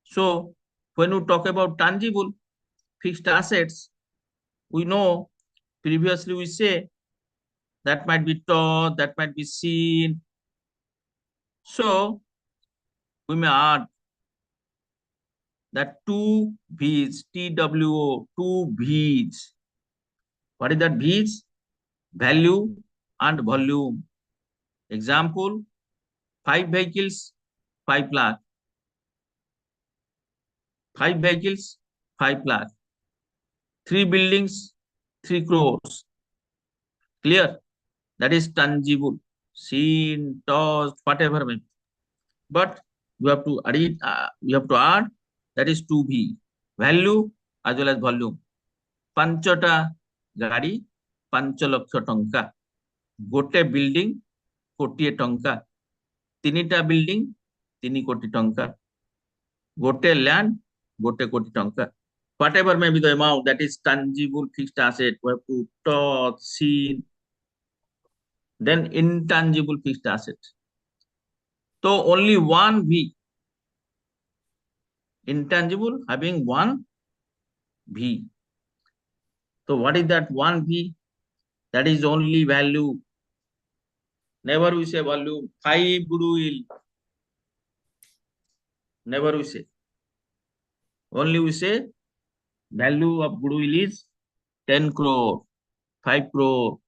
So when we talk about tangible fixed assets, we know previously we say that might be taught, that might be seen. So we may add that two V's, TWO, two V's. What is that V's? Value and volume. Example, 5 vehicles, 5 lakh. 5 vehicles, 5 lakh. 3 buildings, 3 crores. Clear? That is tangible. Seen, touched, whatever. But you have to add it, add, that is 2B. Value as well as volume. Panchota gari, 5 laksha tanga. Gote building, kotiye tanga. Tinita building, 3 koti tanga. Gote land, gote koti tanga. Whatever may be the amount, that is tangible fixed asset, we have to touch, see. Then intangible fixed asset. So only one V. Intangible having one V. So what is that one V? That is only value. Never we say value. 5 goodwill. Never we say. Only we say value of goodwill is 10 crore. 5 crore,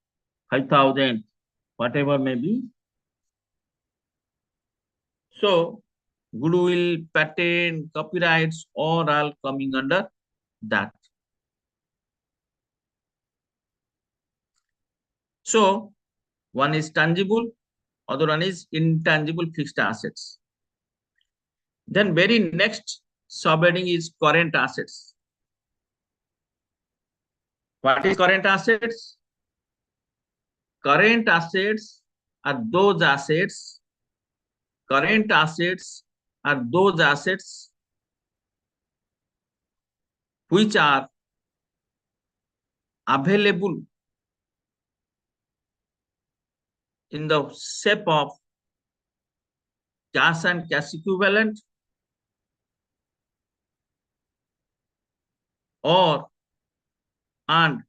5,000, whatever may be. So goodwill, patent, copyrights, all are coming under that. So one is tangible, other one is intangible fixed assets. Then very next subheading is current assets. What is current assets? Current assets are those assets. Current assets are those assets which are available in the shape of cash and cash equivalent, or and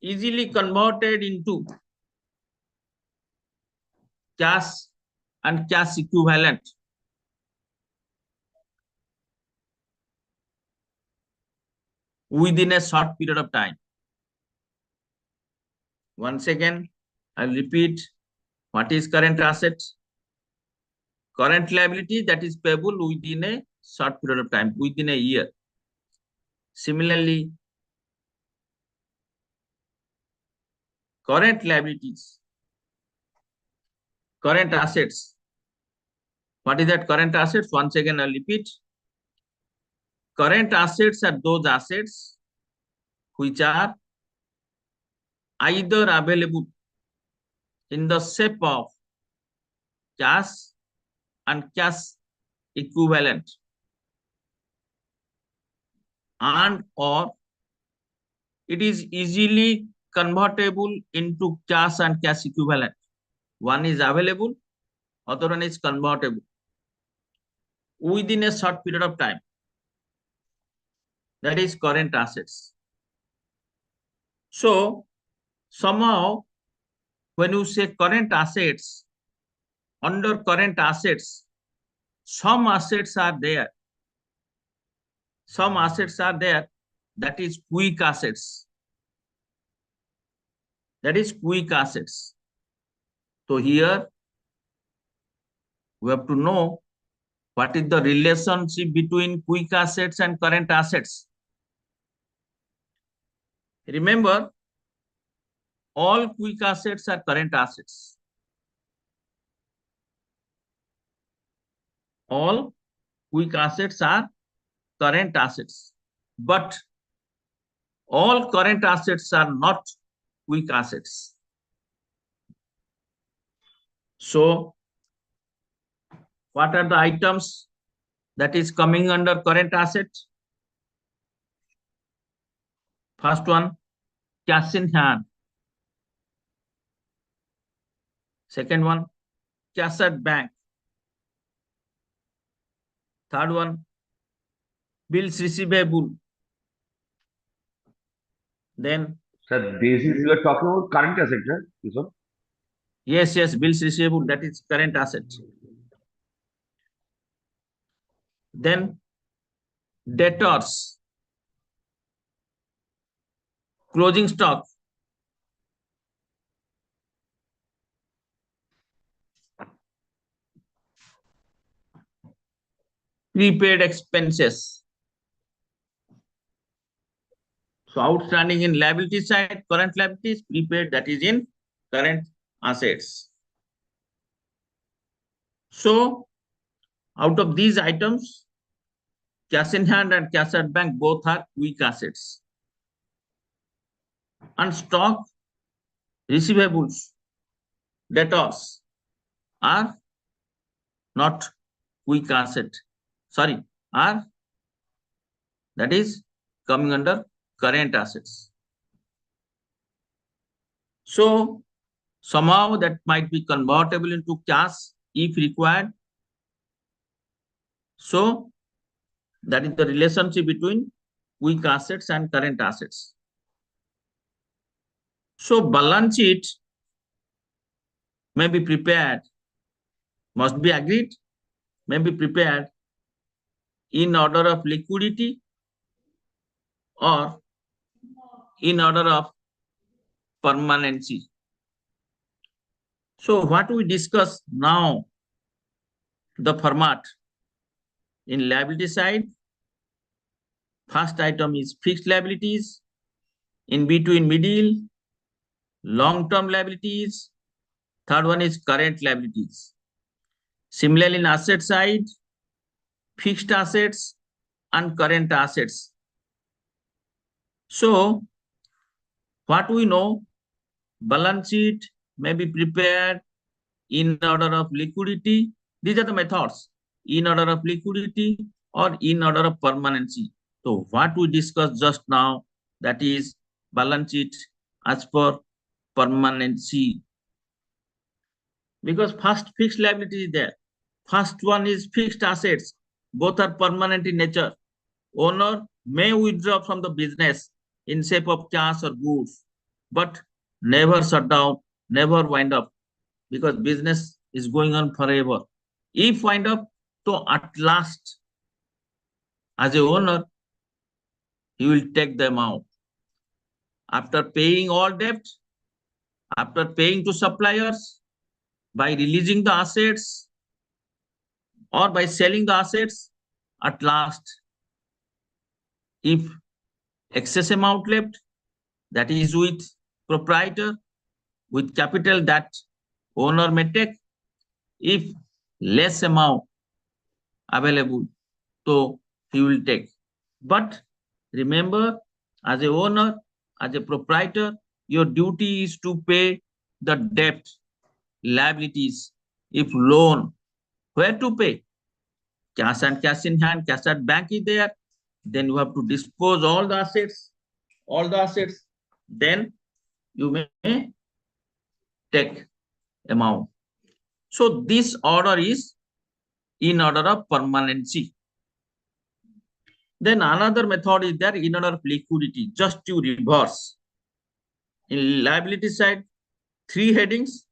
easily converted into cash and cash equivalent within a short period of time. Once again, I'll repeat, what is current asset? Current liability that is payable within a short period of time, within a year. Similarly, current liabilities, current assets. What is that current assets? Once again, I'll repeat. Current assets are those assets which are either available in the shape of cash and cash equivalent, and or it is easily convertible into cash and cash equivalent. One is available, other one is convertible within a short period of time. That is current assets. So somehow when you say current assets, under current assets, some assets are there. Some assets are there, that is quick assets. That is quick assets. So here we have to know what is the relationship between quick assets and current assets. Remember, all quick assets are current assets. All quick assets are current assets, but all current assets are not quick assets. So what are the items that is coming under current asset? First one, cash in hand. Second one, cash at bank. Third one, bills receivable. Then, sir, this is you are talking about current asset, right? This one? yes, bills receivable, that is current asset. Then debtors, closing stock, prepaid expenses. So outstanding in liability side, current liabilities, prepaid, that is in current assets. So out of these items, cash in hand and cash at bank both are quick assets. And stock, receivables, debtors are not quick asset. Sorry, are, that is coming under current assets. So somehow that might be convertible into cash if required. So that is the relationship between quick assets and current assets. So balance sheet may be prepared, must be agreed, may be prepared in order of liquidity or in order of permanency. So what we discuss now, the format in liability side, first item is fixed liabilities, in between middle, long-term liabilities, third one is current liabilities. Similarly, in asset side, fixed assets and current assets. So what we know, balance sheet may be prepared in order of liquidity. These are the methods, in order of liquidity or in order of permanency. So what we discussed just now, that is balance sheet as per permanency. Because first fixed liability is there. First one is fixed assets. Both are permanent in nature. Owner may withdraw from the business in shape of cash or goods, but never shut down, never wind up, because business is going on forever. If wind up, so at last, as a owner, he will take them out. After paying all debt, after paying to suppliers, by releasing the assets, or by selling the assets, at last, if excess amount left, that is with proprietor, with capital that owner may take. If less amount available, so he will take. But remember, as a owner, as a proprietor, your duty is to pay the debt, liabilities. If loan, where to pay? Cash and cash in hand, cash at bank is there. Then you have to dispose all the assets, then you may take amount. So this order is in order of permanency. Then another method is there, in order of liquidity, just to reverse. In liability side, 3 headings,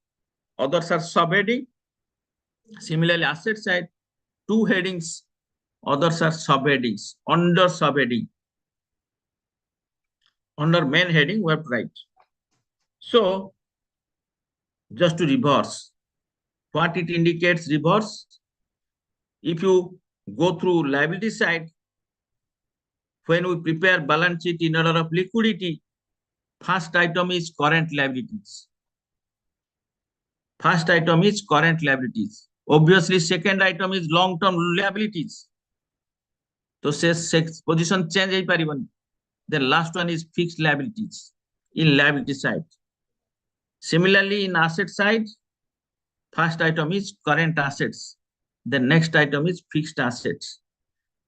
others are subheading. Similarly, asset side, 2 headings, others are subheadings, under subheading. Under main heading, we have to write. So, just to reverse, what it indicates reverse? If you go through liability side, when we prepare balance sheet in order of liquidity, first item is current liabilities. First item is current liabilities. Obviously, second item is long-term liabilities. So, position change. The last one is fixed liabilities in liability side. Similarly, in asset side, first item is current assets. The next item is fixed assets.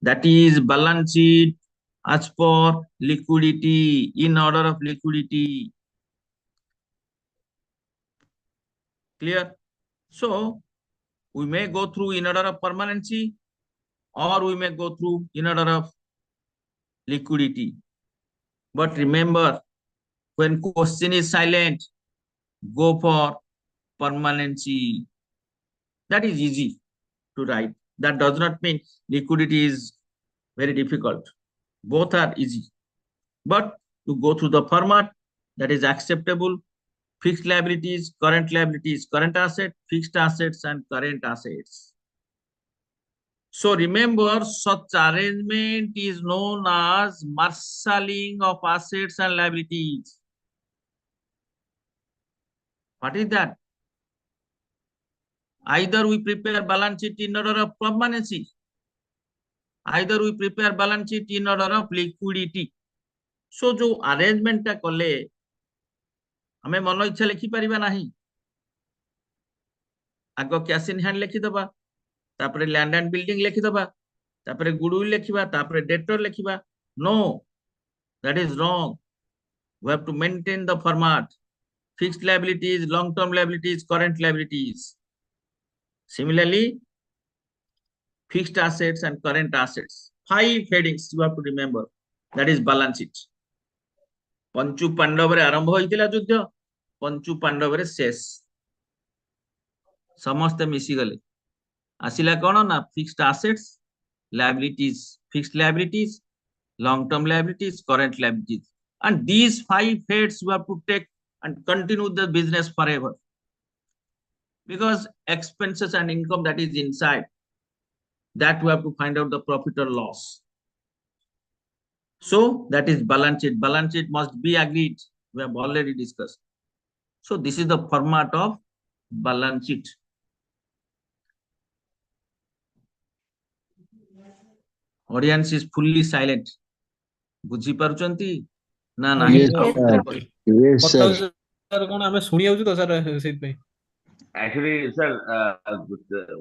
That is balance sheet as per liquidity, in order of liquidity. Clear? So, we may go through in order of permanency, or we may go through in order of liquidity. But remember, when question is silent, go for permanency. That is easy to write. That does not mean liquidity is very difficult. Both are easy. But to go through the format that is acceptable, fixed liabilities, current asset, fixed assets, and current assets. So remember, such arrangement is known as marshalling of assets and liabilities. What is that? Either we prepare balance sheet in order of permanency, either we prepare balance sheet in order of liquidity. So जो arrangement टा कले हमें मन इच्छा लिखि परिबा नाही. आगो cash in hand लिखि दबा, तापरे लैंड एंड बिल्डिंग लिखि दबा, तापरे गुडविल लिखिबा, तापरे debtor लिखिबा. No, that is wrong. We have to maintain the format. Fixed liabilities, long-term liabilities, current liabilities. Similarly, fixed assets and current assets. 5 headings you have to remember. That is balance sheet. पंचु पांडव आरंभ होइतिला युद्ध, पंचु पांडव शेष. समस्ते मिसी गले. आसिला कोन ना fixed assets, liabilities, fixed liabilities, long term liabilities, current liabilities, and these 5 heads you have to take and continue the business forever. Because expenses and income that is inside, that we have to find out the profit or loss. So that is balance sheet. Balance sheet must be agreed. We have already discussed. So this is the format of balance sheet. Audience is fully silent. बुझी पारुचंती ना नाही Yes, sir. Sir कोन हमें सुनी आउछु तो sir सेत पे Actually, sir,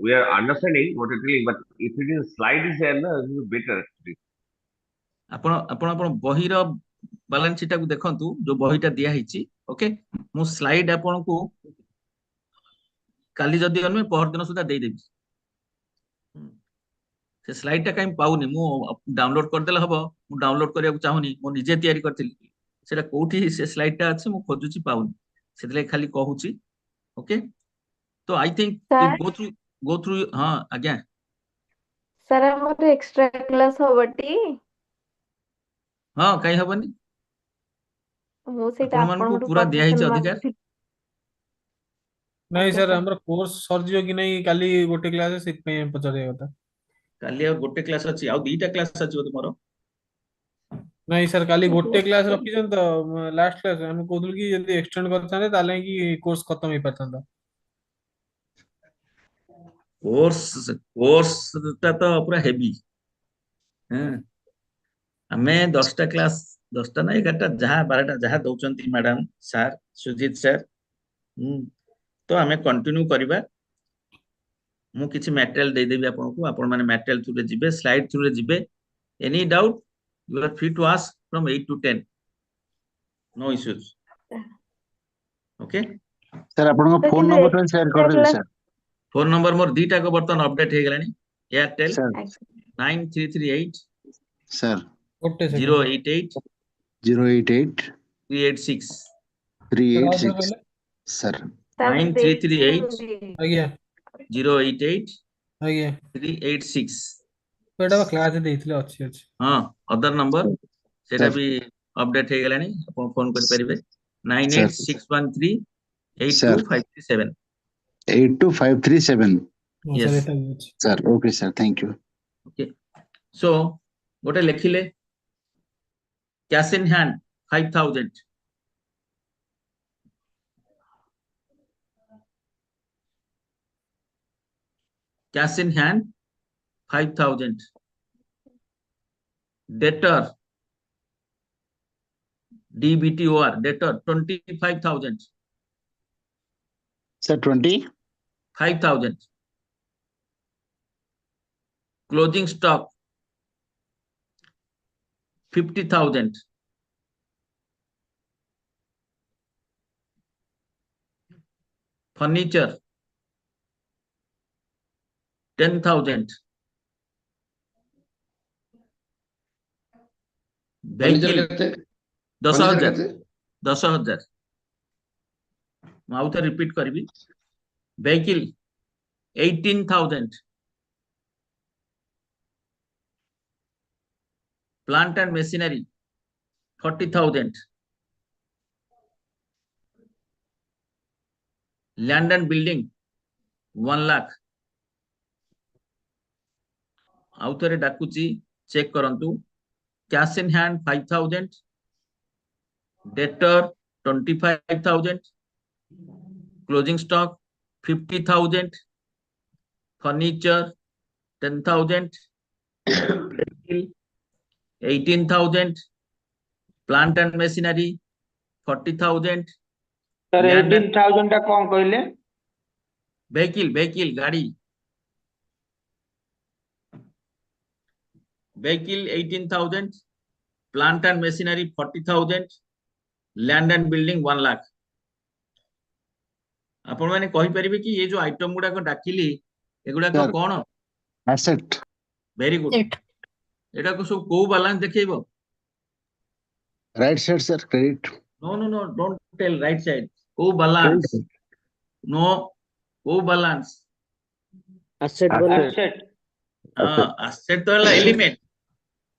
we are understanding what it is, but if it is slide is there, no, it is better actually. आपण आपण आपण बही रो बैलेंस शीट को देखंतु जो बहीटा दिया हिची ओके मु स्लाइड आपण को काली जदी अनमे पहर दिन सुधा दे देबी से स्लाइड टा काई पाउनी मु डाउनलोड कर देला हबो मु डाउनलोड करिया को चाहुनी मु निजे तयारी करथिली सेटा कोठी से स्लाइड टा अछि मु खोजुची पाउनी सेतले खाली कहूची ओके तो I think you go through हां आज्ञा सर हमर एक्स्ट्रा क्लास होबटी हां काई हबनी मो सेटा आपण मन को पूरा दिया हिच अधिकार नहीं सर हमर कोर्स सरजियो कि नहीं काली गोटे क्लास सेत पे पचरे होता काली गोटे क्लास अछि आ दुईटा क्लास अछि तुमरो नहीं सर काली गोटे क्लास रखिछन तो लास्ट क्लास हम कोदुल की यदि एक्सटेंड करथाने ताले की कोर्स खत्म ही परथांदा कोर्स ता तो पूरा हेवी हैं हमें 10टा क्लास 10टा ना 11टा जहां 12टा जहां दउचंती मैडम सर सुजीत सर तो हमें कंटिन्यू करबा मु किछि मटेरियल दे देबी आपन को आपन माने मटेरियल थ्रू रे जिबे स्लाइड थ्रू रे जिबे any doubt you are free to ask from 8 to 10 no issues okay sir आपन को फोन नंबर तो शेयर कर देबे सर फोन नंबर मोर दीटा को बर्तन अपडेट हे गेलानी एयरटेल 9338 सर 088 088 386 386 सर 9338 आज्ञा 088 आज्ञा 386 बेटा क्लास देइथिले अछि अछि हां अदर नंबर सेटा भी अपडेट हे गेलानी अपन फोन कर परिबे 98613 82537 82537 yes sir okay sir thank you okay so गोटे लिखिले cash in hand 5000 cash in hand 5000 debtor DBTOR debtor 25000 sir 5000 closing stock 50,000 furniture 10,000 vehicle 10,000 10,000 मैं आउथे रिपीट करबी vehicle 18,000 plant and machinery 40,000 land and building 1 lakh आउथरे डाकुची check करंतु cash in hand 5,000 debtor 25,000 closing stock 50,000 furniture 10,000 18,000 plant and machinery 40,000 sir 18,000 टा कोन कहले vehicle गाड़ी vehicle 18,000 plant and machinery 40,000 land and building 1 lakh आपण माने कहि परिबे कि ये जो आइटम गुडा को डाकिली एगुडा को कोन asset वेरी गुड एटा को सब को balance देखैबो right side sir credit no don't tell right side को बैलेंस नो को बैलेंस asset asset तो element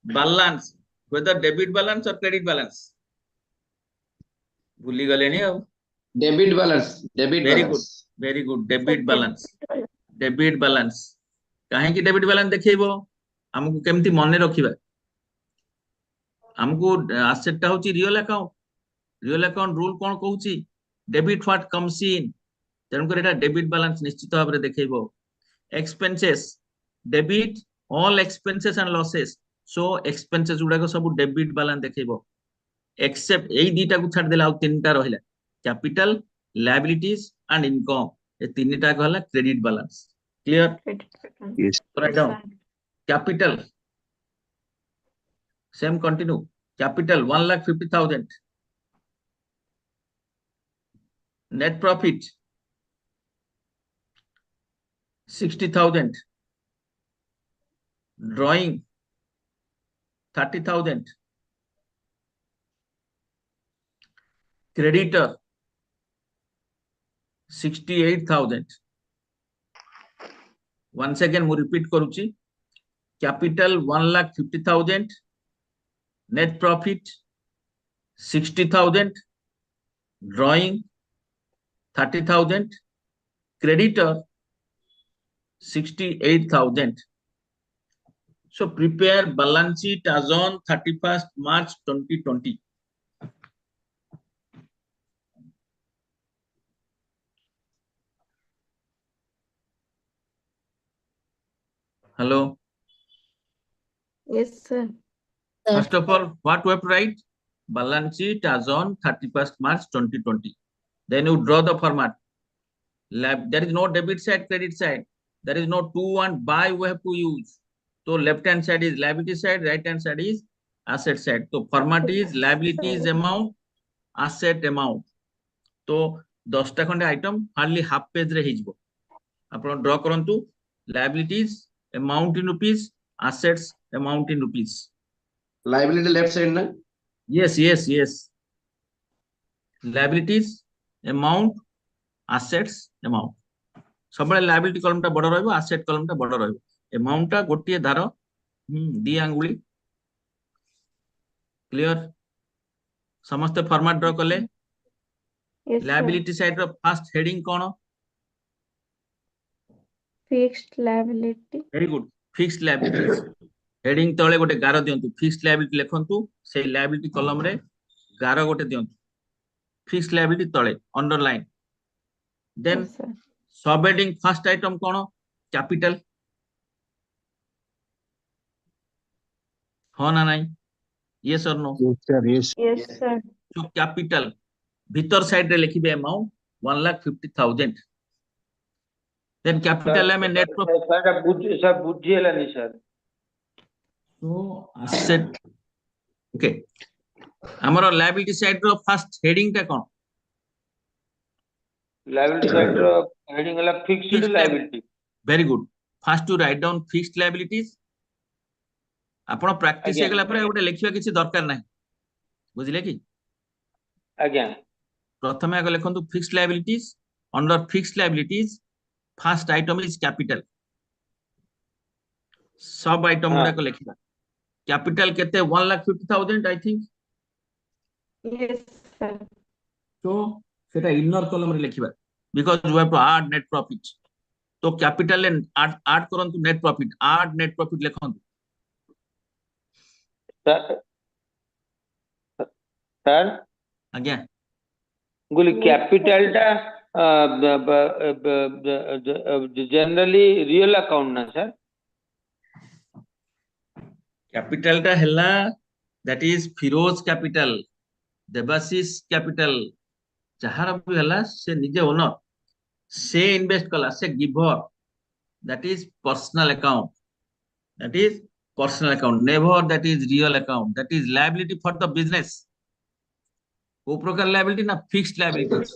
balance whether debit balance or credit balance भूली गलेनी अब debit balance debit balance very good debit balance काहे debit balance देखैबो हमकु केमती मने रखिबा हमकु एसेट टा होची रियल अकाउंट रूल कोन कहूची डेबिट व्हाट कम्स इन तेणु कर एटा डेबिट बैलेंस निश्चित भाव रे देखैबो expenses debit all expenses and losses so expenses गुडा को सब डेबिट बैलेंस देखैबो एक्सेप्ट एई दीटा को छाड़ देला आ तीनटा रहिला कैपिटल लायबिलिटीज एंड इनकम ए तीनटा कहला credit balance clear Yes. Write down capital same continue capital 1,50,000 net profit 60,000 drawing 30,000 creditor 68,000 once again mu repeat karuchi capital 1,50,000 net profit 60,000 drawing 30,000 creditor 68,000 so prepare balance sheet as on 31st March 2020 hello Yes, sir. first of all what we have to write balance sheet as on 31st March 2020 then you draw the format there is no debit side credit side there is no to and buy we have to use so left hand side is liability side right hand side is asset side so format is liabilities amount asset amount तो 10टा खंडे item hardly half page रे हिजबो आपण draw करंतु liabilities amount in rupees assets amount in rupees liability left side ना yes liabilities amount assets amount सबले liability column टा बड़ रहइबो asset column टा बड़ रहइबो अमाउंट टा गोटिए धार दी आंगुली क्लियर समस्त फॉर्मेट ड्रा कले Yes, sir. लायबिलिटी साइड रो फर्स्ट हेडिंग कोन Fixed liability. Very good fixed liabilities heading तळे गोटे गार दियंतु फिक्स्ड लायबिलिटी लेखंतु से लायबिलिटी कॉलम रे गार गोटे दियंतु फिक्स्ड लायबिलिटी तळे underline then Yes, sir. Sub heading first item कोन कैपिटल हो ना नहीं यस और no Yes, sir. Yes. Yes, sir. so capital भीतर साइड रे लिखिबे अमाउंट 1,50,000 then capital में net profit सर बुझी हेलानी सर so asset okay हमरो लायबिलिटी साइड रो फर्स्ट हेडिंग टा कोन लायबिलिटी साइड रो हेडिंग हला fixed liability very good first to write down fixed liabilities आपण प्रैक्टिस हे गला पर गोटे लिखिबा किछि दरकार नाही बुझिले कि आज्ञा प्रथमे आगे लिखंतु fixed liabilities under fixed liabilities first item is capital सब आइटम गुडा को लिखिबा कैपिटल केते 1,50,000 आई थिंक Yes, sir. तो सेटा इनर कॉलम रे लिखिबा because we have to add net profit तो कैपिटल ले ऐड करंतु net profit add net profit लिखंतु सर आज्ञा गुली कैपिटल टा जनरली रियल अकाउंट ना सर कैपिटल टा हला that is Firoz capital Debashish capital जहार भी हला से निजे ओनर से इन्वेस्ट कला से giver that is personal account that is personal account never that is real account that is liability for the business को प्रकार लायबिलिटी ना फिक्स्ड लायबिलिटीज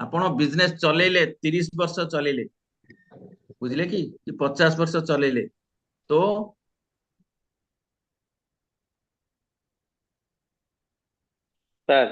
आपण बिजनेस चलेले 30 वर्ष चलेले बुझले कि 50 वर्ष चलेले तो सर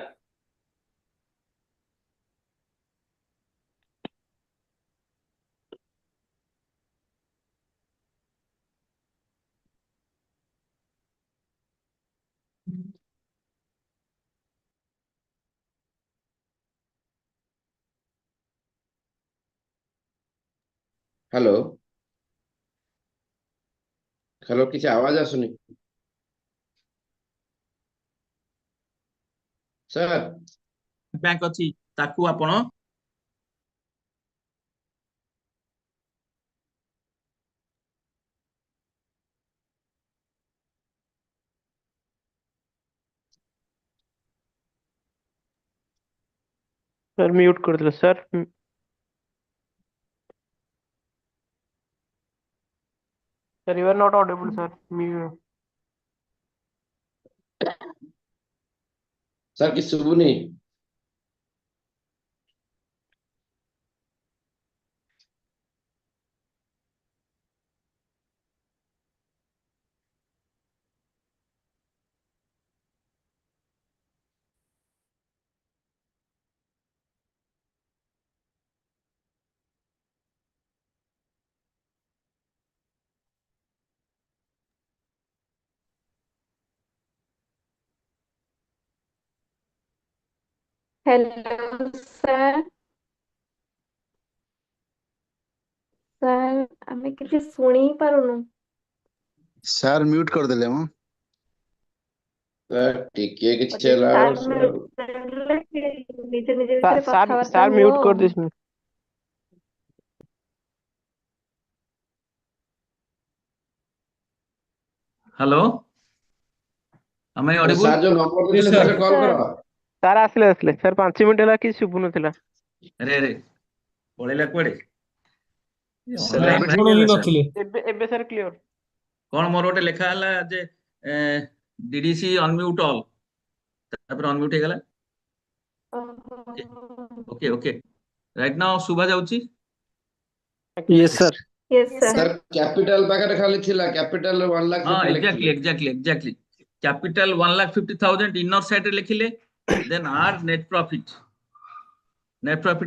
हेलो हेलो किसी आवाज आसुनी सर बैंक अछि ताकू आपण सर म्यूट कर दिला sir sir you are not audible sir sir कि शुभुनी हेलो सर सर आमे किसी सुनी ही पारुनु सर म्यूट कर देले हम सर टिके कि बोले चला सर सर निजे निजे भितर कथबार्ता सर हुओ म्यूट कर दिस हेलो am I अरे audible सर जो नंबर Yes, देले sir. सर कॉल करो सर आसले आसले सर 5 मिनिट ହେଲା କି ଶୁଭୁନଥିଲା अरे अरे पळेला कुआडे सर ऑनलाइन अब भाई ଆପଣ ହିଁ गेला सर नଥିଲେ ଏବେ ଏବେ ସାର୍ କ୍ଲିୟର कोन मोर गोटे लेखा हला जे डीडीसी अनम्यूट ऑल तापर अनम्यूट हे गेला ओके ओके राइट नाउ सुबा जाउची yes sir yes sir sir capital पाखरे खाली थिला कैपिटल 1 लाख हां 50 एग्जैक्टली लिखिले exactly exactly capital 1,50,000 inner side रे लिखिले then our net profit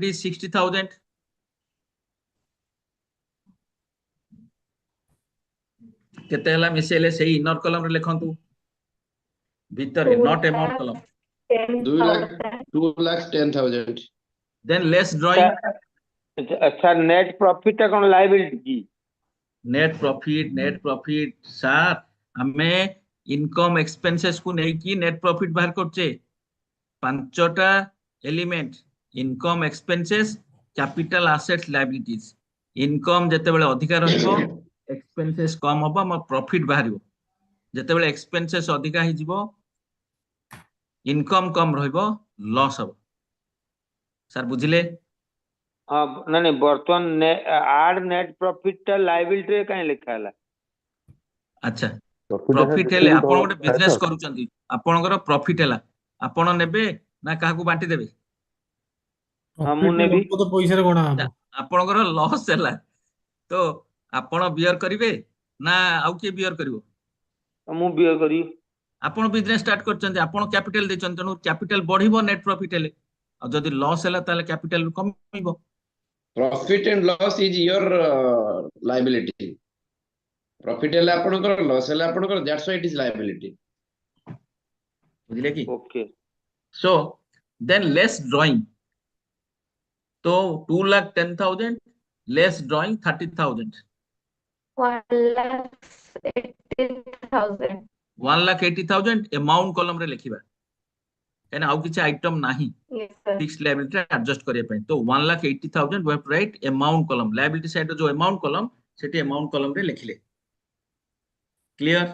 is 60,000 केते हला मिसेले सेही इनर कॉलम रे लिखंतु भीतर के not amount column 2 lakh 2 lakh 10,000 then less drawing अच्छा नेट प्रॉफिट टा कोन लायबिलिटी की नेट प्रॉफिट सर हमें इनकम एक्सपेंसेस को नहीं की नेट प्रॉफिट बाहर करचे पांचटा element income expenses capital assets liabilities income जते बेले अधिका रहइबो एक्सपेंसेस कम होबो म प्रॉफिट बाहरिबो जते बेले एक्सपेंसेस अधिका हि जिवो इनकम कम रहइबो लॉस होबो सर बुझिले हां नहीं नहीं वर्तमान आड नेट प्रॉफिट टा लायबिलिटी रे काहे लिखा हला अच्छा प्रॉफिट हेले आपण गोटे बिजनेस करूचंती आपणकर प्रॉफिट हेला आपण नेबे ना काहाकू बांटी देबे हां मु प्रॉफिट नेबी हमको तो पैसा रे गणा हबो ଆପଣଙ୍କର ଲସ୍ ହେଲା ତ ଆପଣ ବିୟର କରିବେ ନା ଆଉ କିଏ ବିୟର କରିବ मु बियर करी ଆପଣ ବିଜନେସ ଷ୍ଟାର୍ଟ କରିଛନ୍ତି ଆପଣ କ୍ୟାପିଟାଲ ଦେଇଛନ୍ତି ତେଣୁ କ୍ୟାପିଟାଲ ବଢିବ ନେଟ୍ ପ୍ରଫିଟ ହେଲେ ଆଉ ଯଦି ଲସ୍ ହେଲା ତାହେଲେ କ୍ୟାପିଟାଲ କମିବ profit and loss is your liability profit हेला आपनकर लॉस हेला आपनकर that's why it is liability बुझिले कि okay so then less drawing तो 2,10,000 लेस ड्राइंग 30,000 1,80,000 1,80,000 अमाउंट कॉलम रे लिखिबा कहना आउ किछ आइटम नाही yes sir fixed liability adjust करिया पय तो 1,80,000 we have to write amount column liability side जो अमाउंट कॉलम सेठी अमाउंट कॉलम रे लिखिले clear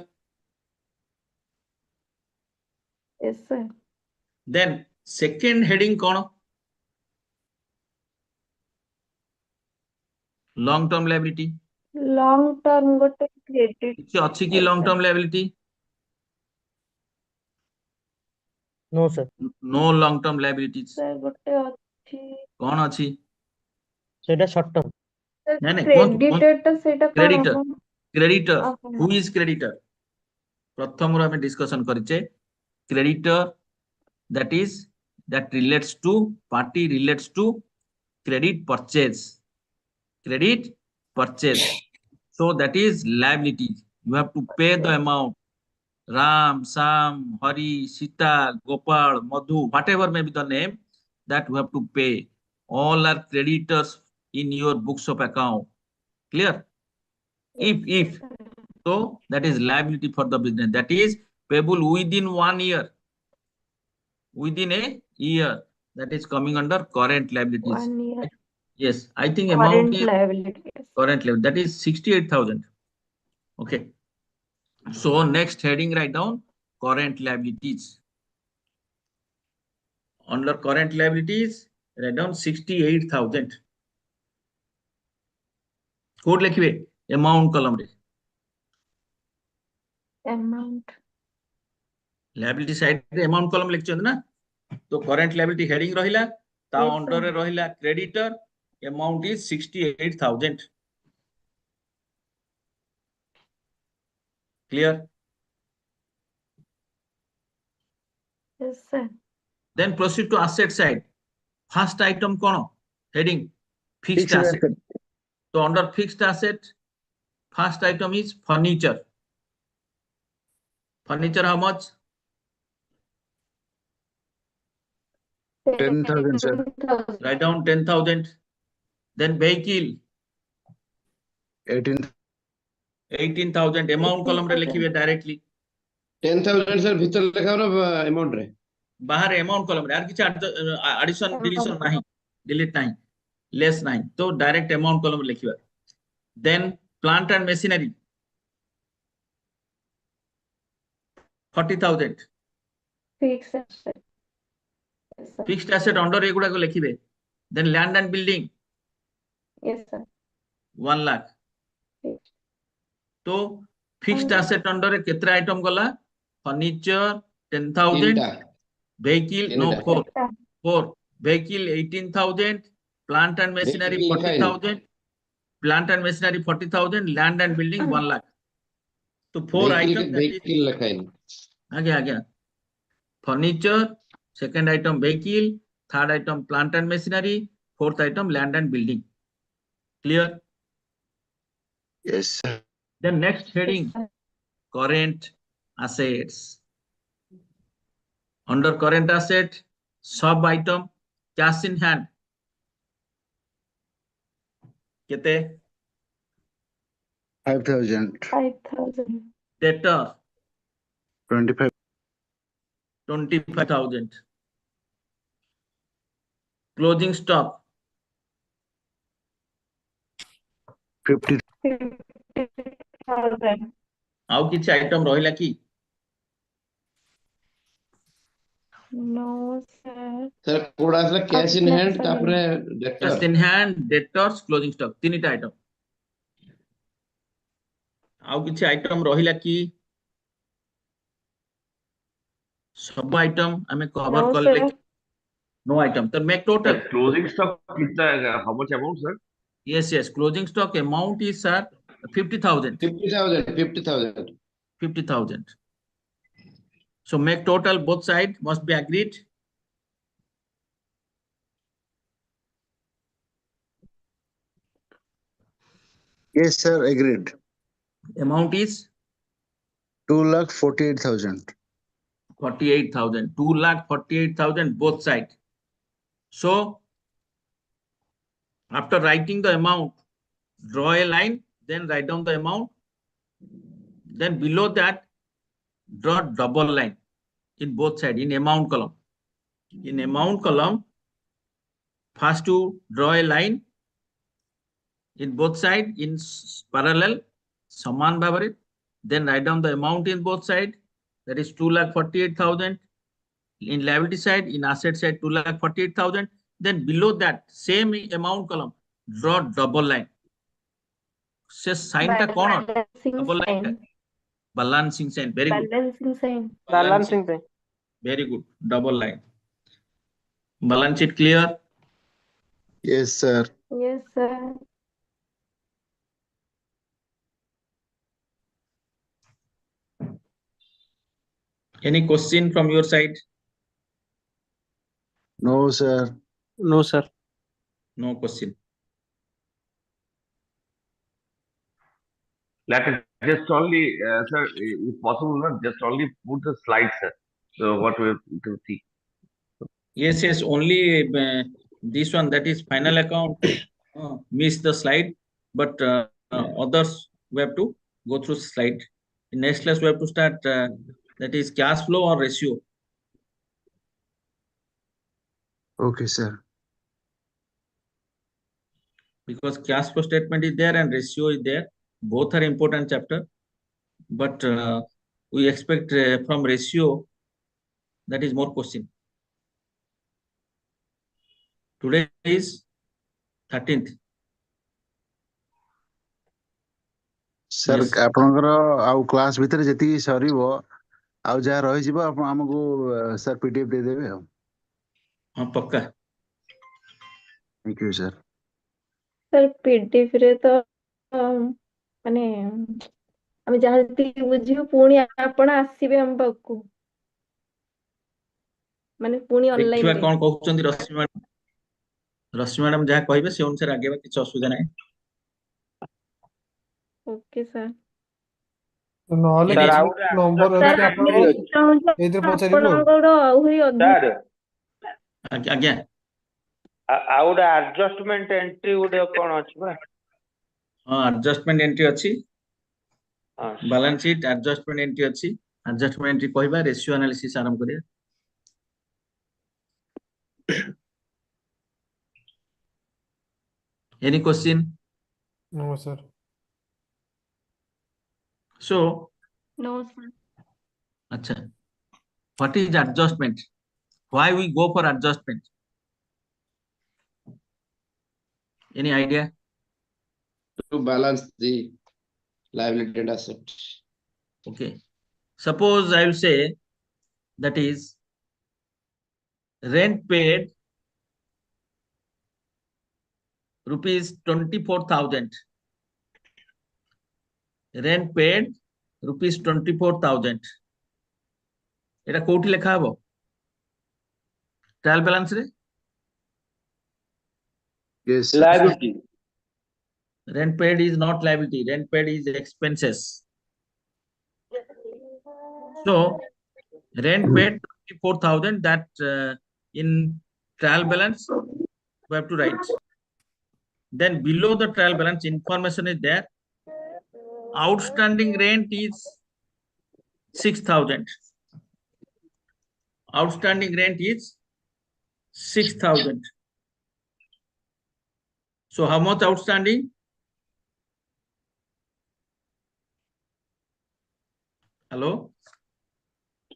yes sir then second heading कोन long term liability long term गोटे क्रेडिट किछ अछि कि long term liability no sir no long term liabilities sir गोटे अछि कोन अछि सेटा शॉर्ट टर्म सर नहीं नहीं क्रेडिटर टा सेटा कोन क्रेडिटर हबो creditor okay who is creditor प्रथम रो हमें डिस्कशन करिचे creditor that is that relates to party relates to credit purchase so that is liability you have to pay the amount ram sam hari sita gopal madhu whatever may be the name that you have to pay all are creditors in your books of account Clear? If so, that is liability for the business. That is payable within 1 year. Within a year, that is coming under current liabilities. 1 year. Yes, I think amount Current is liability. Yes. current level. That is 68,000. Okay. So next heading, write down current liabilities. Under current liabilities, write down 68,000. Code लिखिए amount column रे. Amount. Liability side रे amount column लिखछन ना. तो current liability heading रहिला. ता Yes, under sir. रे रहिला creditor. Amount is 68,000. Clear? Yes, sir. Then proceed to asset side. First item kono? Heading fixed asset. So under fixed asset, first item is furniture. Furniture how much? 10,000, sir. 10,000. Write down 10,000. Then vehicle 18. 18,000. Amount column रे लिखिए directly. 10,000 sir ভিতর লেখা হলো amount রে बाहर amount column रे यार किसी addition deletion नहीं, delete नहीं, less नहीं, तो direct amount column रे लिखिए. Then plant and machinery 40,000. Fixed asset. Yes, sir. Fixed asset under एगुड़ा को लिखिए. Then land and building Yes, sir. 1 lakh. Fixed. तो fixed asset under रे कितना item गला? Furniture 10,000. তিনটা Vehicle no তিনটা 4. Vehicle 18,000. Plant and machinery Vehicle লেখাই নেই। 40,000. Plant and machinery 40,000. Land and building 1 lakh. तो 4 items. vehicle লেখাই নেই आगे furniture, second item vehicle, third item plant and machinery, fourth item land and building. Clear? Yes, sir. Then next heading, Yes, sir. current assets. Under current asset, sub item cash in hand. कितने? 5,000. 5,000. Debtor 25. 25,000. Closing stock 50. 50,000. आउ किसी item रहिला की? No, sir. sir କୋଡା ଆସିଲା cash in hand ତାପରେ debtor Cash in hand, debtors, closing stock. तीनटा item. आउ किसी item रहिला की? सब item हमें cover No, कर sir. ले. No item. तो make total. Closing stock कितना how much amount, sir? Yes. Closing stock amount is, sir, 50,000. 50,000 50,000. So make total, both sides must be agreed. Yes, sir. Agreed. Amount is 2,48,000. 48,000. 2,48,000 both sides. So after writing the amount, draw a line, then write down the amount. Then below that, draw double line in both sides in amount column. In amount column, first to draw a line in both sides in parallel, saman bhavare. Then write down the amount in both sides. That is 2,48,000. In liability side, in asset side, 2,48,000. Then below that, same amount column, draw double line. Se sign ta कौन? Balancing Double line. sign. Balancing sign. Very good. Balancing sign. Balancing sign. Very good. Double line. Balance sheet clear? Yes, sir. Yes, sir. Any question from your side? No, sir. No, sir. No question. Let us just only, sir, if possible, not just only put the slides, sir. So what we have to see. Yes. Only this one, that is final account. Miss the slide, but others we have to go through slide. In next class we have to start that is cash flow or ratio. Okay, sir. Because cash flow statement is there and ratio is there. Both are important chapter, but we expect from ratio that is more question. Today is 13th. Sir Yes. ଆପଣଙ୍କର ଆଉ class ଭିତରେ ଯେତିକି ସରିବ ଆଉ ଯାହା ରହିଯିବ ଆପଣ ଆମକୁ ସାର୍ PDF ଦେଇଦେବେ ଆଉ। हाँ पक्का। Thank you sir. Sir PDF रे तो माने ଆମେ ଯାହା ଯେତିକି ବୁଝିବୁ ପୁଣି ଆପଣ ଆସିବେ ଆମ ପାଖକୁ ମାନେ ପୁଣି ଅନଲାଇନ ଦେଖିବା ରେ କଣ କହୁଛନ୍ତି ରଶ୍ମି ମ୍ୟାଡାମ ଯାହା କହିବେ ସେ ଅନୁସାରେ ଆଗେଇବା, କିଛି ଅସୁବିଧା ନାହିଁ। ଓକେ ସାର୍ ନହେଲେ ସାର୍ କିଛି ଆଉ ଗୋଟେ ନମ୍ବର ସାର୍ ଅଛି ଆମେ ଆପଣଙ୍କର ଚାହୁଁଛୁ ଏଇଥିରେ ପଚାରିବୁ ଆଉ। ଆପଣଙ୍କର ଆହୁରି ଅଧିକ ସାର୍ ଆଜ୍ଞା ଆଉ ଗୋଟେ ଆଡଜଷ୍ଟମେଣ୍ଟ ଏଣ୍ଟ୍ରି ଗୋଟେ କଣ ଅଛି ବା? ହଁ ଆଡଜଷ୍ଟମେଣ୍ଟ ଏଣ୍ଟ୍ରି ଅଛି, ହଁ ବାଲାନ୍ସ ସିଟ୍ ଆଡଜଷ୍ଟମେଣ୍ଟ ଏଣ୍ଟ୍ରି ଅଛି। ଆଡଜଷ୍ଟମେଣ୍ଟ ଏଣ୍ଟ୍ରି କହିବା, ରେସିଓ ଆନାଲିସିସ୍ ଆରମ୍ଭ କରିବା। Any question? No sir. So, no sir acha, what is adjustment? Why we go for adjustment? Any idea? To balance the liability and asset. Okay. Suppose I will say that is rent paid rupees 24,000. Rent paid rupees 24,000. এটা কোଉଠି লেখা হবো? Trial balance রে? Yes sir. liability. Rent paid is not liability. Rent paid is expenses. So rent paid 24,000, that in trial balance we have to write. Then below the trial balance information is there. Outstanding rent is 6,000. Outstanding rent is 6,000. So how much outstanding? Hello?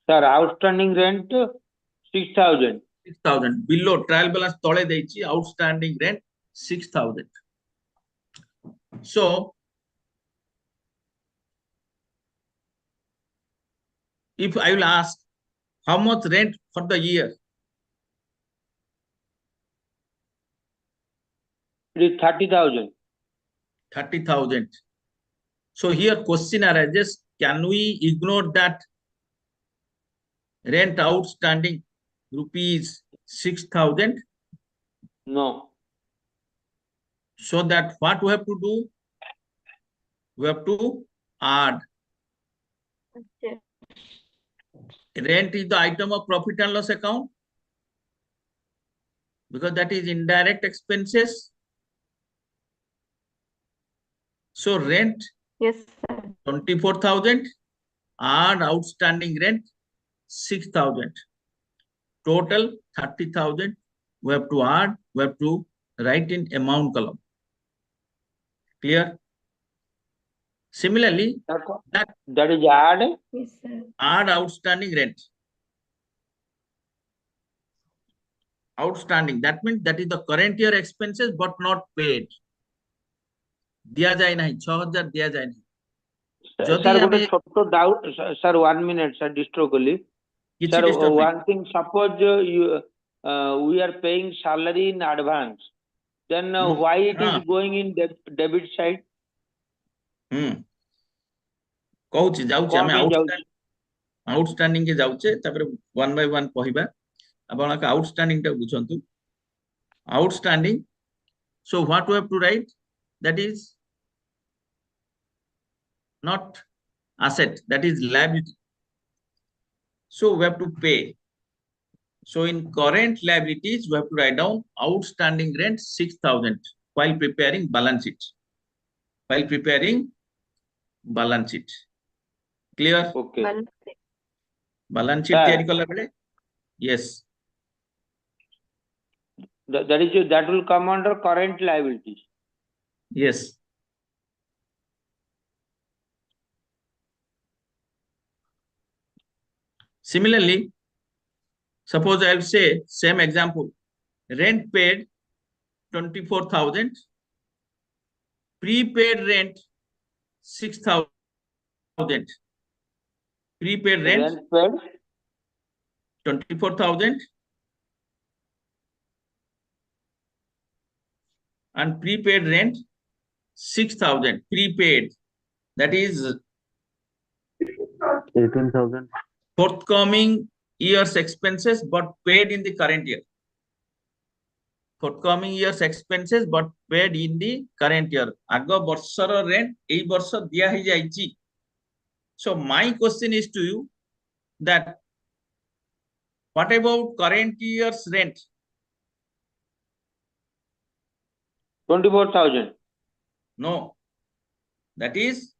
Sir, outstanding rent 6,000. 6,000. Below trial balance tole ଦେଇଛି outstanding rent 6,000. So if I will ask how much rent for the year? It is 30,000. 30,000. So here question arises, can we ignore that rent outstanding rupees 6,000? No. So that what we have to do? We have to add. Rent is the item of profit and loss account because that is indirect expenses. So rent, yes sir 24,000, add outstanding rent 6,000. Total 30,000. We have to add, we have to write in amount column. Clear? Similarly, That is add. yes sir add outstanding rent. Outstanding, that means that is the current year expenses but not paid. दिया जाए नहीं, 6,000 दिया जाए नहीं. Sir, ଗୋଟେ ଛୋଟ doubt, sir, 1 minute, sir, disturb kali. Sir, one thing, suppose we are paying salary in advance, then why it is going in debit side? କହୁଛି ଯାଉଛି ଆମେ outstanding के जाउचे, तापर one by one କହିବା. ଆପଣଙ୍କ outstanding ଟା ବୁଝନ୍ତୁ. Outstanding, so what we have to write? That is not asset, that is liability. So we have to pay. So in current liabilities, we have to write down outstanding rent 6,000 while preparing balance sheet. while preparing balance sheet. Clear? Okay. Balance sheet theory kala bele? Yes. That will come under current liabilities. Yes. Similarly, suppose I will say same example. Rent paid 24,000. Prepaid rent 6,000. Prepaid rent 24,000 and prepaid rent 6,000. Prepaid, that is 18,000. forthcoming year's expenses but paid in the current year. Forthcoming year's expenses but paid in the current year. Ago borsor rent ei borsor diya hi jaichi. So my question is to you that what about current year's rent? 24,000. No, that is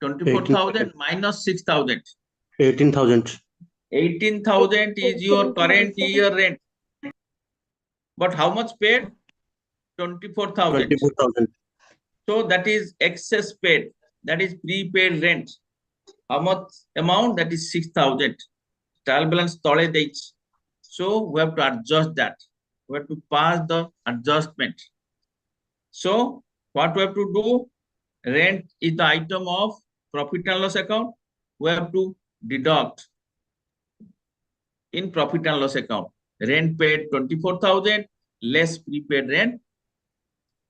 24,000 minus 6,000. 18,000. 18,000 is your current year rent. But how much paid? 24,000. 24,000. So that is excess paid. That is prepaid rent. How much amount? That is 6,000. Trial balance tole deich. So we have to adjust that. We have to pass the adjustment. So what we have to do? Rent is the item of profit and loss account. We have to deduct in profit and loss account. Rent paid 24,000 less prepaid rent.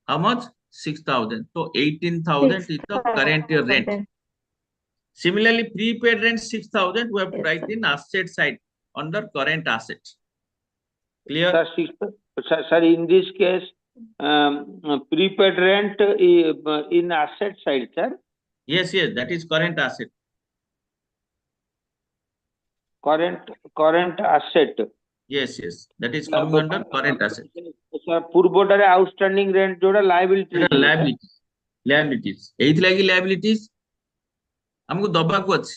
How much? 6,000. So 18,000 is the current year rent. Similarly, prepaid rent 6,000. We have to write in asset side under current asset. Clear? Sir, in this case, prepaid rent in asset side, sir. Yes, that is current asset. Current asset. Yes, that is coming under current asset. Sir, पूर्वटारे outstanding rent जोड़ा liability. Liabilities. Eighth लागी liabilities. हमको दबा को अच्छी.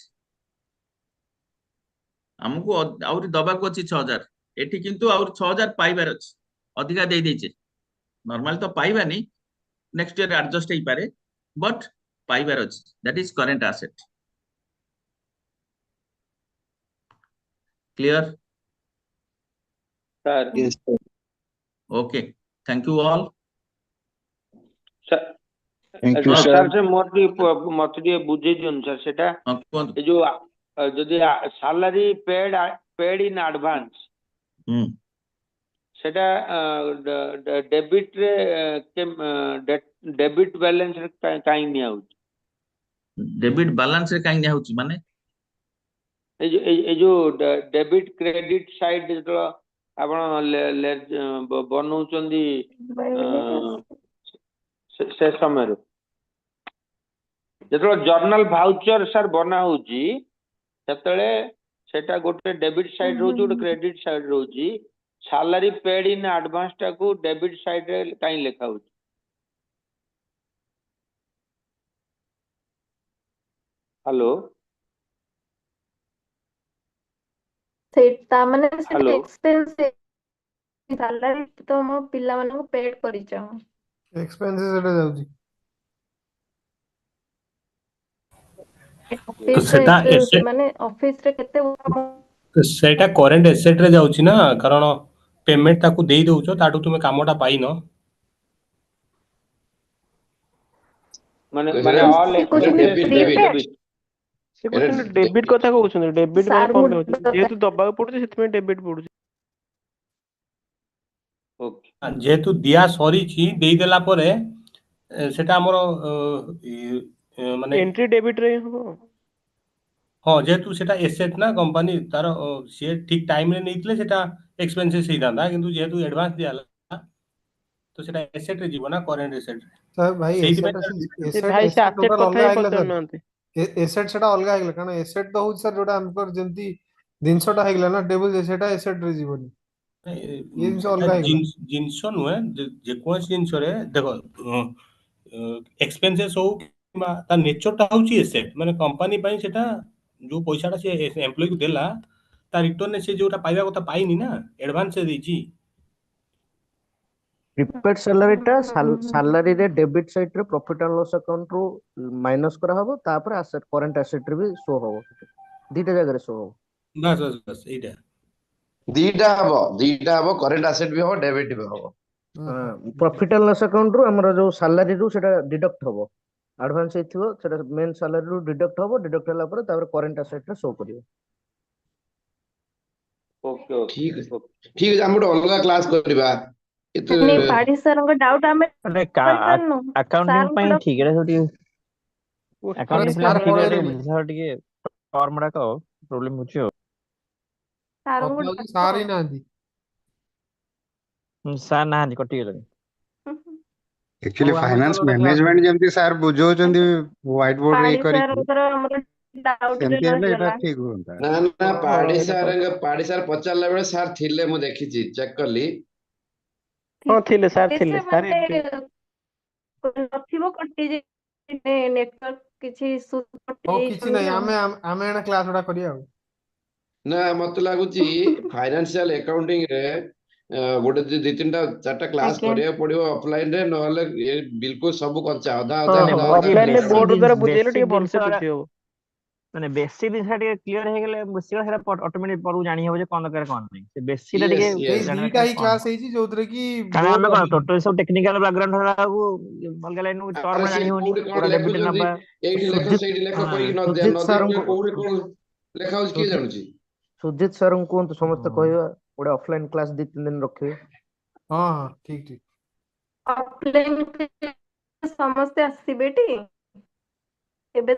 हमको आउरी दबा को अच्छी 6,000. एठी किंतु आउरी 6,000 पाइबार अच्छी. अधिका दे दीचे. Normal तो पाइबा नहीं. Next year adjust ही पारे. But पाइबार अच्छी. That is current asset. Clear? Sir. Yes, sir. Okay. Thank you all. Sir. Thank you, sir. Sir, मत दिए बुझे दियन sir सेटा ए जो जदि salary paid in advance सेटा debit रे debit balance रे काई नहीं आउच debit balance रे काई नहीं आउच माने ए जो debit credit side जो आपण बनौचंदी से समय जो जर्नल भाउचर सर बना होची सेतले सेटा गोटे डेबिट साइड रोची गोटे क्रेडिट साइड रोची सैलरी पेड इन एडवांस टा को डेबिट साइड रे काई लेखा होची हेलो सेटा माने सेटा एक्सपेंस सैलरी तो मो पिला माने को पेड करि चाहू एक्सपेंसेस एटा जाउची तो सेटा माने ऑफिस रे केते सेटा करेंट एसेट रे जाउची ना कारण पेमेंट ताकू देई दउचो ताटू तुमे कामोटा पाइनो माने ऑल एक्सपेंसेस से कुछ डेबिट कथा कहउछन डेबिट माने कोन होची जेतु दबा पड़ुची सेतमे डेबिट पड़ुची ओके जेतु दिया सरी छी देई देला परे सेटा हमरो माने एंट्री डेबिट रे हो हाँ जेतु सेटा एसेट ना कंपनी तार से ठीक टाइम रे नैतले सेटा एक्सपेंसेस ही दांदा किंतु जेतु एडवांस दियाला तो सेटा एसेट रे जीवो ना करेंट एसेट रे सर भाई एसेट टोटल अलगा आइला सर एसेट सेटा अलगा आइला कारण एसेट तो होछ सर जोटा हमकर जेंती दिनसटा हेगला ना टेबल सेटा एसेट रे जीवनी ये जिंस अलगा आइला जिंस नुए जे कोन जिंस रे देखो एक्सपेंसेस हो किंबा ता नेचरटा हଉଛି एसेट माने कंपनी ପାଇଁ सेटा जो पैसाटा से एम्प्लॉय को देला ता रिटर्न से जोटा पाइबा କଥା पाइनी ना एडवांस से देची प्रिपेड सैलरीटा सैलरी डेबिट साइड रे प्रॉफिट एंड लॉस अकाउंट रो माइनस करा हबो तापर एसेट करंट एसेट रे भी शो हबो दीटा जगह रे शो हबो बस बस बस एटा दीटा हबो करेंट एसेट भी हबो डेबिट भी हबो प्रॉफिट एंड लॉस अकाउंट रो हमर जो सैलरी रो सेटा डिडक्ट हबो एडवांस हेथिबो सेटा मेन सैलरी रो डिडक्ट हबो डिडक्ट होला पर तापर करंट एसेट रे शो करियो ओके ठीक है हम गोटे अलगा क्लास करबा नहीं पाड़ी सर को डाउट हमें कर परनो अकाउंटिंग सर ପାଇଁ को ଠିକ ରେ ସେଠି अकाउंटिंग ପିଲା ସାର୍ ଠିକ ରେ ପଳେଇଲେ ବୁଝା ଟିକେ ଟର୍ମ ଗୁଡାକ ପ୍ରୋବ୍ଲେମ ହଉଛି ଆଉ सर को କଥା ହଉଛି ସାର୍ ହିଁ ନାହାନ୍ତି ସାର୍ ନାହାନ୍ତି କଟିଗଲେଣି एक्चुअली ଆଉ ଆମେ फाइनेंस ତାହେଲେ ଗୋଟେ କ୍ଲାସ मैनेजमेंट କରିବା जेमती सार बुझौचंदी व्हाइट बोर्ड रे पाड़ी सर करिକି को हमर डाउट रे सेमती हेले एटा रहिगला ठीक होता ना ना पाड़ी सार पचारला बेले सार थिले मु देखिची चेक करली ହଁ ଥିଲେ ସାର୍ से ଥିଲେ ସାର୍ माने ଏବେ नथिबो कटि जे नेटवर्क किछि इशू ହଉ कटि କିଛି ନାହିଁ ଆମେ ଏଣା କ୍ଲାସ ଗୁଡା କରିବା ଆଉ ନା ମତେ ଲାଗୁଛି ଫାଇନାନ୍ସିଆଲ ଆକାଉଣ୍ଟିଂ ରେ ଗୋଟେ ଦି ତିନିଟା ଚାରିଟା କ୍ଲାସ ଆଜ୍ଞା କରିବାକୁ ପଡିବ ଅଫଲାଇନ ରେ ନହେଲେ ବିଲକୁଲ ସବୁ କଞ୍ଚା ଅଧା ହଁ ଅଧା ହଁ ଅଧା ଅଧା ଅଫଲାଇନ ରେ ଖାଲି ବୋର୍ଡ ଦ୍ଵାରା ବୁଝେଇଲେ ବେସିକ ଟିକେ ଜିନିଷ ଭଲସେ ବୁଝି ହବ ମାନେ ବେସିକ ଜିନିଷ ଟିକେ କ୍ଲିୟର ହେଇଗଲେ ବୁଝିବା ସେଟା ଅଟୋମେଟିକ ପରକୁ ଜାଣି ହବ ଯେ କଣ ଦରକାର କଣ ନାହିଁ ସେ ବେସିକ ଟା ଟିକେ ୟେସ୍ ସେଇ ୟେସ୍ ଦିଟା ଜାଣିବା ହିଁ କଣ କ୍ଲାସ ହେଇଛି ଯୋଉଥିରେ କି କାରଣ ଆମେ ବହୁତ କଣ ଅଧିକ ଟୋଟାଲି ସବୁ ଟେକ୍ନିକାଲ ବ୍ୟାକଗ୍ରାଉଣ୍ଡ ହେଲାକୁ ଅଲଗା ଲାଇନ ଆରେ ଟର୍ମ ସିଏ ଜାଣି ହଉନି କୋଉଠି କଣ କୋଉଟା ଡେବିଟ ଲେଖୁଛନ୍ତି ନବା ଏଇଠି ଲେଖ ସୁଜିତ ସେଇଠି ଲେଖ କହିକି ସୁଜିତ ନ ସାର୍ ଦେଇକି କୋଉଠି କଣ ଲେଖା ହଉଛି କିଏ ଜାଣୁଛି ସୁଜିତ ସାର୍ କୁହନ୍ତୁ ସମସ୍ତେ କହିବା ଗୋଟେ ଅଫଲାଇନ କ୍ଲାସ 2-3 ଦିନ ରଖିବେ ହଁ ହଁ ଠିକ ଠିକ ऑफलाइन ସମସ୍ତେ ଆସିବେ ଟି ଏବେ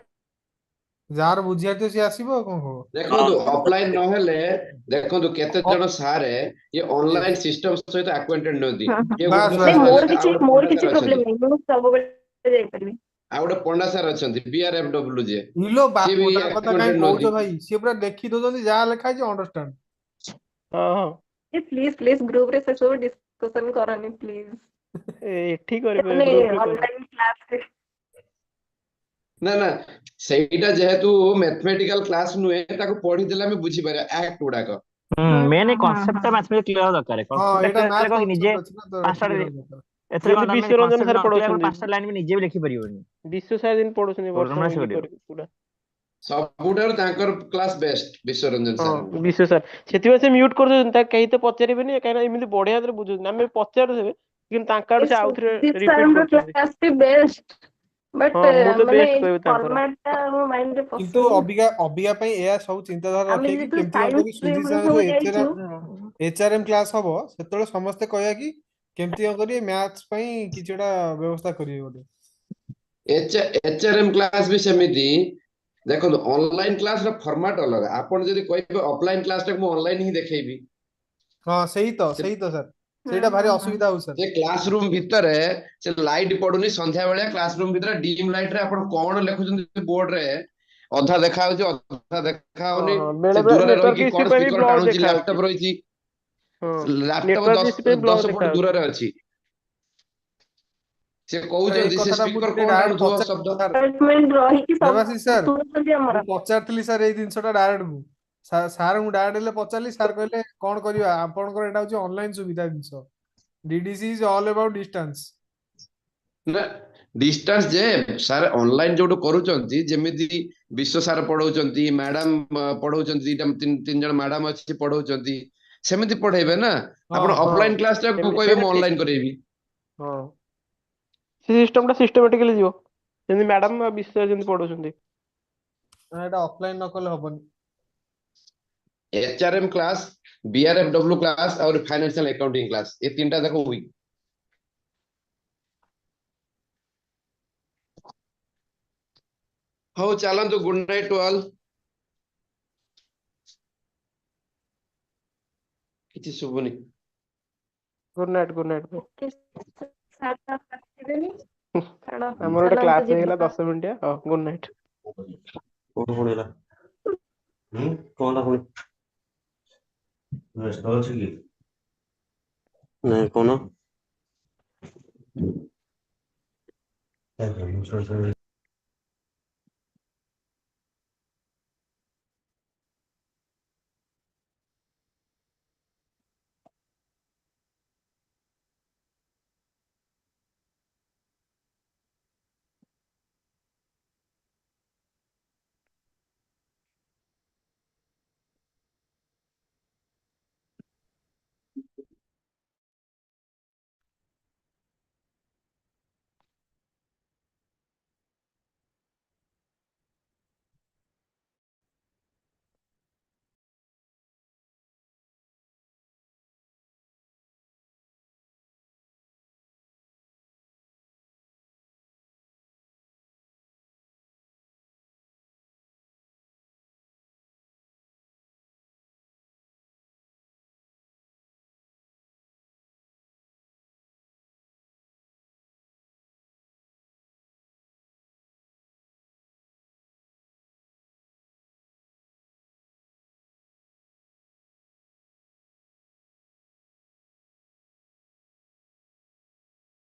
ଯାହାର ବୁଝିବାର ଥିବ ସିଏ ଆସିବ ଆଉ କଣ ହବ ଦେଖନ୍ତୁ ଅଫଲାଇନ ନହେଲେ ଦେଖନ୍ତୁ କେତେ ଜଣ ସାରେ ଇଏ ଅନଲାଇନ ସିଷ୍ଟମ ସହିତ ଆକ୍ୱାଣ୍ଟେଡ ନୁହନ୍ତି କିଏ ବାସ୍ ଗୋଟେ ବାସ୍ ସାର୍ ବାସ୍ ଗଲେ ଆଉ ଗୋଟେ ମୋର ପଣ୍ଡା କିଛି ସାର୍ ପ୍ରୋବ୍ଲେମ ଅଛନ୍ତି ନାହିଁ ମୁଁ ସବୁବେଳେ ଯାଇପାରିବି ଆଉ ଗୋଟେ ପଣ୍ଡା ସାର୍ ଅଛନ୍ତି BRFW ଯିଏ ଇଲୋ ସିଏ ବି ବାପ ତାଙ୍କ କଥା କାହିଁ ଆକ୍ୱାଣ୍ଟେଡ କହୁଛ ନୁହନ୍ତି ଭାଇ ସିଏ ପୁରା ଦେଖି ଦଉଛନ୍ତି ଯାହା ଲେଖା ହେଇଛି ଅଣ୍ଡରଷ୍ଟାଣ୍ଡ ହଁ ହଁ ପ୍ଲିଜ ପ୍ଲିଜ ଗ୍ରୁପ ରେ ସେ ସବୁ ଡିସ୍କସନ କରନି ପ୍ଲିଜ ଏଠି କରିବେ ମାନେ ଗ୍ରୁପ ରେ କରିବେ ଅନଲାଇନ କ୍ଲାସ ରେ ନା ନା ସେଇଟା ଯେହେତୁ ମ୍ୟାଥମେଟିକାଲ କ୍ଲାସ ନୁହେଁ ତାକୁ ପଢିଦେଲେ ଆମେ ବୁଝିପାରିବା ଆକ୍ଟ ଗୁଡାକ ମେନ୍ କନସେପ୍ଟ ଟା ମ୍ୟାଥମେଟିକ୍ସ କ୍ଲିୟର ଦରକାର ହଁ କନସେପ୍ଟ ଟା ଏଇଟା କ୍ଲିୟର ମ୍ୟାଥ ହେଲେ କଣ ନିଜେ କନସେପ୍ଟ ଅଛି ନା ତ ପାଞ୍ଚଟା କ୍ଲିୟର ଦରକାର ଏଥିରେ ଯେମିତି କଣ ତମେ ବିଶ୍ୱରଞ୍ଜନ କନସେପ୍ଟ ସାର୍ ନ କ୍ଲିୟର ପଢଉଛନ୍ତି ପାଞ୍ଚଟା ଲାଇନ ବି ନିଜେ ବି ଲେଖିପାରିବନି ବିଶ୍ୱ ସାର୍ ଯେମିତି ପଢଉଛନ୍ତି ବର୍ଷ ପ୍ରୋଗ୍ରାମ ଇଏ କରିବ କରିକି ପୁରା ସବୁଠାରୁ ତାଙ୍କର କ୍ଲାସ ବେଷ୍ଟ ବିଶ୍ୱରଞ୍ଜନ ହଁ ସାର୍ ବିଶ୍ୱ ସାର୍ ସେଥିପାଇଁ ସେ ମ୍ୟୁଟ କରିଦଉଛନ୍ତି ତାକୁ କେହି ତ ପଚାରିବେନି କାହିଁକିନା ଏମିତି ବଢିଆ ଭାବରେ ବୁଝୁଛନ୍ତି ଆମେ ପଚାରୁଥିବେ କିନ୍ତୁ ତାଙ୍କ ଆଡୁ ସେ ଆଉଥରେ ସୁଜିତ ରିପିଟ ସାରଙ୍କ କରୁଛନ୍ତି କ୍ଲାସ ବି ବେଷ୍ଟ ବଟ୍ ହଁ ମୁଁ ତ ମାନେ ବେଷ୍ଟ କହିବି ତାଙ୍କର ଫର୍ମାଟ ଟା ମୋ ମାଇଣ୍ଡ ରେ କିନ୍ତୁ ପଶୁନି ଅବିକା ପାଇଁ ଏହା ସବୁ ଚିନ୍ତାଧାରା ଆମେ ରଖିବା କି ଯେହେତୁ କେମିତି କଣ ସାଇନ୍ସ କରି ସୁଜିତ ଷ୍ଟ୍ରିମ୍ ରୁ ସାରଙ୍କ ସବୁ ଯୋଉ ଯାଇଛୁ HRM କ୍ଲାସ ହବ ସେତେବେଳେ ସମସ୍ତେ କହିବା କି କେମିତି କଣ କରିବେ ମ୍ୟାଥ୍ସ ପାଇଁ କିଛି ଗୋଟେ ବ୍ୟବସ୍ଥା କରିବେ ଗୋଟେ HRM କ୍ଲାସ ବି ସେମିତି ଦେଖନ୍ତୁ ଅନଲାଇନ କ୍ଲାସ ର ଫର୍ମାଟ ଅଲଗା ଆପଣ ଯଦି କହିବେ ଅଫଲାଇନ କ୍ଲାସ ଟାକୁ ମୁଁ ଅନଲାଇନ ହିଁ ଦେଖେଇବି ହଁ ସେଇ ତ ସାର୍ ସେଇଟା ଭାରି ଅସୁବିଧା ହଉଛି ସାର୍ ସେ କ୍ଲାସ ରୁମ ଭିତରେ ସେ ଲାଇଟ ପଡୁନି ସନ୍ଧ୍ୟା ବେଳିଆ କ୍ଲାସ ରୁମ ଭିତରେ ଡିମ୍ ଲାଇଟ ରେ ଆପଣ କଣ ଲେଖୁଛନ୍ତି ବୋର୍ଡ ରେ ଅଧା ଦେଖା ହାଉଛି ଅଧା ଦେଖା ହଁ ହଉନି ହଁ ବେଳେ ସେ ବେଳେ ଦୂରରେ ନେଟୱାର୍କ ରହିକି ଇସ୍ୟୁ କଣ ପାଇଁ ବି ସ୍ପିକର ବ୍ଲକ୍ ଟାଣୁଛି ଦେଖାଯାଉଛି ଲାପଟପ ରହିଛି ହଁ ଲାପଟପ ନେଟୱାର୍କ ଇସ୍ୟୁ ପାଇଁ ବ୍ଲକ୍ 10 ଫୁଟ ଦେଖାଯାଉଛି ଦୂରରେ ଅଛି ସେ ସାର୍ ଏଇ କହୁଛନ୍ତି ସେ କଥାଟା ମୁଁ ସ୍ପିକର ଟିକେ କଣ ଡାଇରେକ୍ଟ ଟାଣୁଥିବ ଶବ୍ଦ ପଚାରିଥିଲି ସାର୍ ଡିପାର୍ଟମେଣ୍ଟ ରହିକି ସବୁ ଦେବାଶିଷ ସାର୍ ଶୁଣୁଛନ୍ତି ମୁଁ ଆମର ପଚାରିଥିଲି ସାର୍ ଏଇ ଜିନିଷଟା ଡାଇରେକ୍ଟ ମୁଁ ସାର୍ ମୁଁ ଡାଇରେକ୍ଟ ହେଲେ ପଚାରିଲି ସାର୍ କହିଲେ କଣ କରିବା ଆପଣଙ୍କର ଏଇଟା ହଉଛି ଅନଲାଇନ ସୁବିଧା ଜିନିଷ DDC is all about distance ନା ଡିଷ୍ଟାନ୍ସ ଯେ ସାର୍ ଅନଲାଇନ ଯୋଉଠୁ କରୁଛନ୍ତି ଯେମିତି ବିଶ୍ୱ ସାର୍ ପଢଉଛନ୍ତି ମ୍ୟାଡାମ ପଢଉଛନ୍ତି ଦିଟା ତିନି ଜଣ ମ୍ୟାଡାମ ଅଛି ପଢଉଛନ୍ତି ସେମିତି ପଢେଇବେ ନା ହଁ ଆପଣ ହଁ ଅଫଲାଇନ କ୍ଲାସ ଟା କହିବେ ସେଇଟା ମୁଁ ଠିକ ଅନଲାଇନ କରେଇବି ହଁ ସେ ସିଷ୍ଟମଟା ସିଷ୍ଟମେଟିକାଲି ଯିବ ଯେମିତି ମ୍ୟାଡାମ ବିଶ୍ୱ ଯେମିତି ପଢଉଛନ୍ତି ଏଇଟା ଅଫଲାଇନ ନ କଲେ ହବନି HRM କ୍ଲାସ BRFW କ୍ଲାସ ଆଉ ଫାଇନାନ୍ସିଆଲ ଆକାଉଣ୍ଟିଂ କ୍ଲାସ ଏ ତିନିଟା ଯାକ ୱିକ୍ ହଉ ଚାଲନ୍ତୁ ଗୁଡ ନାଇଟ୍ ଟୁ ଅଲ୍ କିଛି ଶୁଭୁନି ଗୁଡ୍ ନାଇଟ୍ ଭାଇ ସାର୍ ଆସିବେନି ଛାଡ ଆମର ଗୋଟେ ଚାଲନ୍ତୁ କ୍ଲାସ ହେଇଗଲା ଯିବା 10 ମିନିଟ୍ ହଉ ଗୁଡ୍ ନାଇଟ୍ କୋଉଠୁ ପୁଣି ହେଲା କଣ ପୁଣି ବ୍ୟସ୍ତ ଅଛି କି ନାଇଁ କହୁନ Yeah,